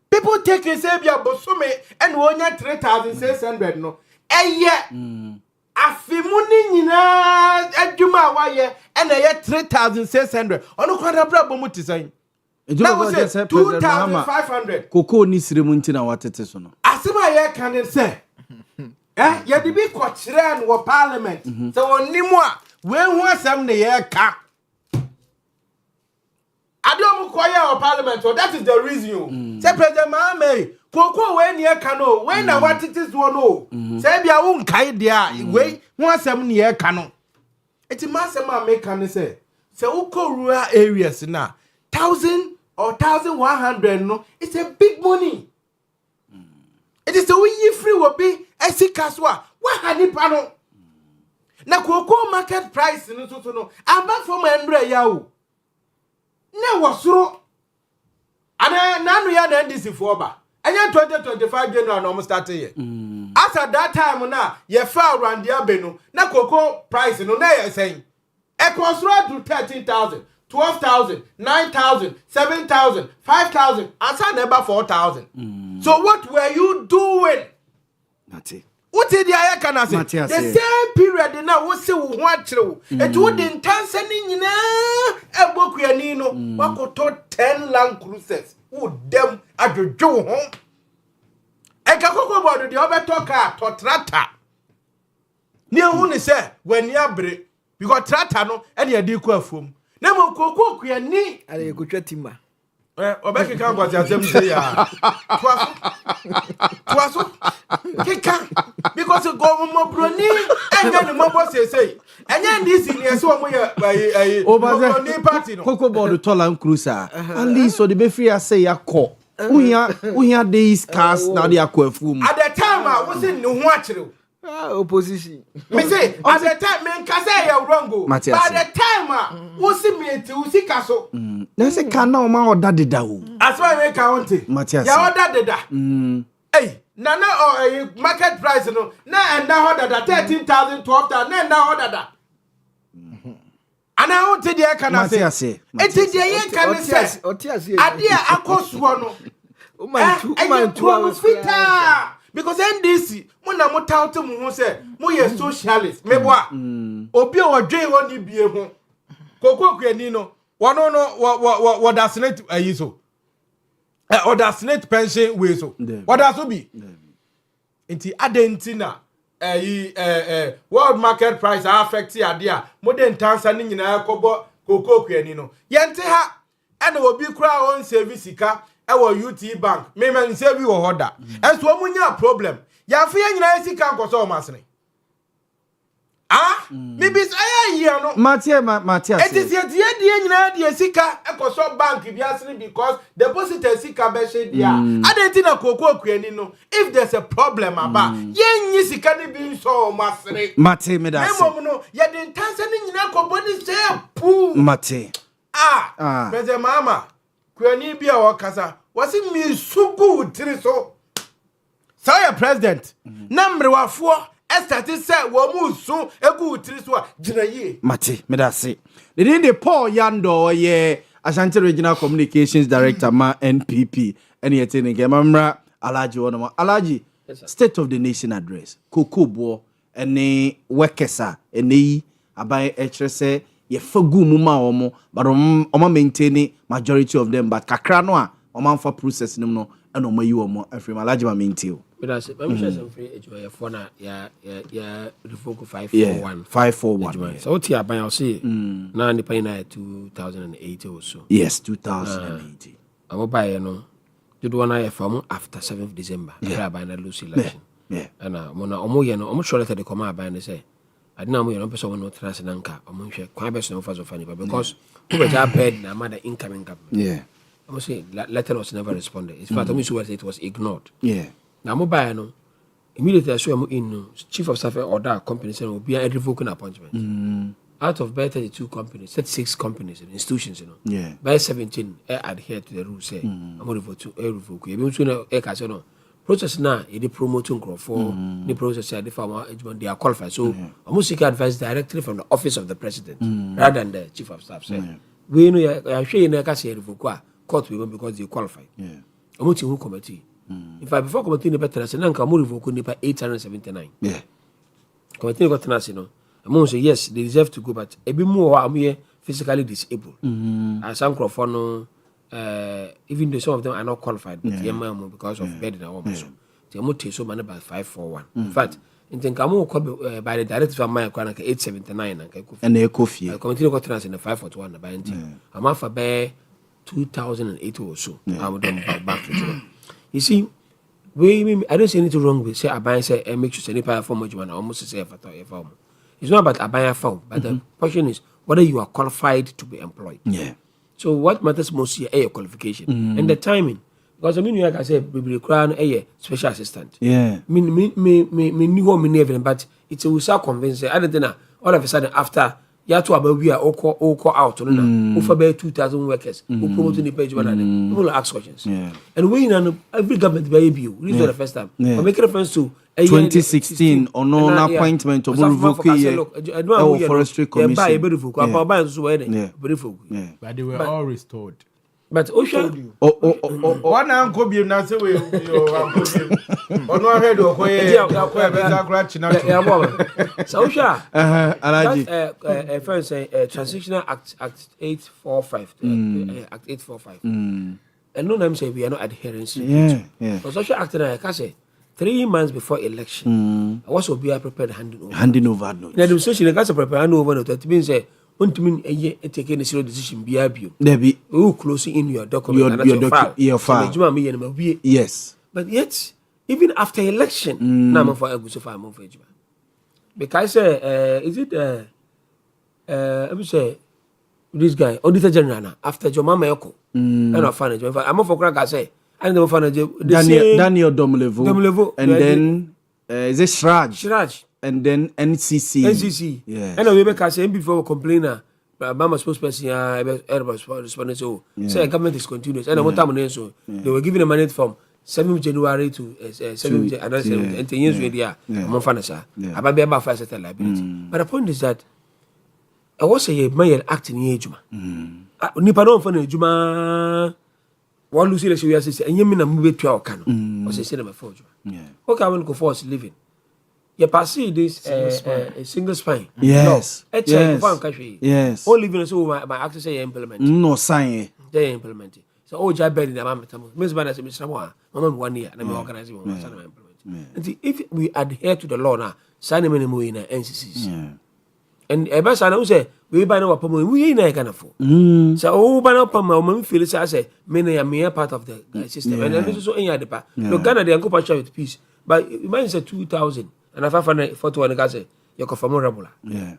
People take a sabia bosume and one 3,600 no. Eye afimuni nyina adwuma waye and a 3,600. Ono kwada bra bomu ti saying. That was 2,500. Cocoa ni sirimunti na watete so no. Asema ye can say. Ye di bi kwachire an wo parliament. So onimu a we hu asem ne ye ka. Adom kwaya or parliament, so that is the reason. Say President Mahame, cocoa when ye cano, when I want it is one. Say be a own kind dia, way, one 7 year cano. It's a massima make can say. So rural areas now, 1,000 or 1,100, no, it's a big money. It is the way you free will be a sick caswa. What honey panel? Now cocoa market price no so no. I'm back for my Andre Yaw. Ne wasuro ana nanu ya na NDC for ba anya 2025 January no start here as at that time na ye fa around there benu na cocoa price no na ye saying e consuro to 13,000 12,000 9,000 7,000 5,000 asa never 4,000 so what were you doing? Nothing. What did I can say? The same period now was so what true. It wouldn't Tanzania a book nino. What could 10 Land Cruisers? Who them at the Joe home? Eka cocoa board the obeto car to tractor. Ni hu ni say when ya bre because tractor no e dey di ku afom. Na mo cocoa ku ani ale ekotwa timba. Obeki kan kwati asem say ya. Twaso. Kika because go mo broni enya ni mo boss say. Enya ndisi ni ese o mo ye ni party no. Cocoa board tola cruiser. At least so the be free say yakọ. Uhia days cars now they akọ afum. At the time I was in no ho akire. Opposition. Me say at the time me nka say you wrong go. But at the time was me ti usika so. Na say can na o ma order deda o. As far as county. Ya order deda. Hey, na market price no. Na enda order that 13,000 12,000 na enda order that. And I want to the can say. It is the year can say. Adia akosuo no. Because NDC muna mutauto mu ho say mo ye socialist meboa. Obi o dwen woni bie ho. Kokoko ani no. Wono no what does net ayiso. Or does net pension we so. What does be? Inti adentina world market price affect adia modern tansa ni nyina kobo kokoko ani no yente ha ena obi kura on service sika e wo UT bank me man save wo hoda enso omunya problem ya fe nyina sika nkoso o masene me bis aya no Matia it is yet die nyina die sika ekoso bank bi asene because deposit sika be she dia adentina kokoko ani no if there's a problem about yenyi sika ni bi so masene Mate me da say no ye den tanse ni nyina koboni say pu Mate President mama kwani bi a wakasa wasi mi sugu utiri so say president namre wafo estati say wo mu su egu utiri so gina yi Mate me da say the Paul Yando ye Ashanti Regional Communications Director ma NPP ene yete ne gemamra Alaji wono Alaji State of the Nation address kokobo ene wekesa ene aban ekire se ye fagu mu ma omo but omo maintain majority of them but kakra no a omo fa process nim no ene omo yi omo afrim Alaji ma maintain because I'm sure some free ejo for na ya revoke 541 541 so what aban I see na ni pan na 2008 or so yes 2008 amo buy no did one I from after 7th December aban na lose election and omo ye no omo sure let the come aban they say I didn't know person no trans nanka omo hwe kwan be so for so funny because who was bed na mother incoming government I must say letter was never responded. In fact, it was ignored. Now mobile no immediately I saw in no chief of staff order company saying will be a revoking appointment. Out of by 32 companies, 36 companies and institutions, by 17 adhere to the rules say I'm going to revoke. You know, no process now it promoting for the process the farmer they are qualified. So I must seek advice directly from the office of the president rather than the chief of staff. Say we know I show you revoke court women because they qualified. I want to committee. In fact, before committee the better say nanka mo revoke ni 879. Committee got to know. I say yes, they deserve to go, but a bit more am here physically disabled. And some no even though some of them are not qualified, but because of bed in a woman. So they mo take so many about 541. In fact, in think I'm by the directive of my 879 and they coffee. Committee got to in the 541 by I'm off by 2008 or so. I would back to you see, I don't see anything wrong with say Abaya say make sure say any form of one almost say form. It's not about Abaya form, but the question is whether you are qualified to be employed. So what matters most here is your qualification and the timing. Because I mean, like I said, we require a special assistant. Me never, but it's a so convincing. I don't know. All of a sudden after. Ya to about we are all out no over by 2,000 workers who promoting the page one and people ask questions and we in every government by you this is the first time I make reference to 2016 or no appointment of forestry commission but they were all restored. But Osha one uncle be na say we ono ahead of so Osha Alaji first say transitional act 845 act 845 and no name say we are not adherence because Osha act na ka say 3 months before election. I was be prepared handing over notes. The administration got to prepare hand over notes. That means take any serious decision. Be abused. There be closing in your document. Your file. Yes. But yet, even after election, now I'm for a good so far. Because is it I would say this guy Auditor General after your mama Yoko. And I find it. I'm for crack. I say. Daniel Domlevo, and then is it Shraj, and then NCC. Yeah. And I remember saying before complainer, Mama spokesperson, responded so say government is continuous. And I want time so they were giving a mandate from 7th January to 7th and 10 years with I'm fanasa. About about first liability. But the point is that I was a mayor acting in Juma. Nipa don't find Juma. One Lucy we are saying, and you mean a movie to our canon, or say cinema for you. Okay, I want to go for us living. You pass this a single spine. Yes. Yes. All living so my actors say implement. No sign. They implement it. So all job bed in the mamma. Miss Banner said, Mr. Moore, 1 year, and I'm organizing one implement. And if we adhere to the law now, sign him in NCCs. And a best I know say, we buy no upon we ain't gonna afford. So, oh, but up on my feel it, I say, many are mere part of the system. And then also in the part. No, Ghana, they are share with peace. But mine say 2,000, and if I find 41, I say, you're conformable.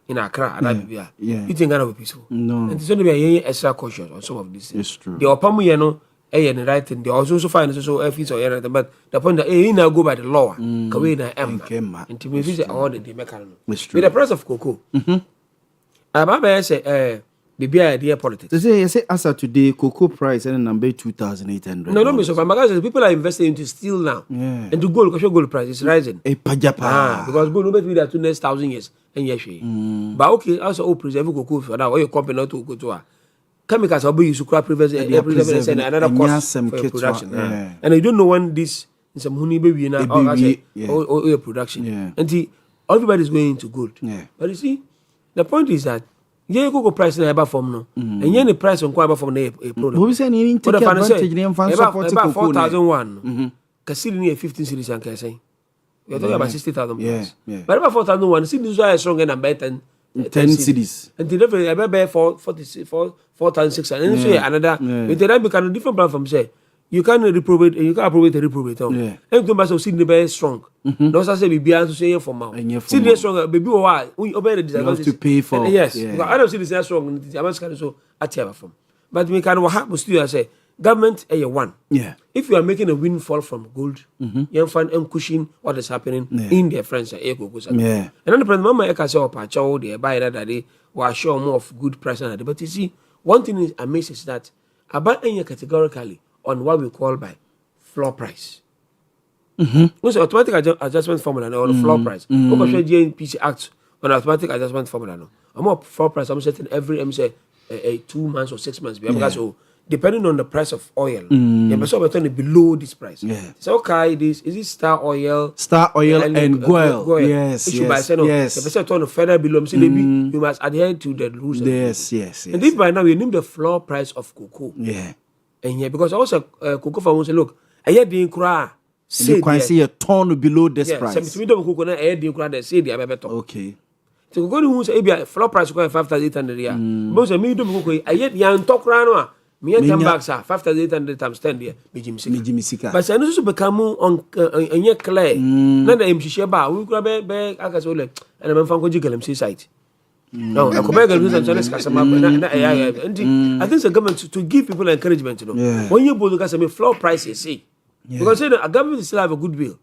In Accra, and you think Ghana will be peaceful. No. And it's only be extra cautious on some of these things. It's true. The upon you know, and the right thing, they also find also fees or anything, but the point that now go by the law, Kawina and to me visit all the mechanism. With the price of cocoa. I say, the idea politics. They say as of today, cocoa price and number 2,800. No, don't be so fine. Because people are investing into steel now. And to gold, because gold price is rising. Because gold will be there to next 1,000 years. And yes, but okay, also preserve cocoa for that. Or your company not to go to chemicals will be used to crop preserve and another cost for production. And I don't know when this in some honey baby now or your production. And everybody's going into gold. But you see, the point is that you go price na eba form no and you the price on eba form na a product. We say you take advantage na fan support about 4,001 kasi ni 15 series and say you talking about 60,000 plus. But about 4,001 see this is strong and better 10 cities. And the level about 4,600 and so another with the become different platform say you can reprobate and you can approve the reprobate. And to myself see the very strong. No say be to say for now. See the strong baby why we obey the disadvantage. You have to pay for. Yes. I don't see this strong. I must kind of so at from. But we can what happens to you say government a one. If you are making a windfall from gold, you find and cushion what is happening in their friends and And then the president I can say oh pacho they buy that they were sure more of good price and but you see one thing is amazing is that about any categorically on what we call by floor price. What's automatic adjustment formula or floor price? Because the JNPC Act on automatic adjustment formula no. I'm up floor price. I'm setting every say 2 months or 6 months. Because so depending on the price of oil, you must be turning below this price. So okay, this is it Star Oil and Goil. Yes. If I turn further below, you must adhere to the rules. Yes. And if by now we name the floor price of cocoa. And yeah, because also cocoa farmers say, look, I had the cry. You can see a ton below this price. Some cocoa I had the cry that say they are better. Okay. So go to say floor price go 5,800 here. Most of me do cocoa. I had young talk rano. Me and 10 bucks 5,800 times 10 there. Mijimsika. But I know so become on your clay. None of them share bar. We grab a akasole and I'm from Kojikalem site. No, I come back and do some customer. I think the government to give people encouragement, you know. When you build a floor price, you see. Because a government still have a good bill.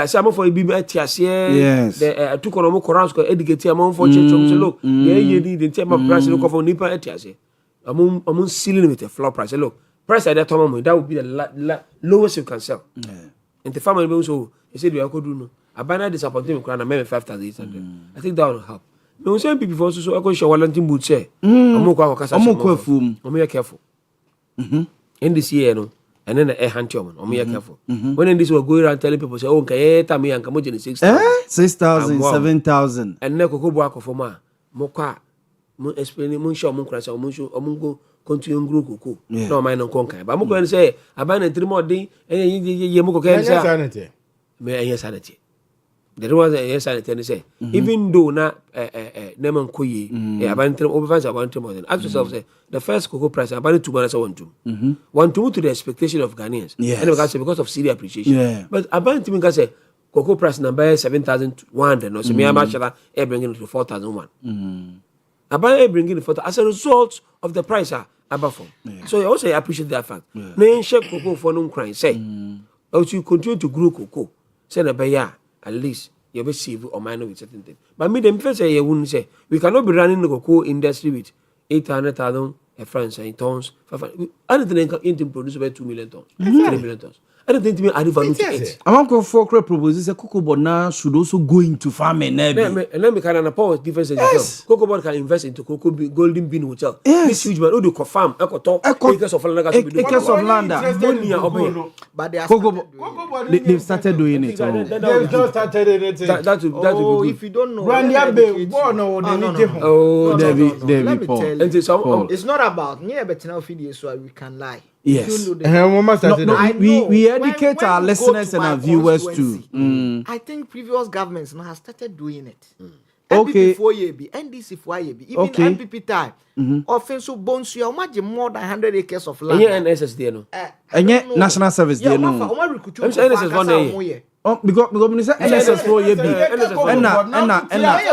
Some for BBTS, the took on Corans, educate among for church. Look, you need the term of price look for Nipa Etias. Among ceiling with a floor price. Look, price at that time, that would be the lowest you can sell. And the family also, he said, we could do no. I buy that disappointing crown and maybe 5,800. I think that will help. No, some people also so I go show Valentin boot say. I'm more careful. In this year, no, and then a hand I'm more careful. When in this will go around telling people say, oh, Kayeta me and Kamojin 6,000, 7,000. And Neko Boako for ma, Moka, explaining Munshaw Munkras or Mungo continue group cocoa. No, mine on Conquer. But I'm going to say, I buy a 3 more day and you can say. me yes sanity. The was a yes sanity and say even though na neman koyi abantem overfans abantem more than ask yourself say the first cocoa price about 2 months one to the expectation of Ghanaians. Yes. And because of city appreciation. Yeah. But abantem can say cocoa price number 7,100 no so me amachala e bringing it to 4,001. About bringing the photo as a result of the price above. So I also appreciate that fact. No share cocoa for no crime say. But you continue to grow cocoa. Say na be ya at least you be save or minor with certain things. But me them first say you wouldn't say we cannot be running the cocoa industry with 800,000 francs and tons. I don't think Indian produce about 2 million tons, 3 million tons. I don't think to me add value to it. I want to for propose is a cocoa board now should also go into farming. And let me kind of pause difference. Yes. Cocoa board can invest into cocoa golden bean hotel. Yes. This huge man who do farm, acres of land, acres of land. But they are they've started doing it. They've just started anything. That will be good. If you don't know, David, Paul. It's not about but now videos so we can lie. Yes. We educate our listeners and our viewers too. I think previous governments now have started doing it. Okay. NDP 4AB, NDC 4AB, even NPP time. Often so bones you imagine more than 100 acres of land. Yeah, NSS there no. And yet national service there no. NSS one day. Oh, because NSS 4AB.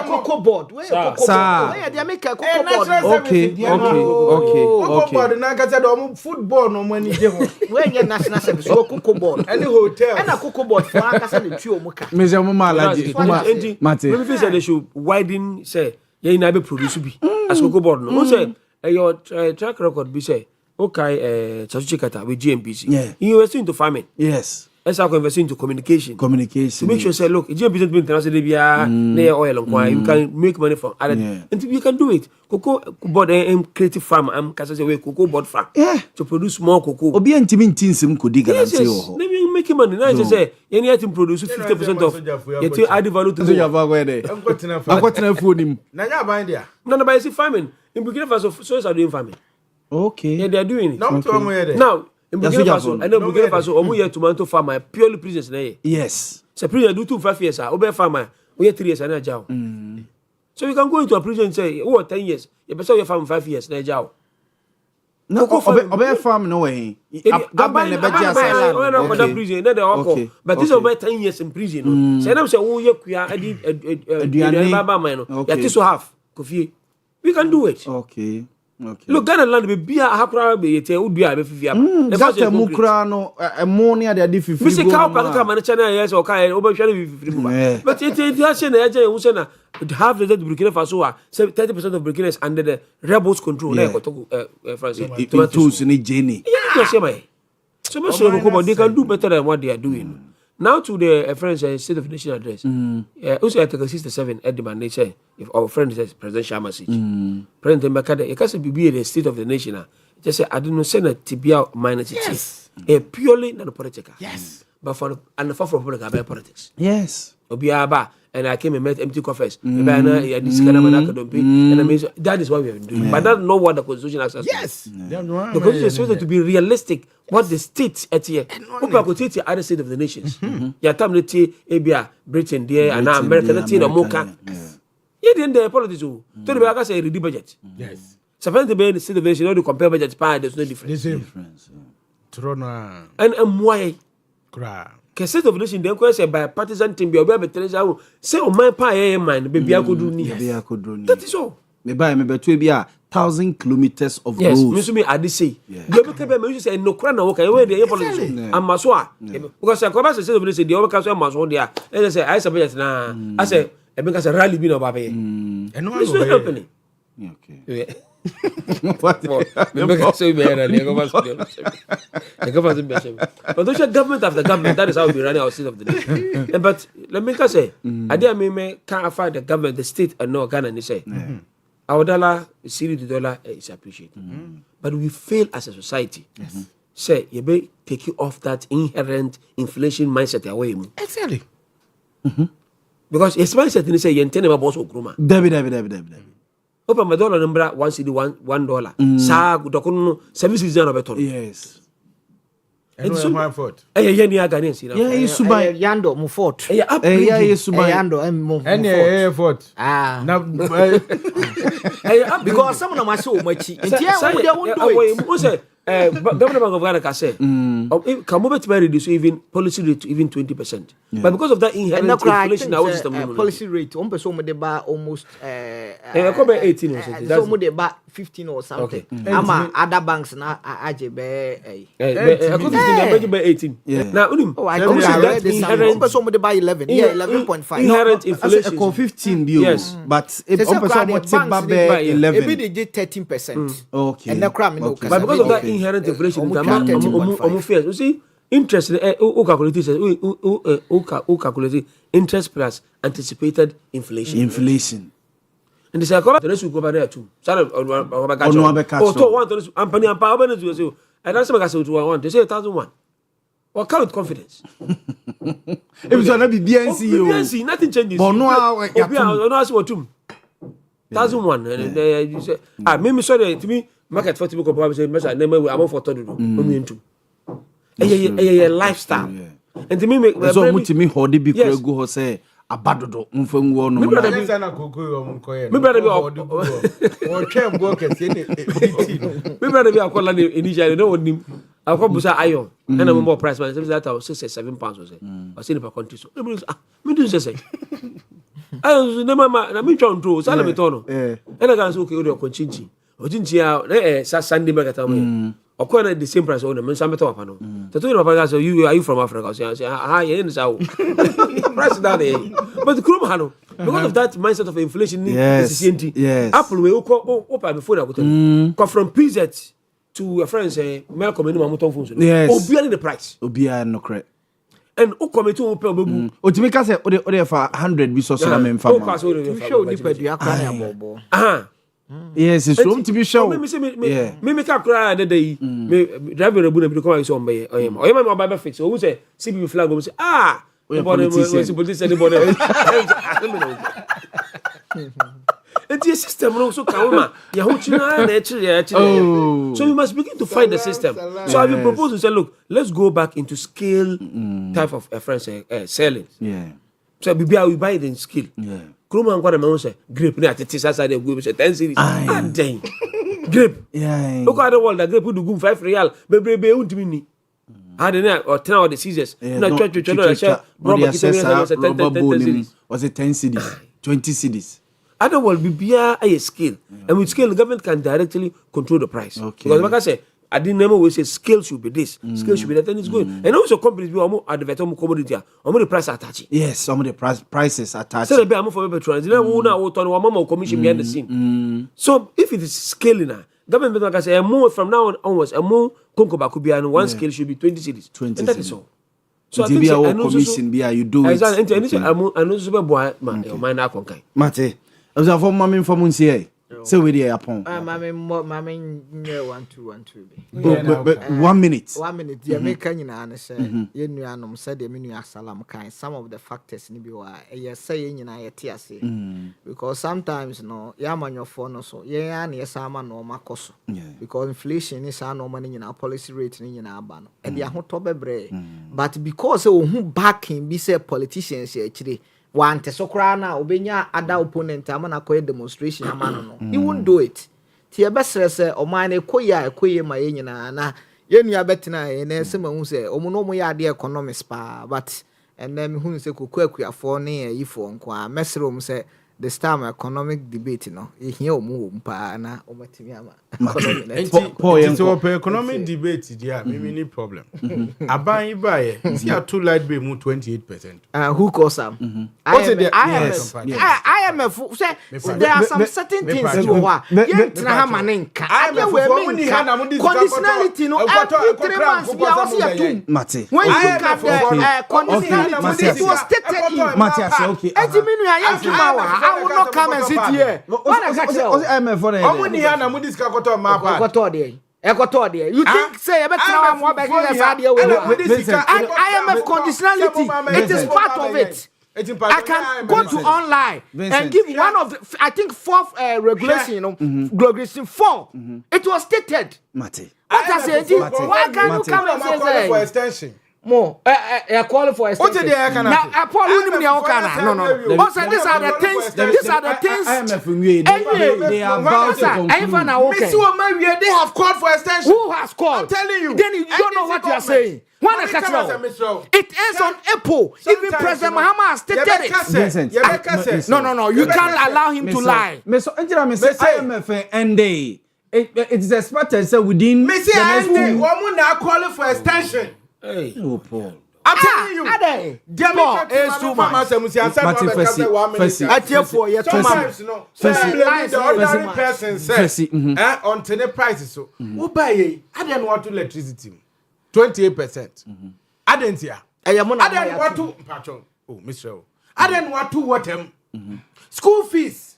Cocoa board. Where cocoa board? They make a cocoa board. Okay. Cocoa board na ka say do football no money dey ho. Where your national service cocoa board. Any hotel. And a cocoa board for aka say the tue omuka. Meze mo malaji. Mate. Maybe say they should widen say you na be produce bi as cocoa board no. Say your track record be say okay Chasuchi Kata with GMPC. Yeah. You invest into farming. Yes. Let's have investing into communication. To make sure say look, GMPC international oil and you can make money from other and you can do it. Cocoa board creative farm say cocoa board farm. Yeah. To produce more cocoa. Obi ntimi ntinsim ko di guarantee ho. Let me make money. Now just say any item produce 50% of you add value to so you have go there. Akwatena phone na nya ban dia. No by farming. In Burkina Faso so are doing farming. Okay. Yeah, they are doing it. Now in Burkina Faso, I know Burkina Faso, omu ye tomato farmer purely prisons na ye. Yes. So prison do 5 years obe farmer, we 3 years na jaw. So you can go into a prison and say, "Oh, 10 years. You better you farm 5 years na jaw." No, obe farm no way. Government be just say prison na dey but this over 10 years in prison. Say na say wo ye kuya adi baba man no. Ya tiso half kofi. We can do it. Okay. Look, Ghana land be bia hakra be yete udua be fifia. That mukra no ammonia they dey fifi. We say cow pack come na channel yes or kai obe hware be fifi. But it say na eje hu say na half the Burkina Faso 30% of Burkina is under the rebels control. Na France. Tools ni Jenny. Yeah, say my. So much they can do better than what they are doing. Now to the French State of the Nation address. Also Article 67 at the mandate say if our friend says presidential message. President Mbakade, you can't be the State of the Nation. Just say I don't know say na tibia minority. Yes. Purely non political. Yes. But for and for politics. Yes. Obiaba and I came and met empty coffers. That is what we are doing. But that's not what the Constitution asks us. Yes. The Constitution is supposed to be realistic. What the state at here. Opa go take the other state of the nations. Ya tam le tie ebia Britain there and America le tie no moka. Yeah, then the politics to the back say ready budget. Yes. Sometimes the state of the nation you compare budget there's no difference. Trona. And why? Cra. Ke state of the nation dem ko say by partisan team be obi beteleza say o man pa ye man be bia ko do ni. That is all. Me buy me beto bia 1,000 kilometers of roads. Yes, me so me ade say. You be kebe me say no kra na wo kan we dey politics. Amaso a. Because I come say state of the nation dey o ka so amaso dey a. I say I say budget na. I say e be ka say rally bi na ba be. Eno it's not happening. Okay. What? Me ka say be na dey go pass. But those government after government, that is how we be running our state of the nation. But let me say, I dare me can't afford the government, the state, and no Ghana. They say our dollar, Syria to dollar is appreciated, but we fail as a society. Say you be taking off that inherent inflation mindset away. Exactly. Because it's mindset they say you intend about boss okruma. David. Open my dollar number $1 $1. Sa dokono 7 cedis na beton. Yes. And so my fault. Yeah, ni Ghanaians. Yeah, Subai Yando mu fort. Yeah, upbringing. Yeah, Subai Yando mu fort. Now because some of them are so much. Governor Bank of Ghana can say, can move it to reduce even policy rate to even 20%. But because of that inherent inflation, now what's the policy rate? One person with the almost 18 or something. Some with the 15 or something. Ama other banks na AJB. 18. Now, I read this. One person with the 11. Yeah, 11.5. Inherent inflation. 15 bill. Yes, but if one person want to buy 11, maybe they did 13%. Okay. And the crime but because of that inherent inflation, you see, interest, who calculate interest plus anticipated inflation. Inflation. And they say, the rest will go over there too. And that's what I said to one. They say 1,001. Or count with confidence. If it's not BNC, nothing changes. But no, I see what 1,001. And you say, maybe sorry to me. Market for people come say, I'm for todo. A lifestyle. And to me, make so much to me, Hodi be go say, Abadodo, Mfengo, no. Me brother be me brother be a call initially, no one. I'll come to iron, and I'm more price man. That I was 6 or 7 pounds. I say, per country. So, me do say. I was never my John Drew, Salamitono. And I can say, okay, you're Conchinchi. Ojinchia, Sunday market. Or quite the same price on them, and some top. The two of us are you from Africa? I say, hi, in the south. Price down there. But the Krum Hano, because of that mindset of inflation, yes, Apple will open before I go from PZ to a friend say, Malcolm and Mamuton Function. Yes, Obia the price. Obia no correct. And who come to open Babu? O to make us say, or for 100 be so men farm. Show the yes, it's room to be shown. Me make a cry the day. Me driver a bullet because I'm by I am. I am my Bible fix. Who say CB flag go say the body was anybody. And the system also come. So you must begin to find the system. So I will propose to say, look, let's go back into scale type of selling. Yeah. So we buy it in skill. Yeah. Kruma and Guadamon say, grape, not a tissue side of Google 10 series. And dang. Grape. Yeah. Look at the world that grape would do 5 real, baby, to me. I don't know, or 10 of the seasons. No, church, was it 10 cities, 20 cities? Other world be a scale. And with scale, the government can directly control the price. Okay. Because like I say, I didn't never always say scale should be this, scale should be that, and it's good. And also companies will more advert on commodity, or the price attached. Yes, some of the prices attached. So the more for veterans, then we now on one commission behind the scene. So if it is scaling, government like I say, more from now on onwards, a more concoba could be and one scale should be 20 cities. 20 and that is all. So I think commission you do it. Exactly. And also boy, man, I can. Mate, I was a former man from Montie. So we there upon. Mammy, 1 2 but 1 minute. 1 minute. The American and say, you know, said the menu salam kind. Some of the factors in the saying in ITS because sometimes no, yaman your phone so yeah, and yes, I'm no macoso because inflation is no money in our policy rate in our ban and they are hot but because who backing be say politicians actually. Want to so crana obenya other opponent amana koy demonstration amano no he won't do it tie besere se o man ekoye ma yenyina na yenua betina ene se ma hu se omo no mo ya de economics pa but and then hu se kokuakuafo ne yifo nko a mesere om se this time economic debate no ehia omo mpa na omatimi ama economic debate dia me problem aban ibaye see a two light be mu 28%. Who calls them? I am a fool. Say there are some certain things you are. Conditionality no every 3 months we are also doing. When you look at the conditionality it was stated in Mate, okay. I will not come and sit here. What I got you think say IMF conditionality it is part of it. I can go to online and give one of the I think 4th regulation regulation 4 it It was stated. Mate. What I said, why can't you come and say for extension? More, qualify for extension. Now, Paul, no. These are the things. These are the things. They are about to conclude. They have called for extension. Who has called? I'm telling you. Then you don't know what you are saying. It ends on April. Even President Mahama has stated it. No. You can't allow him to lie. IMF end day. It is expected so within the next week. Woman now calling for extension. Hey, oh Paul. I'm telling you. Paul is too much. Until the prices so. Who buy? I didn't want to electricity. 28%. I didn't hear. I didn't want to. Oh, Mr. I didn't want to what him. School fees.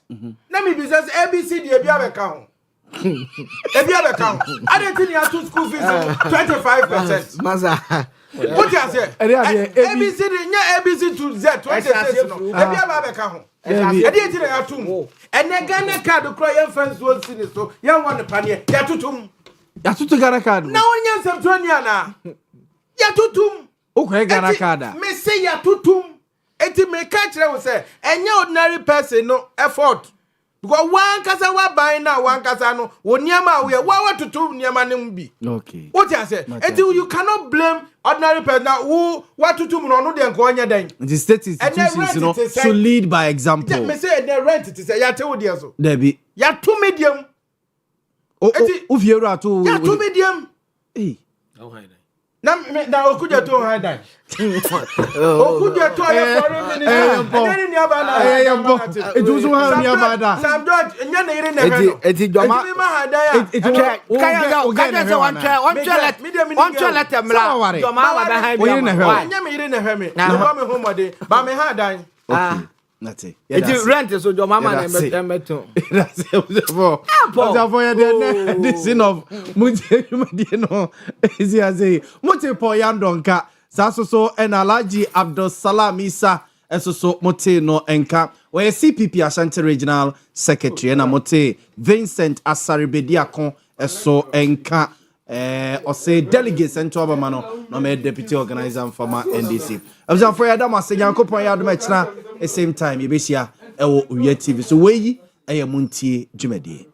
Let me be just ABC the account. If you have account, I didn't think you have to school fees 25%. Maza. What you say? ABC to Z 26. If you have account, I didn't think you have to. And then Ghana card to cry your friends will see this. So you want the panier. Yatutum. Yatutu Ghana card. Now when you have 20 na. Yatutum. Okay, Ghana card. Me say Yatutum. Eti me catch them say. Any ordinary person no effort. Because one kasa wa buy now, one kasa no. Wonyama we wa to two nyama nimbi. Okay. What you say? You cannot blame ordinary person who what to do no dey nkonya den. The state institutions, you know, so lead by example. Me say the rent it say ya te wo dey so. Debi. Ya 2 medium. O fiero ato. Ya 2 medium. Eh. Na okuja to high dan. Okuja to ya foreign minister. It was one near Bada. Sam George, nya na ire na he no. Eti Joma. Eti ma hada ya. Kaya say one let them la. Joma wa behind me. Nya me ire na he me. Na ba me homode. Ba me ha dan. Okay. That's it. Eti rent so Joma ma na meto. That's it. For the sin of Montie no. Easy as say. Montie po yandonka. So and Alaji Abdul Salam Isa so Montie no enka. We CPP Ashanti Regional Secretary na Montie Vincent Asaribediakon so enka. Or say delegates and to Abamano, no me deputy organizer and former NDC. I was for Adama saying, Uncle Poyadamachna, at the same time, you be here, Owia TV. So, way, I am Montie Jumedi.